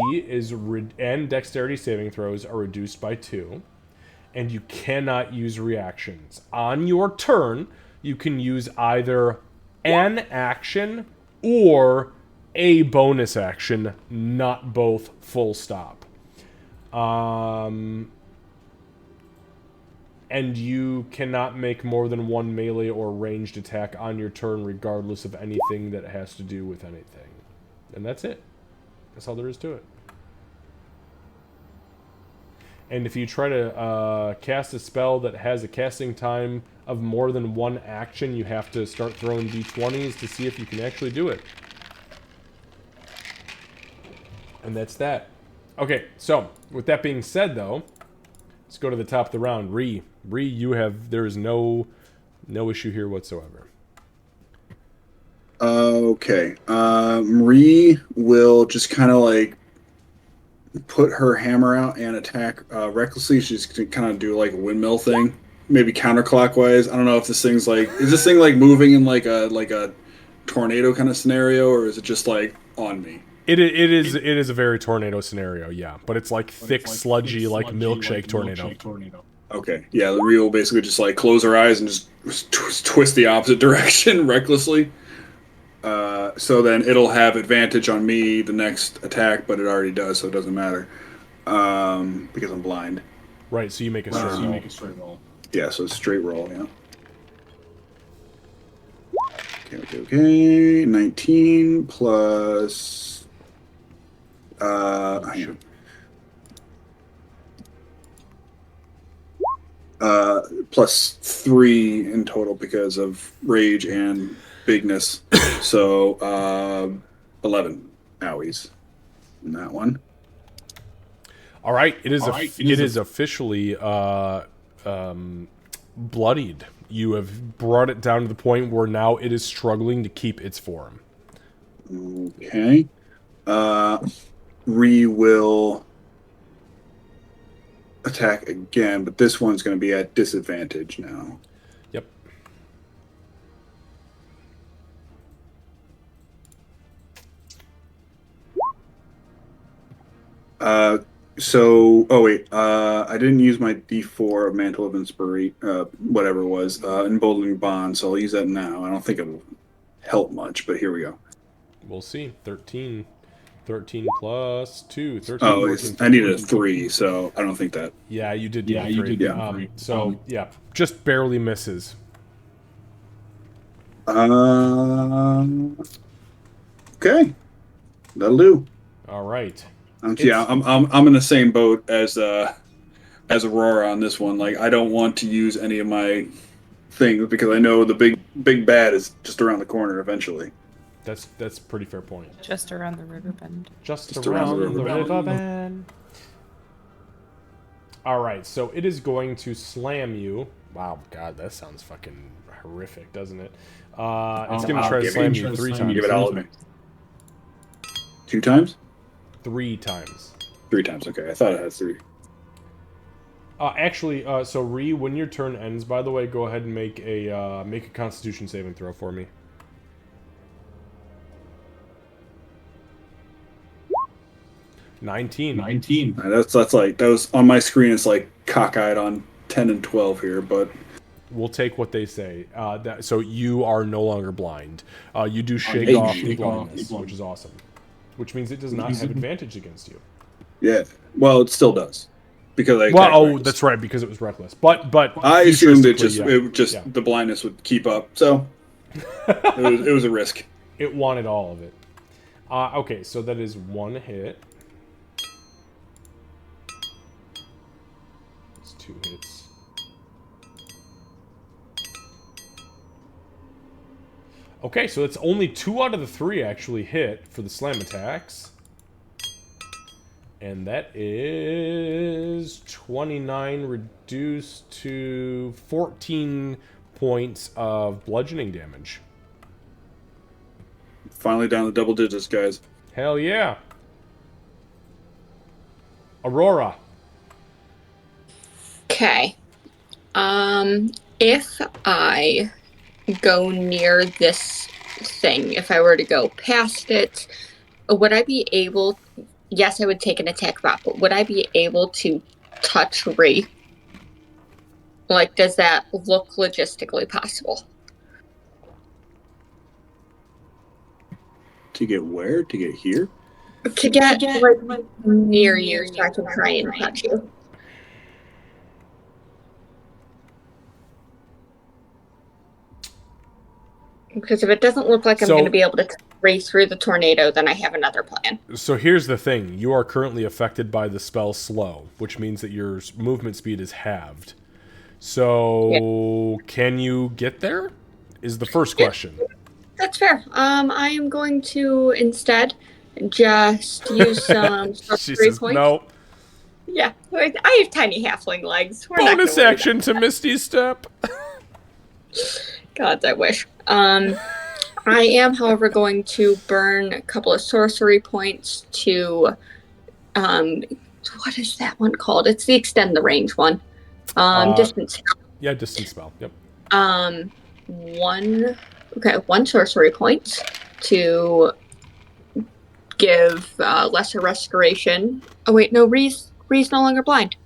and dexterity saving throws are reduced by 2. And you cannot use reactions. On your turn, you can use either an action or a bonus action, not both, full stop. And you cannot make more than one melee or ranged attack on your turn, regardless of anything that has to do with anything. And that's it. That's all there is to it. And if you try to cast a spell that has a casting time of more than one action, you have to start throwing d20s to see if you can actually do it. And that's that. Okay, so with that being said, though, let's go to the top of the round. Ree, there is no issue here whatsoever. Okay. Ree will just kind of like put her hammer out and attack recklessly. She's gonna kind of do like a windmill thing, maybe counterclockwise. I don't know if this thing's like, is this thing like moving in like a tornado kind of scenario, or is it just like on me? It is a very tornado scenario, yeah, but it's like thick, sludgy, like milkshake tornado. Okay, yeah, Ree will basically just like close her eyes and just twist the opposite direction recklessly. So then it'll have advantage on me the next attack, but it already does, so it doesn't matter. Because I'm blind. Right, so you make a straight roll. Yeah, so it's straight roll, yeah. Okay. 19 plus... plus 3 in total because of rage and bigness. So 11 owies in that one. All right, it is officially bloodied. You have brought it down to the point where now it is struggling to keep its form. Okay. Ree will attack again, but this one's going to be at disadvantage now. Yep. I didn't use my D4 of Mantle of Inspiration, whatever it was, Emboldening Bond, so I'll use that now. I don't think it'll help much, but here we go. We'll see. 13 plus 2. 13, Oh, 14, I needed a 3, so I don't think that. Yeah, you did. Yeah, you did. Yeah. So, yeah, just barely misses. Okay. That'll do. All right. I'm in the same boat as Aurora on this one. Like, I don't want to use any of my things because I know the big bad is just around the corner eventually. That's a pretty fair point. Just around the river bend. Just around the river bend. All right, so it is going to slam you. Wow, God, that sounds fucking horrific, doesn't it? It's going to try to slam you 3 times. Give it all of me. 2 times? 3 times. 3 times. Okay, I thought it had 3. Actually, so Ree, when your turn ends, by the way, go ahead and make a Constitution saving throw for me. 19. That's like that was on my screen. It's like cockeyed on 10 and 12 here, but we'll take what they say. So you are no longer blind. You do shake off the blindness, which is awesome. Which means it does not have advantage against you. Yeah, well, it still does because that's right, because it was reckless. But I assumed it just the blindness would keep up, so it was a risk. It wanted all of it. Okay, so that is 1 hit. 2 hits. Okay, so it's only 2 out of the 3 actually hit for the slam attacks. And that is 29 reduced to 14 points of bludgeoning damage. Finally down to double digits, guys. Hell yeah. Aurora. Okay. If I go near this thing, if I were to go past it, would I be able... Yes, I would take an attack bot, but would I be able to touch Ree? Like, does that look logistically possible? To get where? To get here? To get like, near you so I can try and touch you. Because if it doesn't look like I'm going to be able to race through the tornado, then I have another plan. So here's the thing. You are currently affected by the spell Slow, which means that your movement speed is halved. So Can you get there? Is the first question. That's fair. I am going to instead just use some sorcery points. No. Yeah, I have tiny halfling legs. Bonus action to Misty Step. God, I wish. I am, however, going to burn a couple of sorcery points to, what is that one called? It's the extend the range one. Distance spell. Yeah, distance spell. Yep. One sorcery point to give lesser restoration. Oh wait, no, Ree's no longer blind.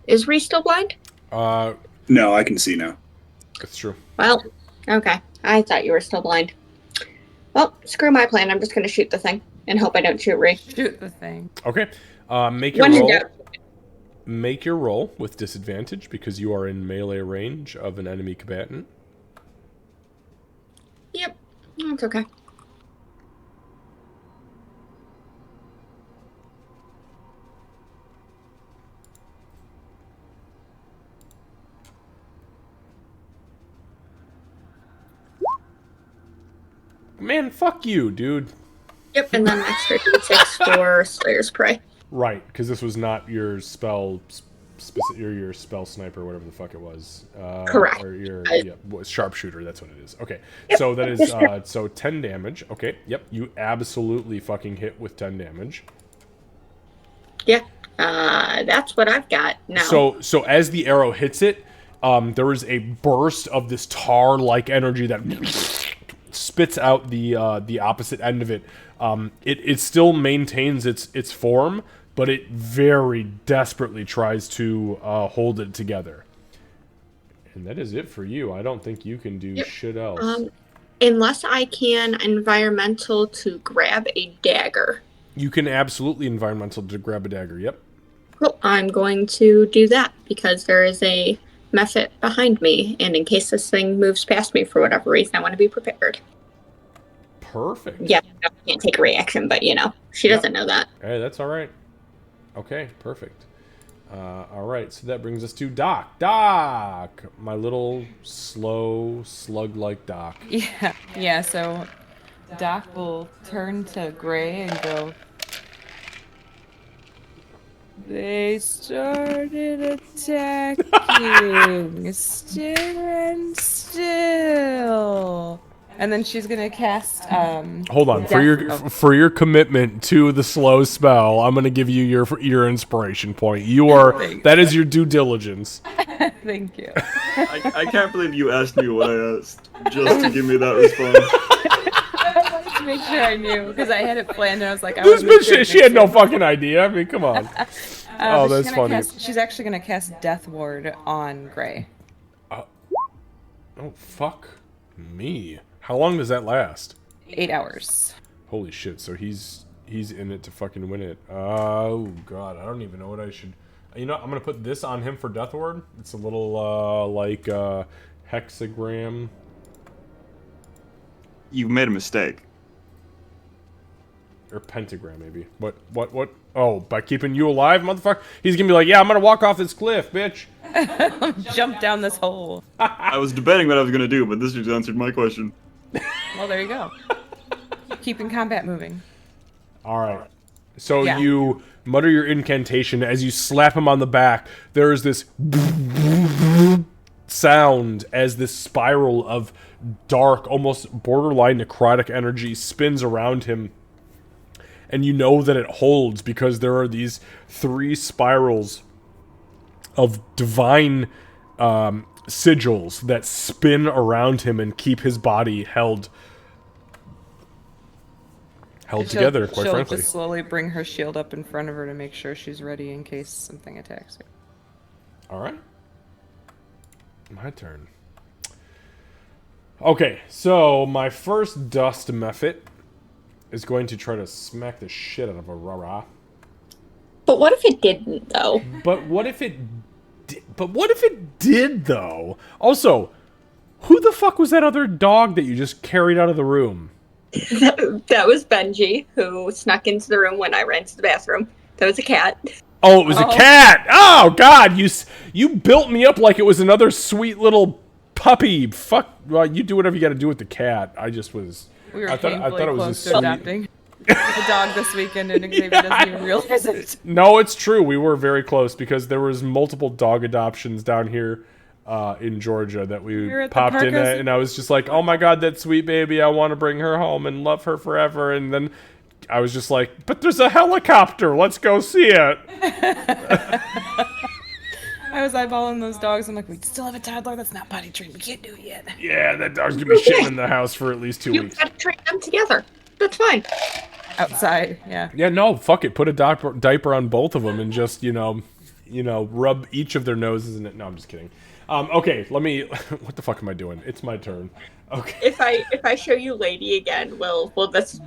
Is Ree still blind? No, I can see now. That's true. Well, okay. I thought you were still blind. Well, screw my plan. I'm just going to shoot the thing and hope I don't shoot Ree. Shoot the thing. Okay. Make your roll. Make your roll with disadvantage because you are in melee range of an enemy combatant. Yep. That's okay. Man, fuck you, dude. Yep, and then extra d6 for Slayer's Prey. Right, because this was not your spell, your spell sniper, whatever the fuck it was. Correct. Or your sharpshooter. That's what it is. Okay, Yep. so that is so 10 damage. Okay, yep, you absolutely fucking hit with 10 damage. Yeah, that's what I've got now. So as the arrow hits it, there is a burst of this tar-like energy that spits out the opposite end of it. It still maintains its form, but it very desperately tries to hold it together. And that is it for you. I don't think you can do shit else. Unless I can environmental to grab a dagger. You can absolutely environmental to grab a dagger. Yep. Well, I'm going to do that because there is a Mephit behind me, and in case this thing moves past me for whatever reason, I want to be prepared. Perfect. Yeah, I can't take a reaction, but she doesn't know that. Hey, that's all right. Okay, perfect. All right, so that brings us to Doc. Doc! My little slow, slug-like Doc. Yeah, so Doc will turn to Gray and go, "They started attacking. Stand still." And then she's gonna cast. Hold on, for your commitment to the slow spell, I'm gonna give you your inspiration point. That is your due diligence. Thank you. I can't believe you asked me what I asked just to give me that response. I wanted to make sure I knew because I had it planned and I was like, This bitch, she had no fucking idea. I mean, come on. Oh, that's funny. She's actually gonna cast Death Ward on Gray. Oh, fuck me. How long does that last? 8 hours. Holy shit! So he's in it to fucking win it. Oh god, I don't even know what I should. You know, I'm gonna put this on him for Death Ward. It's a little hexagram. You've made a mistake. Or pentagram, maybe. What? Oh, by keeping you alive, motherfucker? He's gonna be like, yeah, I'm gonna walk off this cliff, bitch. Jump down this hole. I was debating what I was gonna do, but this just answered my question. Well, there you go. Keeping combat moving. Alright. So you mutter your incantation as you slap him on the back. There is this sound as this spiral of dark, almost borderline necrotic energy spins around him. And you know that it holds because there are these 3 spirals of divine sigils that spin around him and keep his body held together, quite she'll frankly. Just slowly bring her shield up in front of her to make sure she's ready in case something attacks her. Alright. My turn. Okay, so my first dust Mephit is going to try to smack the shit out of a Rara. But what if it didn't, though? But what if it did, though? Also, who the fuck was that other dog that you just carried out of the room? That was Benji, who snuck into the room when I ran to the bathroom. That was a cat. Oh, it was a cat! Oh, God! You built me up like it was another sweet little puppy. Fuck, well, you do whatever you gotta do with the cat. I just was... We were I thought it was close a to adopting a dog this weekend, and Xavier doesn't even realize it. No, it's true. We were very close because there was multiple dog adoptions down here in Georgia that we popped in at, and I was just like, oh my god, that sweet baby, I want to bring her home and love her forever. And then I was just like, but there's a helicopter, let's go see it. I was eyeballing those dogs. I'm like, we still have a toddler that's not potty trained. We can't do it yet. Yeah, that dog's gonna be shitting in the house for at least 2 weeks. You gotta train them together. That's fine. Outside, yeah. Yeah, no, fuck it. Put a diaper on both of them and just, rub each of their noses in it. No, I'm just kidding. Okay, let me... What the fuck am I doing? It's my turn. Okay. If I show you Lady again, will this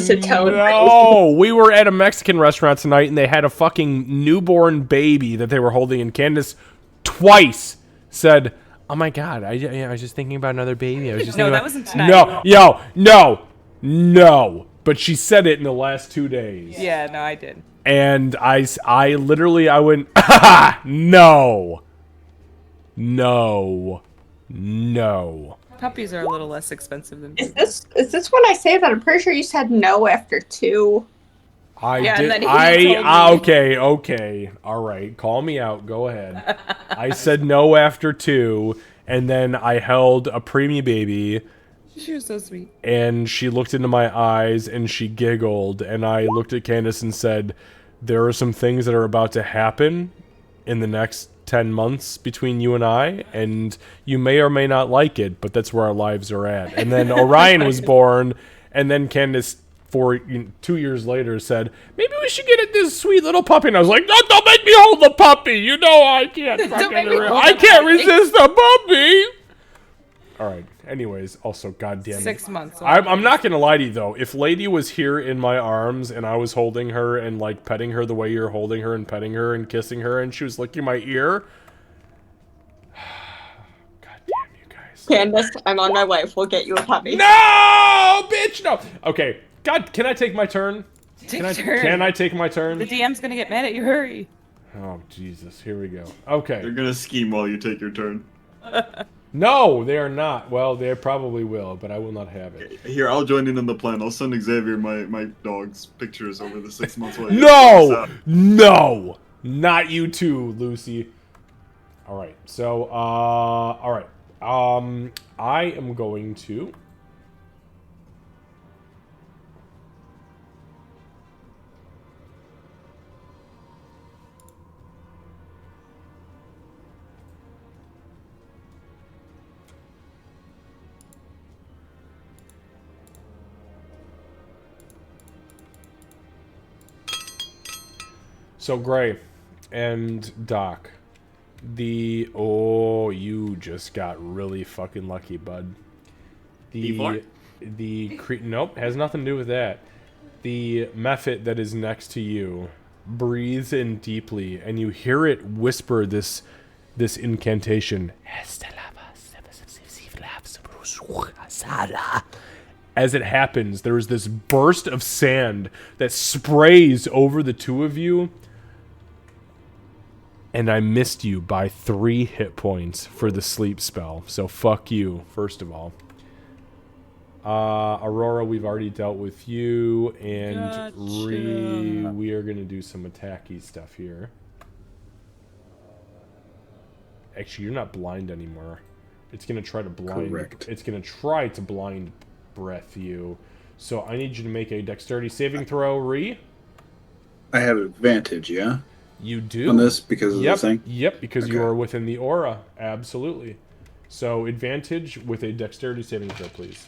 atone? No, we were at a Mexican restaurant tonight, and they had a fucking newborn baby that they were holding, and Candace twice said, "Oh my god, I was just thinking about another baby. I was just No, thinking that about... wasn't tonight. No. But she said it in the last 2 days. Yeah, no, I did. And I literally went, no. Puppies are a little less expensive than Is this when I say that? I'm pretty sure you said no after 2. I Yeah, and did. then he told me. Okay. All right. Call me out. Go ahead. I said no after 2, and then I held a preemie baby, She was so sweet. and she looked into my eyes and she giggled, and I looked at Candace and said, "There are some things that are about to happen in the next 10 months between you and you may or may not like it, but that's where our lives are at." And then Orion was born, and then Candace, 2 years later, said, "Maybe we should get it this sweet little puppy." And I was like, "No, don't make me hold the puppy. You know I can't fucking make me hold I the can't puppy." resist the puppy." All right. Anyways, also, goddamn it. 6 months. I'm not gonna lie to you though. If Lady was here in my arms and I was holding her and like petting her the way you're holding her and petting her and kissing her, and she was licking my ear, god damn you guys. Candace, I'm on my way. We'll get you a puppy. No, bitch, no. Okay, God, can I take my turn? Take Can turn. I take my turn? The DM's gonna get mad at you. Hurry. Oh Jesus, here we go. Okay. They're gonna scheme while you take your turn. No, they are not. Well, they probably will, but I will not have it. Here, I'll join in on the plan. I'll send Xavier my dog's pictures over the 6 months. while you No! No! Not you too, Lucy. Alright, so, alright. I am going to... So, Gray and Doc, you just got really fucking lucky, bud. Nope, has nothing to do with that. The mephit that is next to you breathes in deeply, and you hear it whisper this incantation. As it happens, there is this burst of sand that sprays over the two of you. And I missed you by 3 hit points for the sleep spell. So fuck you, first of all. Aurora, we've already dealt with you. And Gotcha. we are going to do some attacky stuff here. Actually, you're not blind anymore. It's going to try to blind. Correct. It's going to try to blind breath you. So I need you to make a dexterity saving throw, Ree. I have advantage, yeah? You do. On this because of Yep, the thing? Yep, because you Okay. are within the aura. Absolutely. So advantage with a dexterity saving throw, please.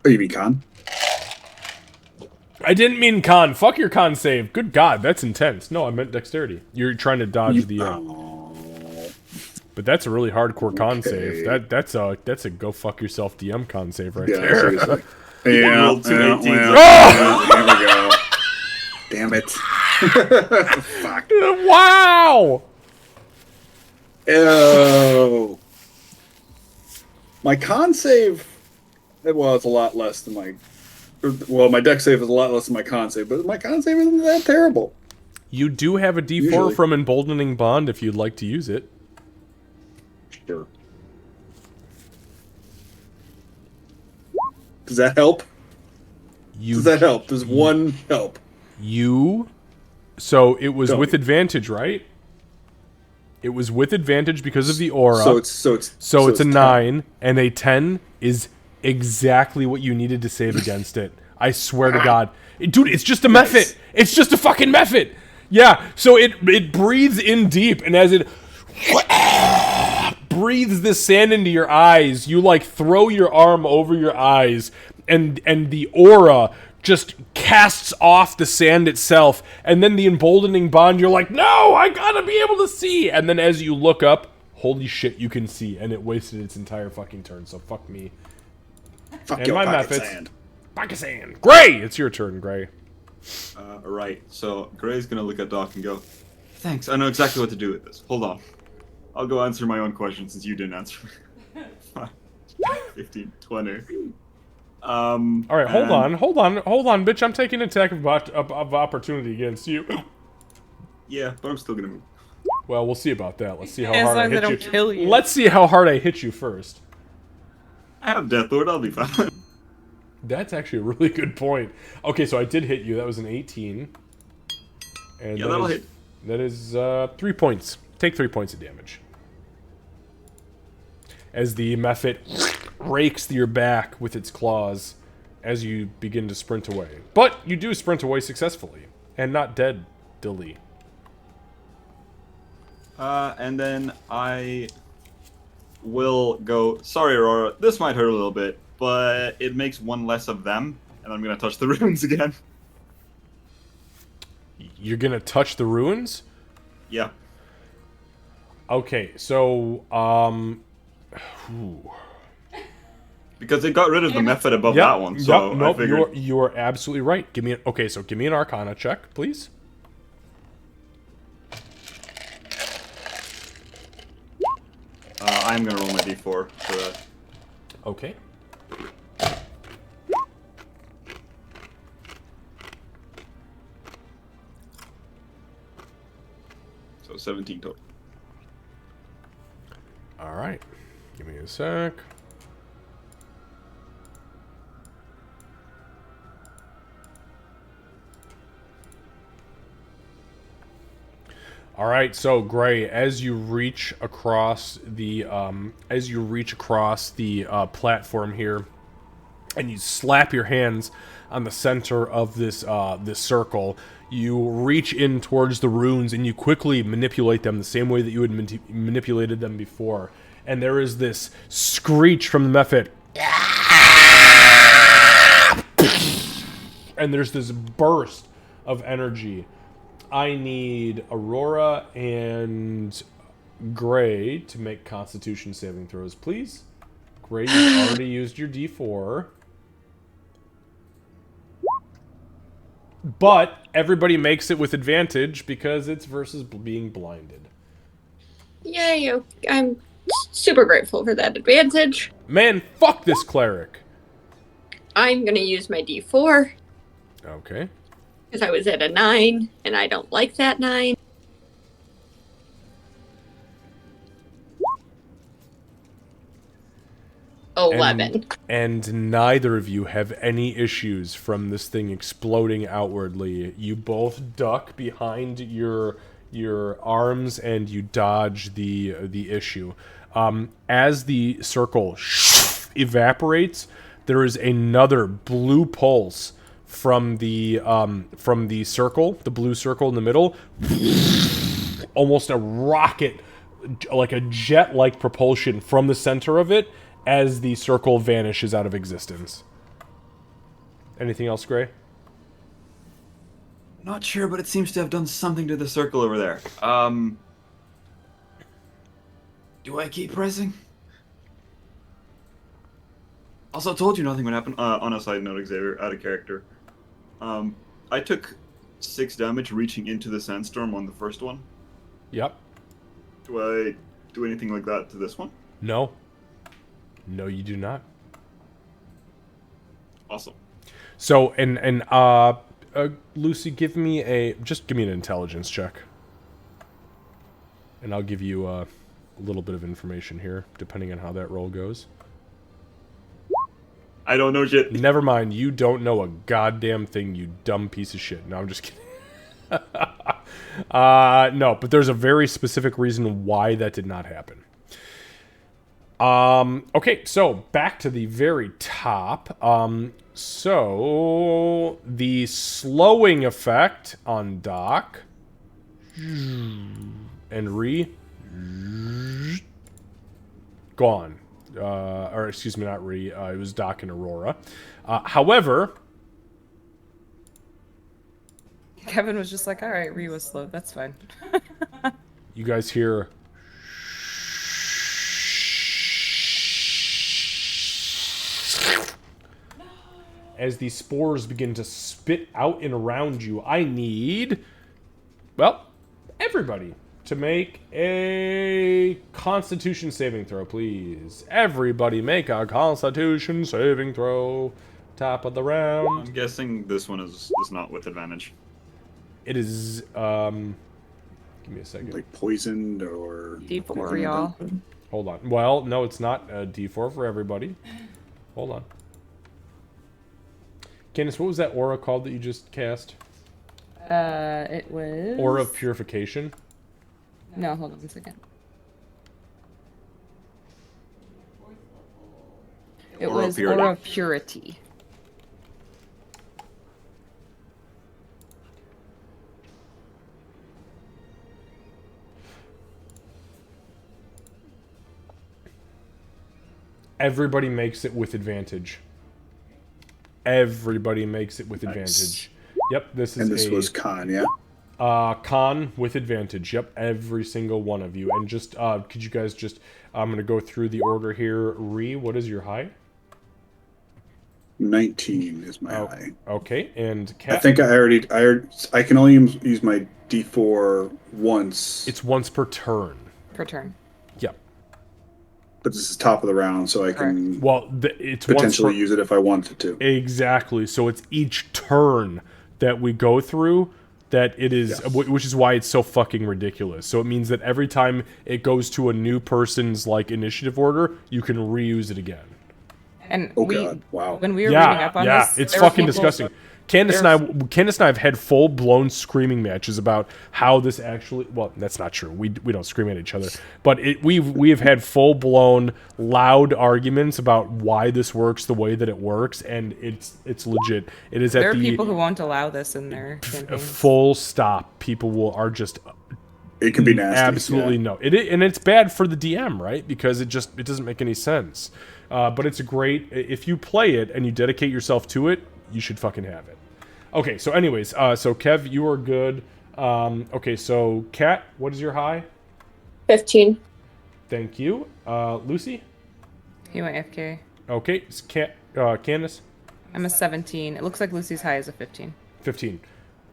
Oh, you mean con? I didn't mean con. Fuck your con save. Good God, that's intense. No, I meant dexterity. You're trying to dodge the. Oh, But that's a really hardcore con Okay. save. That's a go fuck yourself DM con save right yeah, there. seriously. Yeah, rolled two 18s. there we go. Damn it. Fuck. Wow. Oh. My con save, well, it's a lot less than my... Well, my deck save is a lot less than my con save, but my con save isn't that terrible. You do have a D4 Usually. from Emboldening Bond if you'd like to use it. Sure. Does that help? Does that help? Does one help? So it was Tell with me. advantage, right? It was with advantage because of the aura. So it's a 10. 9, and a 10 is exactly what you needed to save against it. I swear to God. Dude, it's just a mephit. It's just a fucking mephit. Yeah, so it breathes in deep, and as it breathes this sand into your eyes, you like throw your arm over your eyes, and the aura just casts off the sand itself, and then the emboldening bond, you're like, no, I gotta be able to see, and then as you look up, holy shit, you can see, and it wasted its entire fucking turn, so fuck me. Fuck And your my pocket methods. sand. Pocket sand. Gray, it's your turn, Gray. Right, so Gray's gonna look at Doc and go, thanks, I know exactly what to do with this. Hold on. I'll go answer my own question since you didn't answer. 15, 20. All right, hold on, bitch. I'm taking attack of opportunity against you. Yeah, but I'm still gonna move. Well, we'll see about that. Let's see how As hard I long as I hit don't kill you. Let's see how hard I hit you first. I have Death Lord, I'll be fine. That's actually a really good point. Okay, so I did hit you. That was an 18. And Yeah, that'll hit. That is 3 points. Take 3 points of damage. As the Mephit rakes your back with its claws as you begin to sprint away. But you do sprint away successfully. And not deadly. And then I will go, sorry, Aurora, this might hurt a little bit, but it makes one less of them, and I'm going to touch the runes again. You're going to touch the ruins? Yeah. Okay, so, Because it got rid of the method above that one, so nope, I figured... you're absolutely right. Give me an Arcana check, please. I'm going to roll my d4 for that. Okay. So 17 total. All right. Give me a sec. All right, so Gray, as you reach across the platform here, and you slap your hands on the center of this circle, you reach in towards the runes and you quickly manipulate them the same way that you had manipulated them before. And there is this screech from the Mephit, and there's this burst of energy. I need Aurora and Gray to make Constitution saving throws, please. Gray, you've already used your D4. But everybody makes it with advantage because it's versus being blinded. Yay, I'm super grateful for that advantage. Man, fuck this cleric. I'm gonna use my D4. Okay. Because I was at a 9, and I don't like that 9. Oh, 11. And neither of you have any issues from this thing exploding outwardly. You both duck behind your arms and you dodge the issue. As the circle evaporates, there is another blue pulse from the circle, the blue circle in the middle. Almost a rocket, like a jet-like propulsion from the center of it as the circle vanishes out of existence. Anything else, Gray? Not sure, but it seems to have done something to the circle over there. Do I keep pressing? Also, told you nothing would happen. On a side note, Xavier, out of character. I took 6 damage reaching into the sandstorm on the first one. Yep. Do I do anything like that to this one? No. No, you do not. Awesome. So, Lucy, give me an intelligence check. And I'll give you a little bit of information here, depending on how that roll goes. I don't know shit. Never mind, you don't know a goddamn thing, you dumb piece of shit. No, I'm just kidding. No, but there's a very specific reason why that did not happen. Okay, so back to the very top. So the slowing effect on Doc and Ree gone. Or excuse me, not Ree. It was Doc and Aurora. However, Kevin was just like, all right, Ree was slow. That's fine. you guys hear as the spores begin to spit out and around you. I need, well, everybody to make a Constitution saving throw, please. Everybody make a Constitution saving throw. Top of the round. I'm guessing this one is not with advantage. It is, give me a second. Like poisoned or... D4, y'all. Hold on. Well, no, it's not a D4 for everybody. Hold on. Candace, what was that aura called that you just cast? It was... Aura of Purification? No, hold on a second. It Aura of was Purity. Aura of Purity. Everybody makes it with advantage. Everybody makes it with advantage. Yep, this is And this was Khan, yeah? con with advantage. Yep, every single one of you. And just, could you guys just, I'm going to go through the order here. Ree, what is your high? 19 is my high. Okay, and Kat? I think I can only use my D4 once. It's once per turn. Per turn. Yep. But this is top of the round, so I can Well, it's potentially once per, use it if I wanted to. Exactly. So it's each turn that we go through that it is, which is why it's so fucking ridiculous. So it means that every time it goes to a new person's like initiative order, you can reuse it again. And Oh god! Wow. when we were reading up on this, it's there were fucking people- disgusting. Candace and I have had full-blown screaming matches about how this actually. Well, that's not true. We don't scream at each other, but we have had full-blown loud arguments about why this works the way that it works, and it's legit. It is at There are the people who won't allow this in their campaigns. full stop. People are just It can be nasty. absolutely yeah. no. And it's bad for the DM, right? Because it doesn't make any sense. But it's a great, if you play it and you dedicate yourself to it, you should fucking have it. Okay, so anyways, so Kev, you are good. Okay, so Kat, what is your high? 15. Thank you. Lucy? He went FK. Okay, Candace? I'm a 17. It looks like Lucy's high is a 15. 15.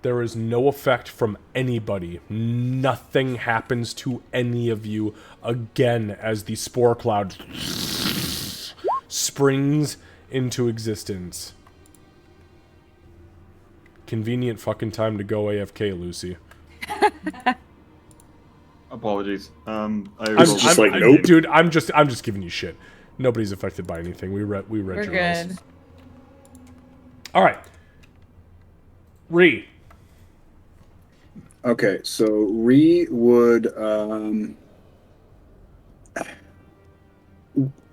There is no effect from anybody. Nothing happens to any of you again as the spore cloud springs into existence. Convenient fucking time to go AFK, Lucy. Apologies. I'm just like, nope. Dude, I'm just giving you shit. Nobody's affected by anything. We read We're your good. list. All right. Ree. Okay, so Ree would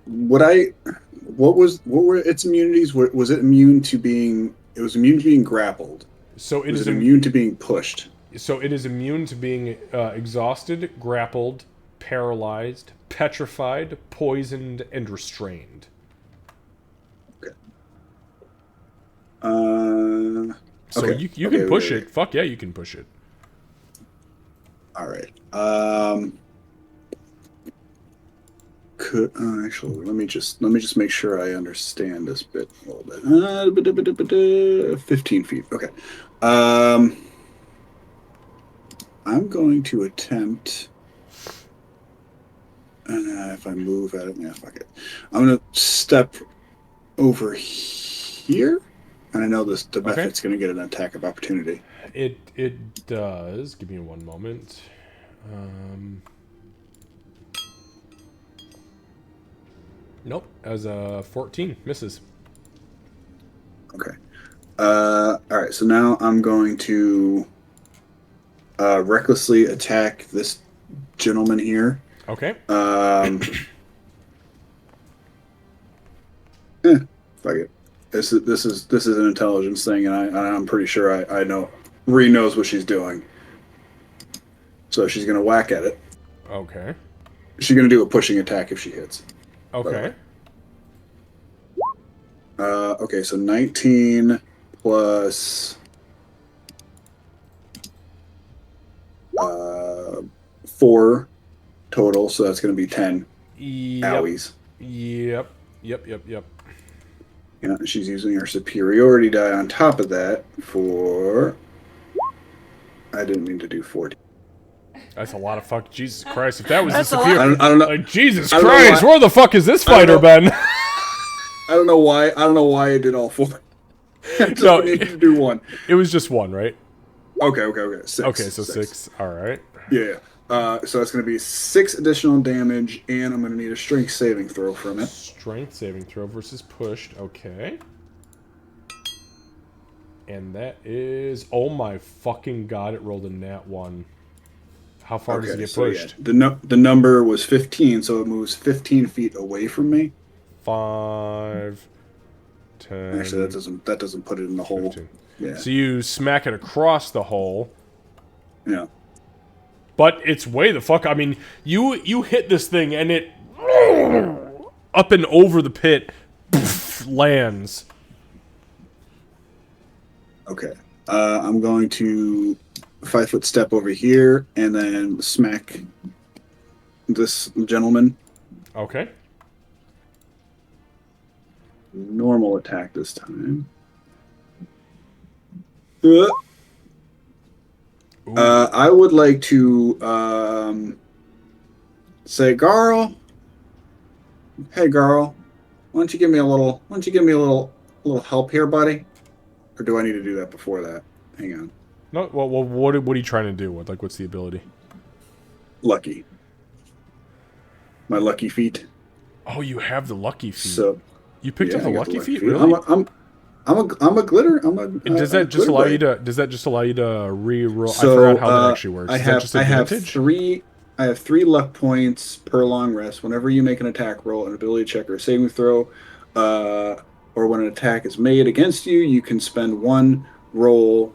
what were its immunities? Was it immune to being? It was immune to being grappled. So it Was is it immune to being pushed? So it is immune to being exhausted, grappled, paralyzed, petrified, poisoned, and restrained. Okay. So okay. you can push wait. it. Fuck yeah, you can push it. All right. Could actually let me just make sure I understand this bit a little bit. 15 feet. Okay. I'm going to attempt. If I move at it, yeah, fuck it. I'm gonna step over here, and I know the Mephit's gonna get an attack of opportunity. It does. Give me one moment. Nope. As a 14 misses. Okay. All right. So now I'm going to recklessly attack this gentleman here. Okay. Fuck it. This is an intelligence thing, and I'm pretty sure I know. Ree knows what she's doing. So she's gonna whack at it. Okay. She's gonna do a pushing attack if she hits. Okay. Okay, so 19 plus 4 total, so that's going to be 10 owies. Yep. Yeah, she's using her superiority die on top of that for... I didn't mean to do 40. That's a lot of fuck. Jesus Christ! If that was That's the a lot. superior, I don't know. like, Jesus I don't know Christ, why- where the fuck is this I don't fighter know. been? I don't know why I did all 4. I just No, needed to do 1. It was just one, right? Okay. 6. Okay, so 6. All right. Yeah. So that's going to be 6 additional damage, and I'm going to need a strength saving throw from it. Strength saving throw versus pushed. Okay. And that is... Oh my fucking god, it rolled a nat 1. How far does it get pushed? Yeah, the number was 15, so it moves 15 feet away from me. 5, 10... Actually, that doesn't put it in the hole. 15. Yeah. So you smack it across the hole. Yeah. But it's way the fuck... I mean, you hit this thing and it... Up and over the pit... lands. Okay. I'm going to 5-foot step over here and then smack this gentleman. Okay. Normal attack this time. I would like to say, Garl. Hey, Garl. Why don't you give me a little help here, buddy? Or do I need to do that before that? Hang on. No. Well, what are you trying to do? What's the ability? Lucky. My lucky feet. Oh, you have the lucky feet. So you picked up the I got lucky feet, feet. really? I'm a glitter. And does that just allow you to? Does that just allow you to re-roll? So, I forgot how that actually works. I Is that just advantage? I have 3 luck points per long rest. Whenever you make an attack roll, an ability check, or a saving throw, or when an attack is made against you, you can spend 1 roll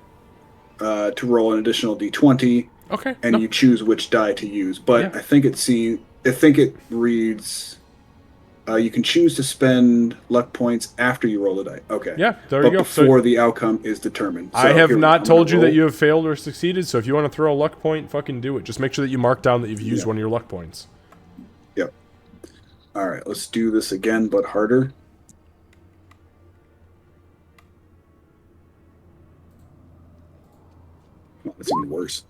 to roll an additional d20. Okay. And you choose which die to use. But Yeah. I think it reads. You can choose to spend luck points after you roll the die. Okay. Yeah, there you go. Before the outcome is determined. I have not told you that roll. you have failed or succeeded, so if you want to throw a luck point, fucking do it. Just make sure that you mark down that you've used one of your luck points. Yep. All right, let's do this again, but harder. Oh, that's even worse.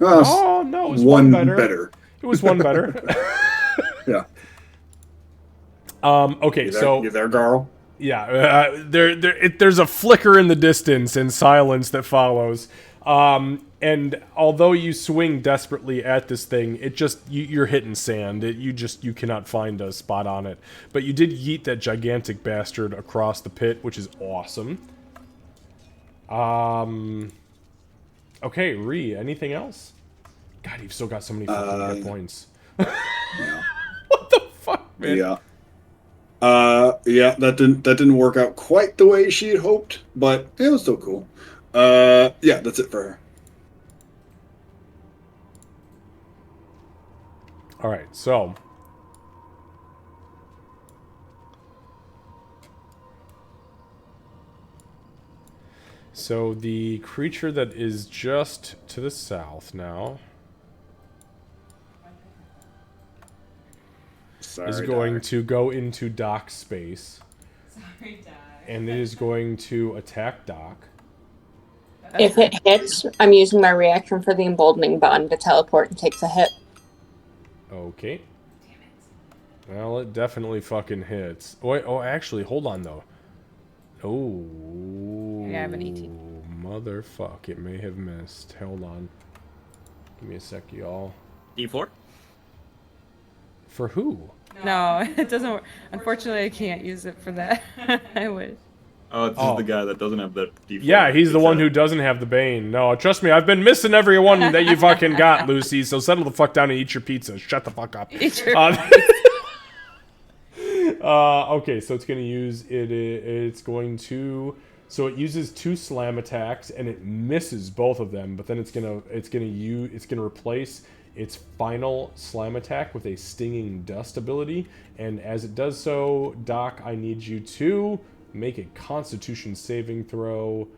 Oh, no, it was one one better. It was one better. Yeah. Okay, so you there, Garl? yeah, there's a flicker in the distance and silence that follows. And although you swing desperately at this thing, it just you're hitting sand. You cannot find a spot on it. But you did yeet that gigantic bastard across the pit, which is awesome. Okay, Ree, anything else? God, you've still got so many fucking hit points. Yeah. What the fuck, man? Yeah. Yeah, that didn't work out quite the way she had hoped, but it was still cool. Yeah, that's it for her. All right, so the creature that is just to the south now is going to go into Doc space. Sorry, Doc. And it is going to attack Doc. If it hits, I'm using my reaction for the emboldening bond to teleport and takes a hit. Okay. Well, it definitely fucking hits. Wait, oh, actually, hold on, though. Oh. I have an 18. Motherfuck, it may have missed. Hold on. Give me a sec, y'all. D4? For who? No, it doesn't work. Unfortunately, I can't use it for that. I wish. Oh, this is the guy that doesn't have the D4. Yeah, he's the one who doesn't have the Bane. No, trust me, I've been missing every one that you fucking got, Lucy, so settle the fuck down and eat your pizza. Shut the fuck up. Eat your okay, so it's going to use it's going to... So it uses 2 slam attacks, and it misses both of them, but then it's gonna replace its final slam attack with a stinging dust ability, and as it does so, Doc, I need you to make a Constitution saving throw.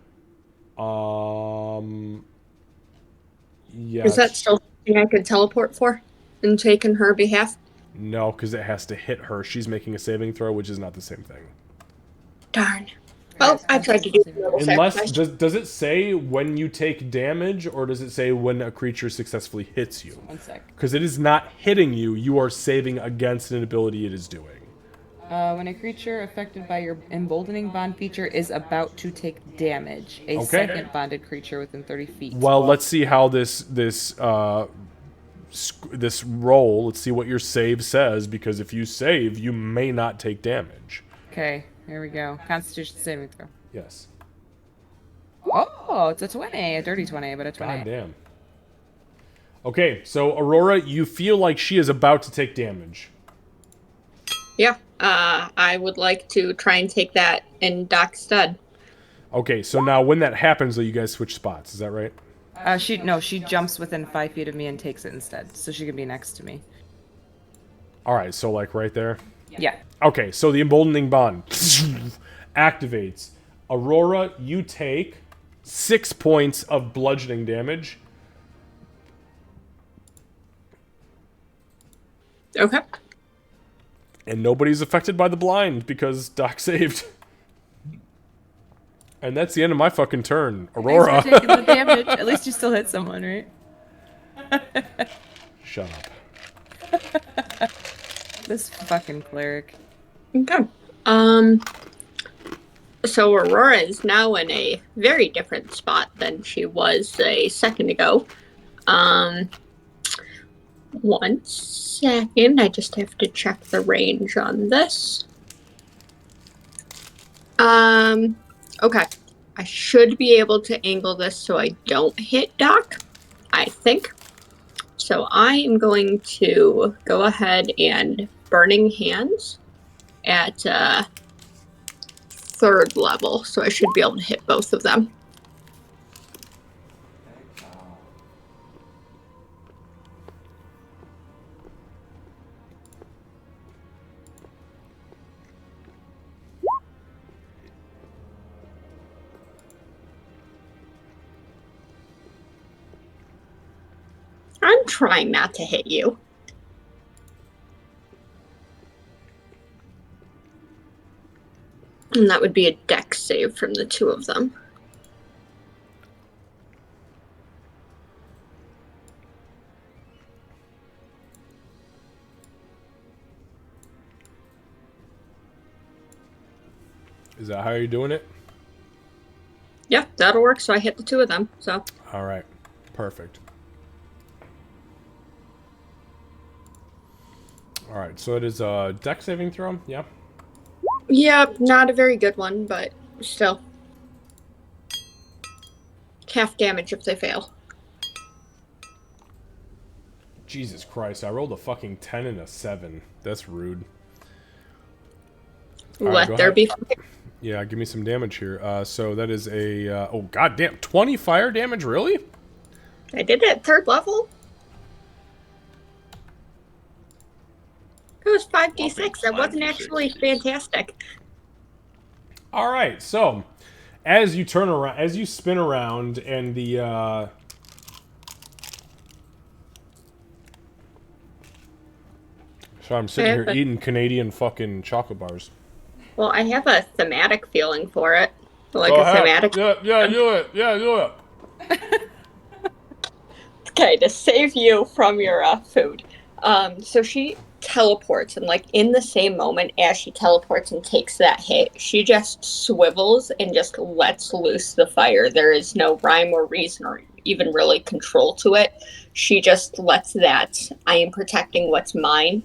Yeah. Is that still something I could teleport for and take in her behalf? No, because it has to hit her. She's making a saving throw, which is not the same thing. Darn. Well, I tried to do the Unless, does it say when you take damage, or does it say when a creature successfully hits you? 1 sec. Because it is not hitting you, you are saving against an ability it is doing. When a creature affected by your emboldening bond feature is about to take damage, a second bonded creature within 30 feet. Well, let's see how this this roll. Let's see what your save says, because if you save, you may not take damage. Okay, here we go. Constitution saving throw. Yes. Oh, it's a 20. A dirty 20, but a 20. God damn. Okay, so Aurora, you feel like she is about to take damage. Yeah. I would like to try and take that in Doc's stead. Okay, so now when that happens, though, you guys switch spots. Is that right? She jumps within 5 feet of me and takes it instead, so she can be next to me. All right, so like right there. Yeah. Okay, so the emboldening bond activates. Aurora, you take 6 points of bludgeoning damage. Okay. And nobody's affected by the blind because Doc saved. And that's the end of my fucking turn. Aurora. Thanks for taking the damage. At least you still hit someone, right? Shut up. This fucking cleric. Okay. So Aurora is now in a very different spot than she was a second ago. 1 second. I just have to check the range on this. Okay. I should be able to angle this so I don't hit Doc, I think. So I am going to go ahead and Burning Hands at 3rd level, so I should be able to hit both of them. I'm trying not to hit you. And that would be a dex save from the two of them. Is that how you're doing it? Yeah, that'll work. So I hit the two of them. So. All right. Perfect. All right, so it is a dex saving throw, yeah? Yep, not a very good one, but still. Half damage if they fail. Jesus Christ, I rolled a fucking 10 and a 7. That's rude. All right, Let there be. Yeah, give me some damage here. So that is a... oh, goddamn. 20 fire damage? Really? I did it at 3rd level. It was 5d6. That wasn't actually fantastic. All right, so as you turn around, as you spin around, and the so I'm sitting here eating Canadian fucking chocolate bars. Well, I have a thematic feeling for it, like Go a ahead. thematic. Yeah, do it. Yeah, do it. Okay, to save you from your food. So she teleports, and like in the same moment as she teleports and takes that hit, she just swivels and just lets loose the fire. There is no rhyme or reason or even really control to it. She just lets that "I am protecting what's mine"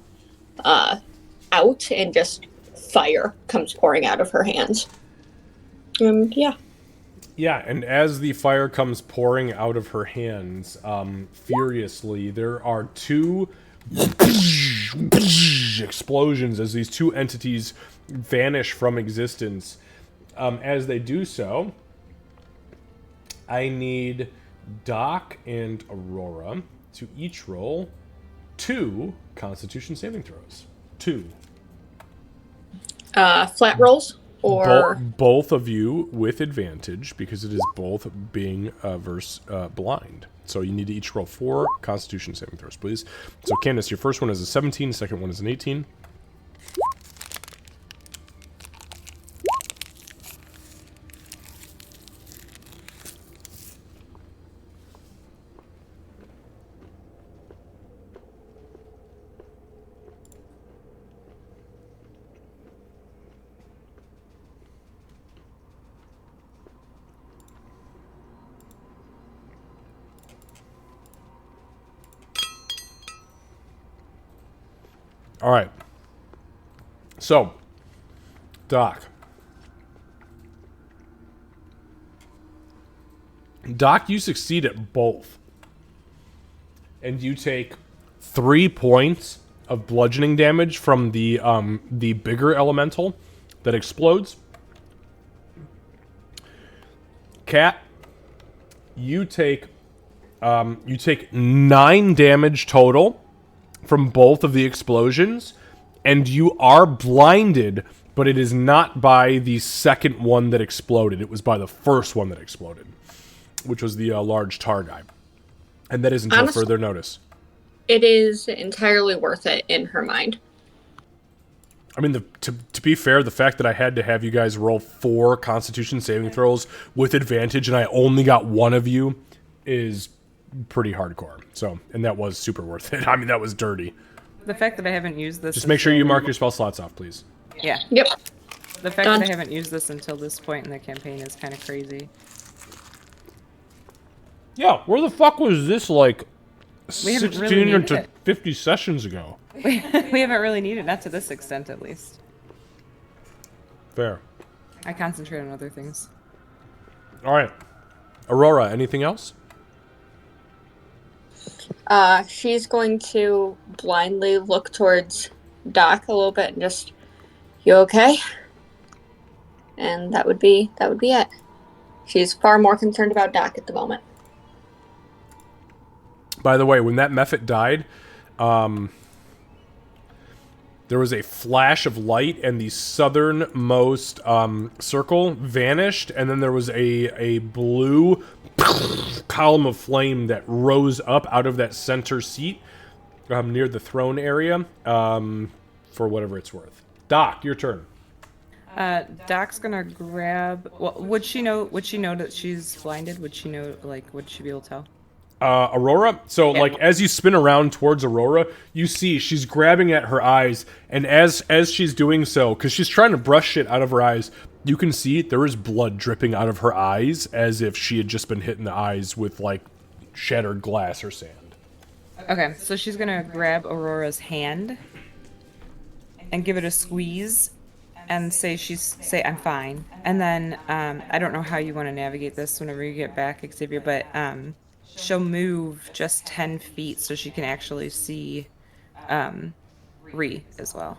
out, and just fire comes pouring out of her hands. Yeah. Yeah, and as the fire comes pouring out of her hands, furiously, there are 2 explosions as these 2 entities vanish from existence. As they do so, I need Doc and Aurora to each roll 2 Constitution saving throws. 2. Flat rolls or both of you with advantage, because it is both being versus blind. So you need to each roll 4 Constitution saving throws, please. So Candace, your first one is a 17, second one is an 18. All right. So, Doc. Doc, you succeed at both. And you take 3 points of bludgeoning damage from the bigger elemental that explodes. Cat, you take 9 damage total from both of the explosions, and you are blinded, but it is not by the second one that exploded. It was by the first one that exploded, which was the large tar guy. And that is until Honestly, further notice. it is entirely worth it in her mind. I mean, to be fair, the fact that I had to have you guys roll 4 Constitution saving throws with advantage, and I only got one of you, is pretty hardcore. So, and that was super worth it. I mean, that was dirty. The fact that I haven't used this. Just make sure you mark your spell slots off, please. Yeah. Yep. The fact Done. that I haven't used this until this point in the campaign is kind of crazy. Yeah, where the fuck was this, like, We haven't 16 really needed into it. 50 sessions ago? We haven't really needed, not to this extent at least. Fair. I concentrate on other things. All right. Aurora, anything else? She's going to blindly look towards Doc a little bit and just, you okay? And that would be it. She's far more concerned about Doc at the moment. By the way, when that Mephit died, there was a flash of light, and the southernmost circle vanished, and then there was a blue column of flame that rose up out of that center seat near the throne area for whatever it's worth. Doc, your turn. Doc's gonna grab. Well, would she know that she's blinded? Would she know? Like, would she be able to tell? Aurora, so like as you spin around towards Aurora, you see she's grabbing at her eyes, and as she's doing so, because she's trying to brush shit out of her eyes, you can see there is blood dripping out of her eyes as if she had just been hit in the eyes with like shattered glass or sand. Okay, so she's gonna grab Aurora's hand and give it a squeeze and say I'm fine. And then I don't know how you want to navigate this whenever you get back, Xavier, but she'll move just 10 feet so she can actually see Ree as well.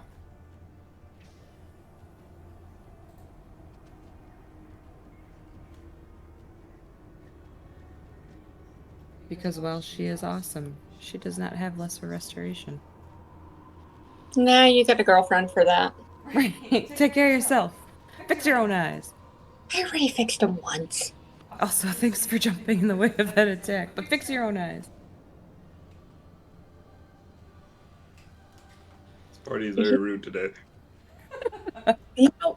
Because, well, she is awesome. She does not have lesser restoration. Nah, you got a girlfriend for that. Right. Take care of yourself. Fix your own eyes. I already fixed them once. Also, thanks for jumping in the way of that attack, but fix your own eyes. This party is very rude today. You know,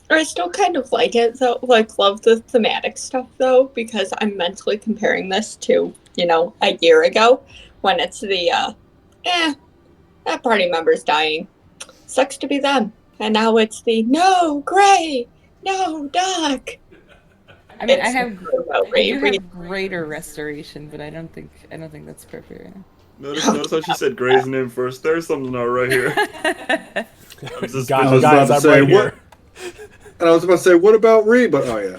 I still kind of like it, though. Like, love the thematic stuff, though, because I'm mentally comparing this to, a year ago when it's the, that party member's dying. Sucks to be them. And now it's the, no, Gray! No, Doc! I mean, It's I Ray. do have greater restoration, but I don't think that's appropriate. Notice how she said Gray's name first. There's something not right here. I'm suspicious. Guys, I'm right here. And I was about to say, what about Ree? But oh yeah.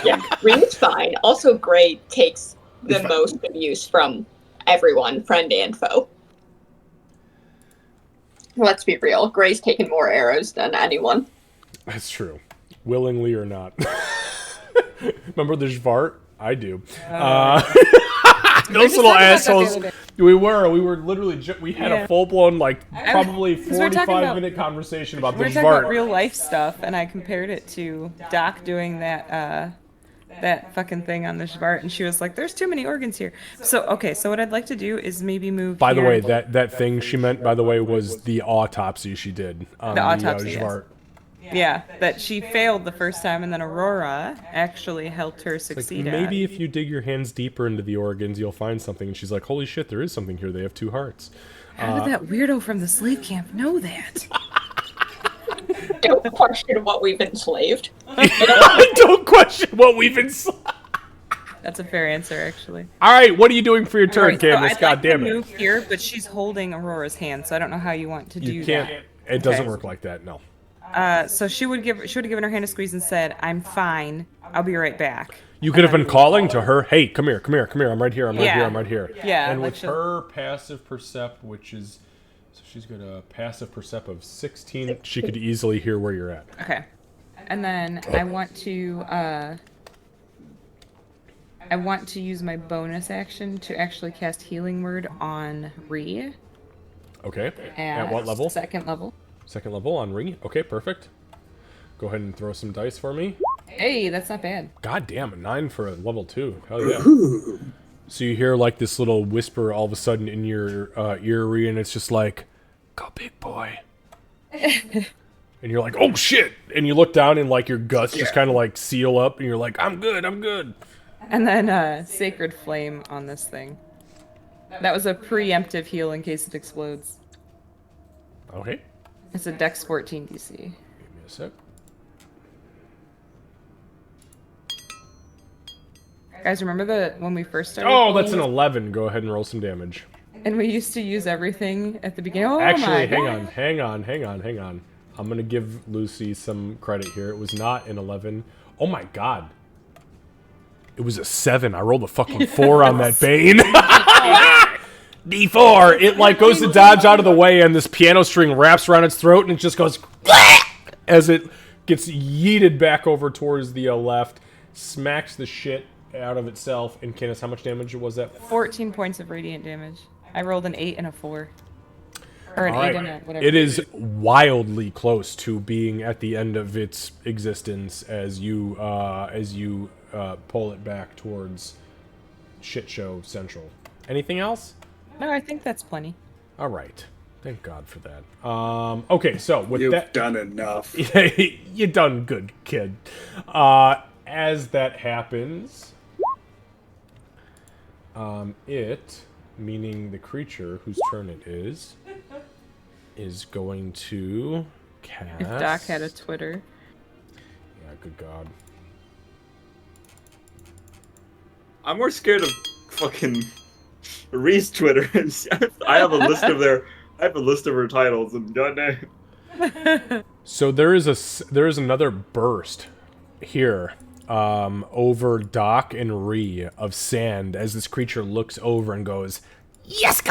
Yeah, Ray's fine. Also, Gray takes the most abuse from everyone, friend and foe. Let's be real. Gray's taken more arrows than anyone. That's true. Willingly or not. Remember the Jvart? I do. Those little assholes. We were literally, we had a full-blown, probably 45-minute conversation about the We're talking about Jvart. real life stuff, and I compared it to Doc doing that fucking thing on the Jvart, and she was like, there's too many organs here. So what I'd like to do is maybe move By the here. way, that thing she meant, by the way, was the autopsy she did on the autopsy, yes. Jvart. Yeah, that she failed the first time, and then Aurora actually helped her succeed at. Maybe if you dig your hands deeper into the organs, you'll find something. And she's like, holy shit, there is something here. They have 2 hearts. How did that weirdo from the slave camp know that? Don't question what we've enslaved. Don't question what we've been. That's a fair answer, actually. All right, what are you doing for your turn, Alright, so Candace? I'd God like to damn it. move here, but she's holding Aurora's hand, so I don't know how you want to do You can't. that. It doesn't Okay. work like that. No. So she would have given her hand a squeeze and said, "I'm fine. I'll be right back." You could have been calling to her, "Hey, come here, come here, come here. I'm right here. I'm right Yeah. here. I'm right here." Yeah, And like with she'll- her passive percept, which is, so she's got a passive percept of 16. She could easily hear where you're at. Okay. And then I want to use my bonus action to actually cast Healing Word on Ree. Okay. At what level? Second level. Second level on Ring. Okay, perfect. Go ahead and throw some dice for me. Hey, that's not bad. God damn, a 9 for a level 2. Hell yeah. Ooh. So you hear like this little whisper all of a sudden in your ear, Ree, and it's just like, "Go big boy." And you're like, "Oh shit!" And you look down and like your guts just kind of like seal up, and you're like, "I'm good, I'm good." And then Sacred Flame on this thing. That was a preemptive heal in case it explodes. Okay. It's a Dex 14 DC. Give me a sec. Guys, remember when we first started? Oh, that's an playing? 11. Go ahead and roll some damage. And we used to use everything at the beginning. Oh Actually, my hang God. on, hang on, hang on, hang on. I'm gonna give Lucy some credit here. It was not an 11. Oh my god. It was a 7. I rolled a fucking 4 on that Bane. D4. It like goes to dodge out of the way, and this piano string wraps around its throat, and it just goes as it gets yeeted back over towards the left, smacks the shit out of itself. And Candace, how much damage was that? 14 points of radiant damage. I rolled an 8 and a 4. Or an All 8 right. and a whatever. It is wildly close to being at the end of its existence as you pull it back towards Shit Show Central. Anything else? No, I think that's plenty. All right. Thank God for that. Okay, so with You've that, done enough. you done good, kid. As that happens, it, meaning the creature whose turn it is going to cast. If Doc had a Twitter. Yeah, good God. I'm more scared of fucking Ree's Twitter. I have a list of her titles, and goddamn. So there is another burst here over Doc and Ree of sand as this creature looks over and goes, "Yes,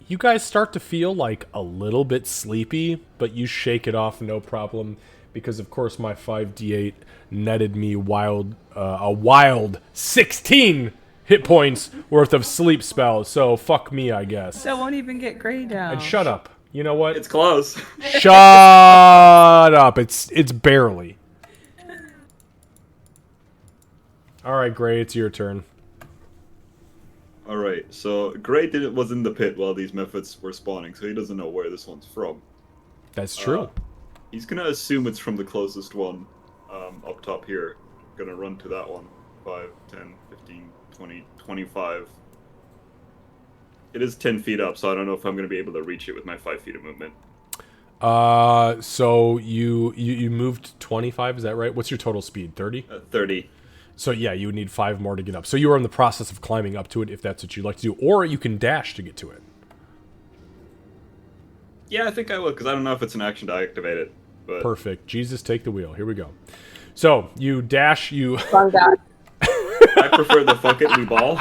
you guys start to feel like a little bit sleepy, but you shake it off no problem because of course my 5d8 netted me a wild 16 hit points worth of sleep spells. So fuck me, I guess. That won't even get gray down. And shut up. You know what? It's close. Shut up. It's barely. All right, Gray, it's your turn. All right, so Gray was in the pit while these methods were spawning, so he doesn't know where this one's from. That's true. He's gonna assume it's from the closest one, up top here. Gonna run to that one. 5, 10, 15, 20, 25. It is 10 feet up, so I don't know if I'm gonna be able to reach it with my 5 feet of movement. So you moved 25, is that right? What's your total speed? 30? 30. So yeah, you would need 5 more to get up. So you are in the process of climbing up to it if that's what you'd like to do, or you can dash to get to it. Yeah, I think I will, because I don't know if it's an action to activate it. But Perfect. Jesus, take the wheel. Here we go. So you dash, you Wrong God. I prefer the fuck it, we ball.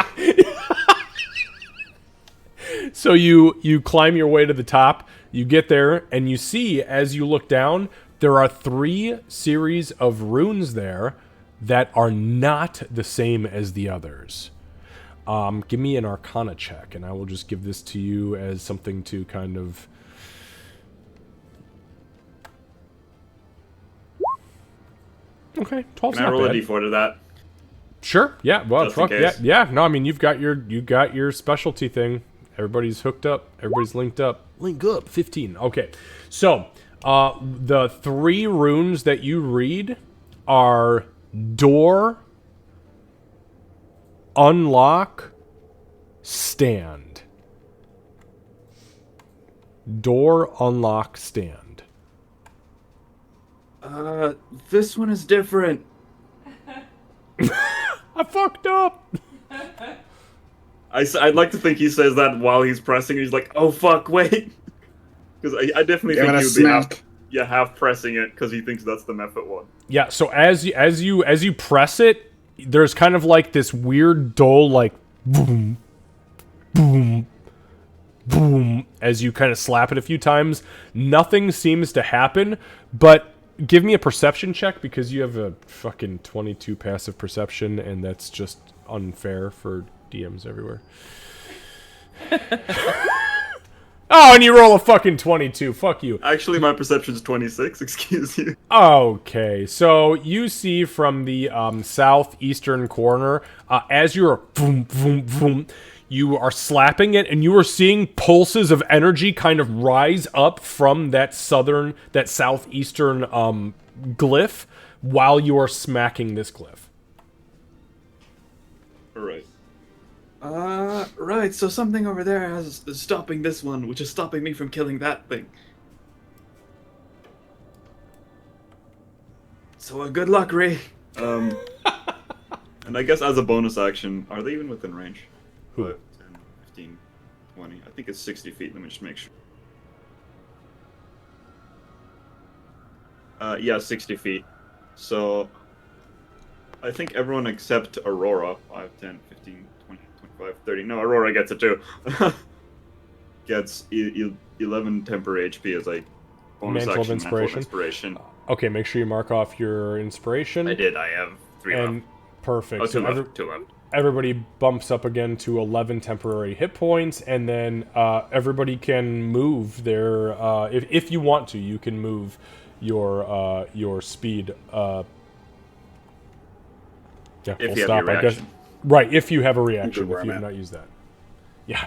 So you climb your way to the top, you get there, and you see, as you look down, there are 3 series of runes there that are not the same as the others. Give me an Arcana check, and I will just give this to you as something to kind of... Okay, 12's Can I not roll bad. a d4 to that? Sure. Yeah. Well, Just in fuck yeah. case. Yeah. No, I mean you got your specialty thing. Everybody's hooked up. Everybody's linked up. Link up. 15. Okay. So, the 3 runes that you read are door, unlock, stand. Door, unlock, stand. This one is different. I fucked up. I'd like to think he says that while he's pressing. He's like, "Oh fuck, wait," because I definitely Give think it a he would be smack. half pressing it because he thinks that's the Mephit one. Yeah. So as you press it, there's kind of like this weird dull like boom, boom, boom as you kind of slap it a few times. Nothing seems to happen, but give me a perception check because you have a fucking 22 passive perception, and that's just unfair for DMs everywhere. Oh, and you roll a fucking 22. Fuck you. Actually, my perception's 26. Excuse you. Okay, so you see from the southeastern corner, as you're boom, boom, boom, you are slapping it, and you are seeing pulses of energy kind of rise up from that southeastern glyph while you are smacking this glyph. All right. Right. So something over there is stopping this one, which is stopping me from killing that thing. So good luck, Ray. And I guess as a bonus action, are they even within range? 5, 10, 15, 20. I think it's 60 feet. Let me just make sure. Yeah, 60 feet. So I think everyone except Aurora, 5, 10, 15, 20, 25, 30. No, Aurora gets it too. Gets 11 temporary HP as a bonus Mantle of action. Mantle of Inspiration. Inspiration. Okay, make sure you mark off your inspiration. I did. I have 3 And left. perfect. Oh, So 2 left. 2 left. everybody bumps up again to 11 temporary hit points, and then everybody can move their if you want to, you can move your speed. Yeah, If we'll you have stop. your I guess. reaction. Right, if you have a reaction, where if you I'm have at. not used that. Yeah,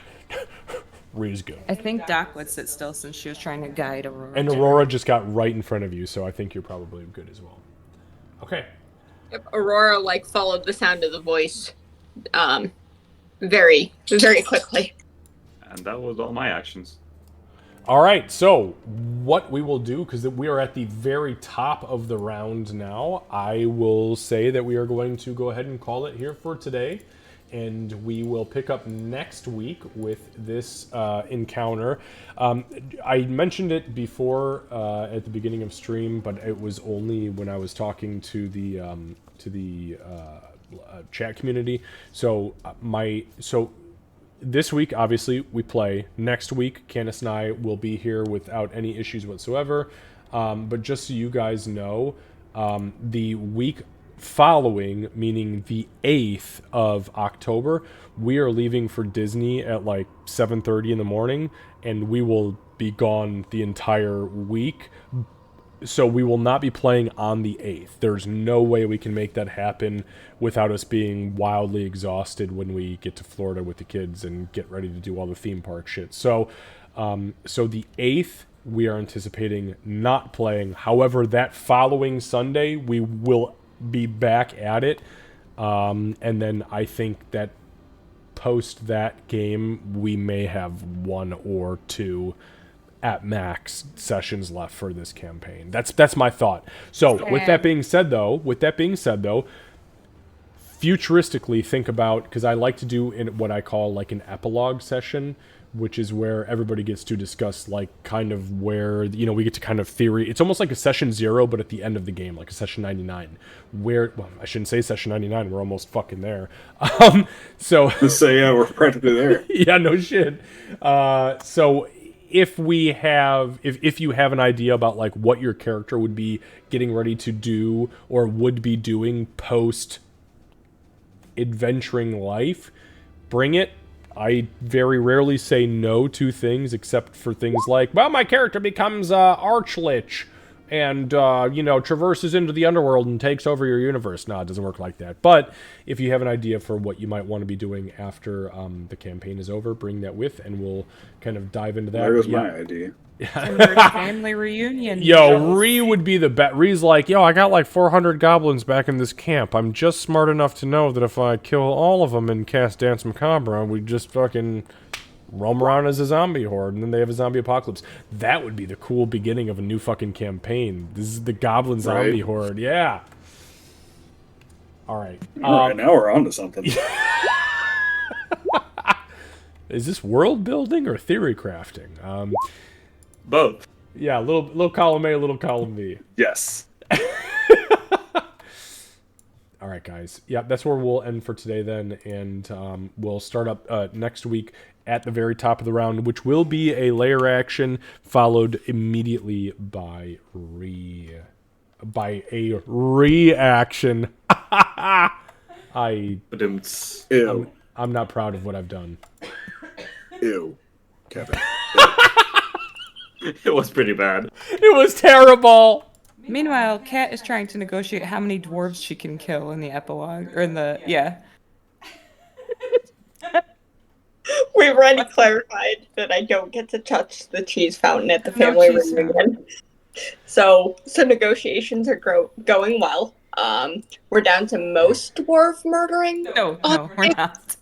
Ree's good. I think Doc would sit still since she was trying to guide Aurora. And Aurora just got right in front of you, so I think you're probably good as well. Okay. Yep, Aurora followed the sound of the voice, very, very quickly. And that was all my actions. All right, so what we will do, because we are at the very top of the round now, I will say that we are going to go ahead and call it here for today, and we will pick up next week with this encounter. I mentioned it before at the beginning of stream, but it was only when I was talking to the chat community. So this week, obviously, we play. Next week, Candace and I will be here without any issues whatsoever. But just so you guys know, the week following, meaning the 8th of October, we are leaving for Disney at like 7:30 in the morning, and we will be gone the entire week. So we will not be playing on the 8th. There's no way we can make that happen without us being wildly exhausted when we get to Florida with the kids and get ready to do all the theme park shit. So the 8th, we are anticipating not playing. However, that following Sunday, we will be back at it. And then I think that post that game, we may have 1 or 2 at max sessions left for this campaign. That's my thought. So with that being said though, futuristically think about, because I like to do in what I call like an epilogue session, which is where everybody gets to discuss like kind of where, you know, we get to kind of theory. It's almost like a session 0, but at the end of the game, like a session 99. Where, well, I shouldn't say session 99. We're almost fucking there. So yeah, we're practically there. yeah, no shit. So if you have an idea about like what your character would be getting ready to do or would be doing post adventuring life, bring it. I very rarely say no to things, except for things like, well, my character becomes Archlich and, traverses into the underworld and takes over your universe. No, it doesn't work like that. But if you have an idea for what you might want to be doing after the campaign is over, bring that with, and we'll kind of dive into that. There goes Yeah. my idea. Family reunion. Yo, Ree would be the best. Ree's like, yo, I got like 400 goblins back in this camp. I'm just smart enough to know that if I kill all of them and cast Dance Macabre, we just fucking roam around as a zombie horde, and then they have a zombie apocalypse. That would be the cool beginning of a new fucking campaign. This is the goblin zombie horde. Yeah. All right. All right, now we're on to something. Is this world building or theory crafting? Both. Yeah, little column A, little column B. Yes. All right, guys. Yeah, that's where we'll end for today then, and we'll start up next week at the very top of the round, which will be a layer action followed immediately by a reaction. Ew. I'm not proud of what I've done. Ew. Kevin. It was pretty bad. It was terrible. Meanwhile, Kat is trying to negotiate how many dwarves she can kill in the epilogue, or in the, yeah. We've already clarified that I don't get to touch the cheese fountain at the family cheese reunion. So negotiations are going well. We're down to most dwarf murdering. No, we're not.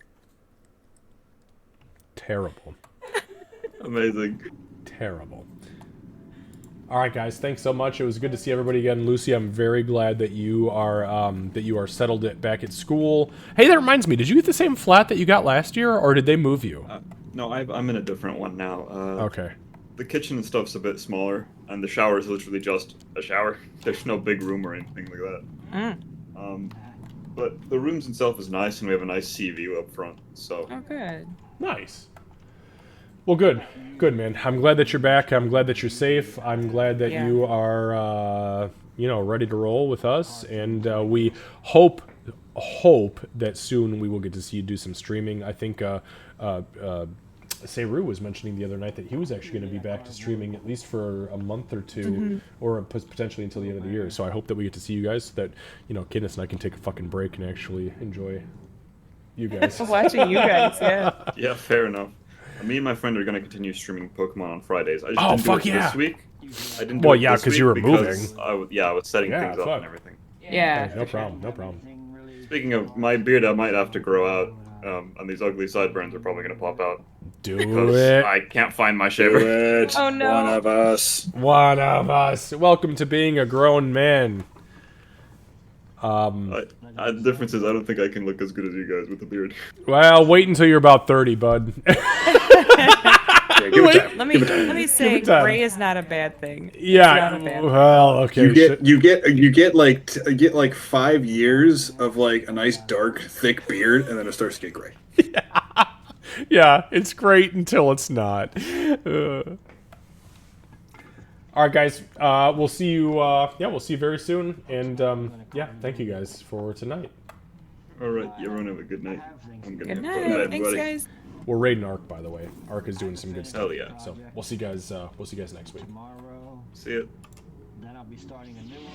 Terrible. Amazing. Terrible. All right, guys. Thanks so much. It was good to see everybody again. Lucy, I'm very glad that you are settled back at school. Hey, that reminds me. Did you get the same flat that you got last year, or did they move you? No, I'm in a different one now. Okay. The kitchen and stuff's a bit smaller, and the shower is literally just a shower. There's no big room or anything like that. But the rooms itself is nice, and we have a nice sea view up front. So. Oh, good. Nice. Well, good, man. I'm glad that you're back. I'm glad that you're safe. I'm glad that you are, ready to roll with us. And we hope that soon we will get to see you do some streaming. I think Seru was mentioning the other night that he was actually going to be back to streaming at least for a month or two, or potentially until the end of the year. So I hope that we get to see you guys, so that Kidness and I can take a fucking break and actually enjoy you guys. Watching you guys, yeah. Yeah, fair enough. Me and my friend are going to continue streaming Pokemon on Fridays. I just Oh, didn't fuck do it yeah. this week. I didn't do Well, it yeah, this 'cause week you were because moving. I was setting Yeah, things up fuck. and everything. Yeah. No problem. Speaking of, my beard, I might have to grow out, and these ugly sideburns are probably going to pop out. Do Because it. I can't find my Do shaver. it. Oh, no. One of us. One of us. Welcome to being a grown man. The difference is I don't think I can look as good as you guys with the beard. Well, wait until you're about 30, bud. Yeah, give it time. Let me say, it time. gray is not a bad thing. Yeah. It's not a bad Well, okay. You get like 5 years of like a nice dark thick beard, and then it starts to get gray. Yeah, it's great until it's not. All right, guys. We'll see you. We'll see you very soon. And thank you guys for tonight. All right, everyone have a good night. I'm gonna Good go to bed, night. Thanks, buddy. guys. We're raiding Ark, by the way. Ark is doing some good stuff. Hell yeah. So we'll see you guys. We'll see you guys next week. Tomorrow, See ya. then I'll be starting a new one.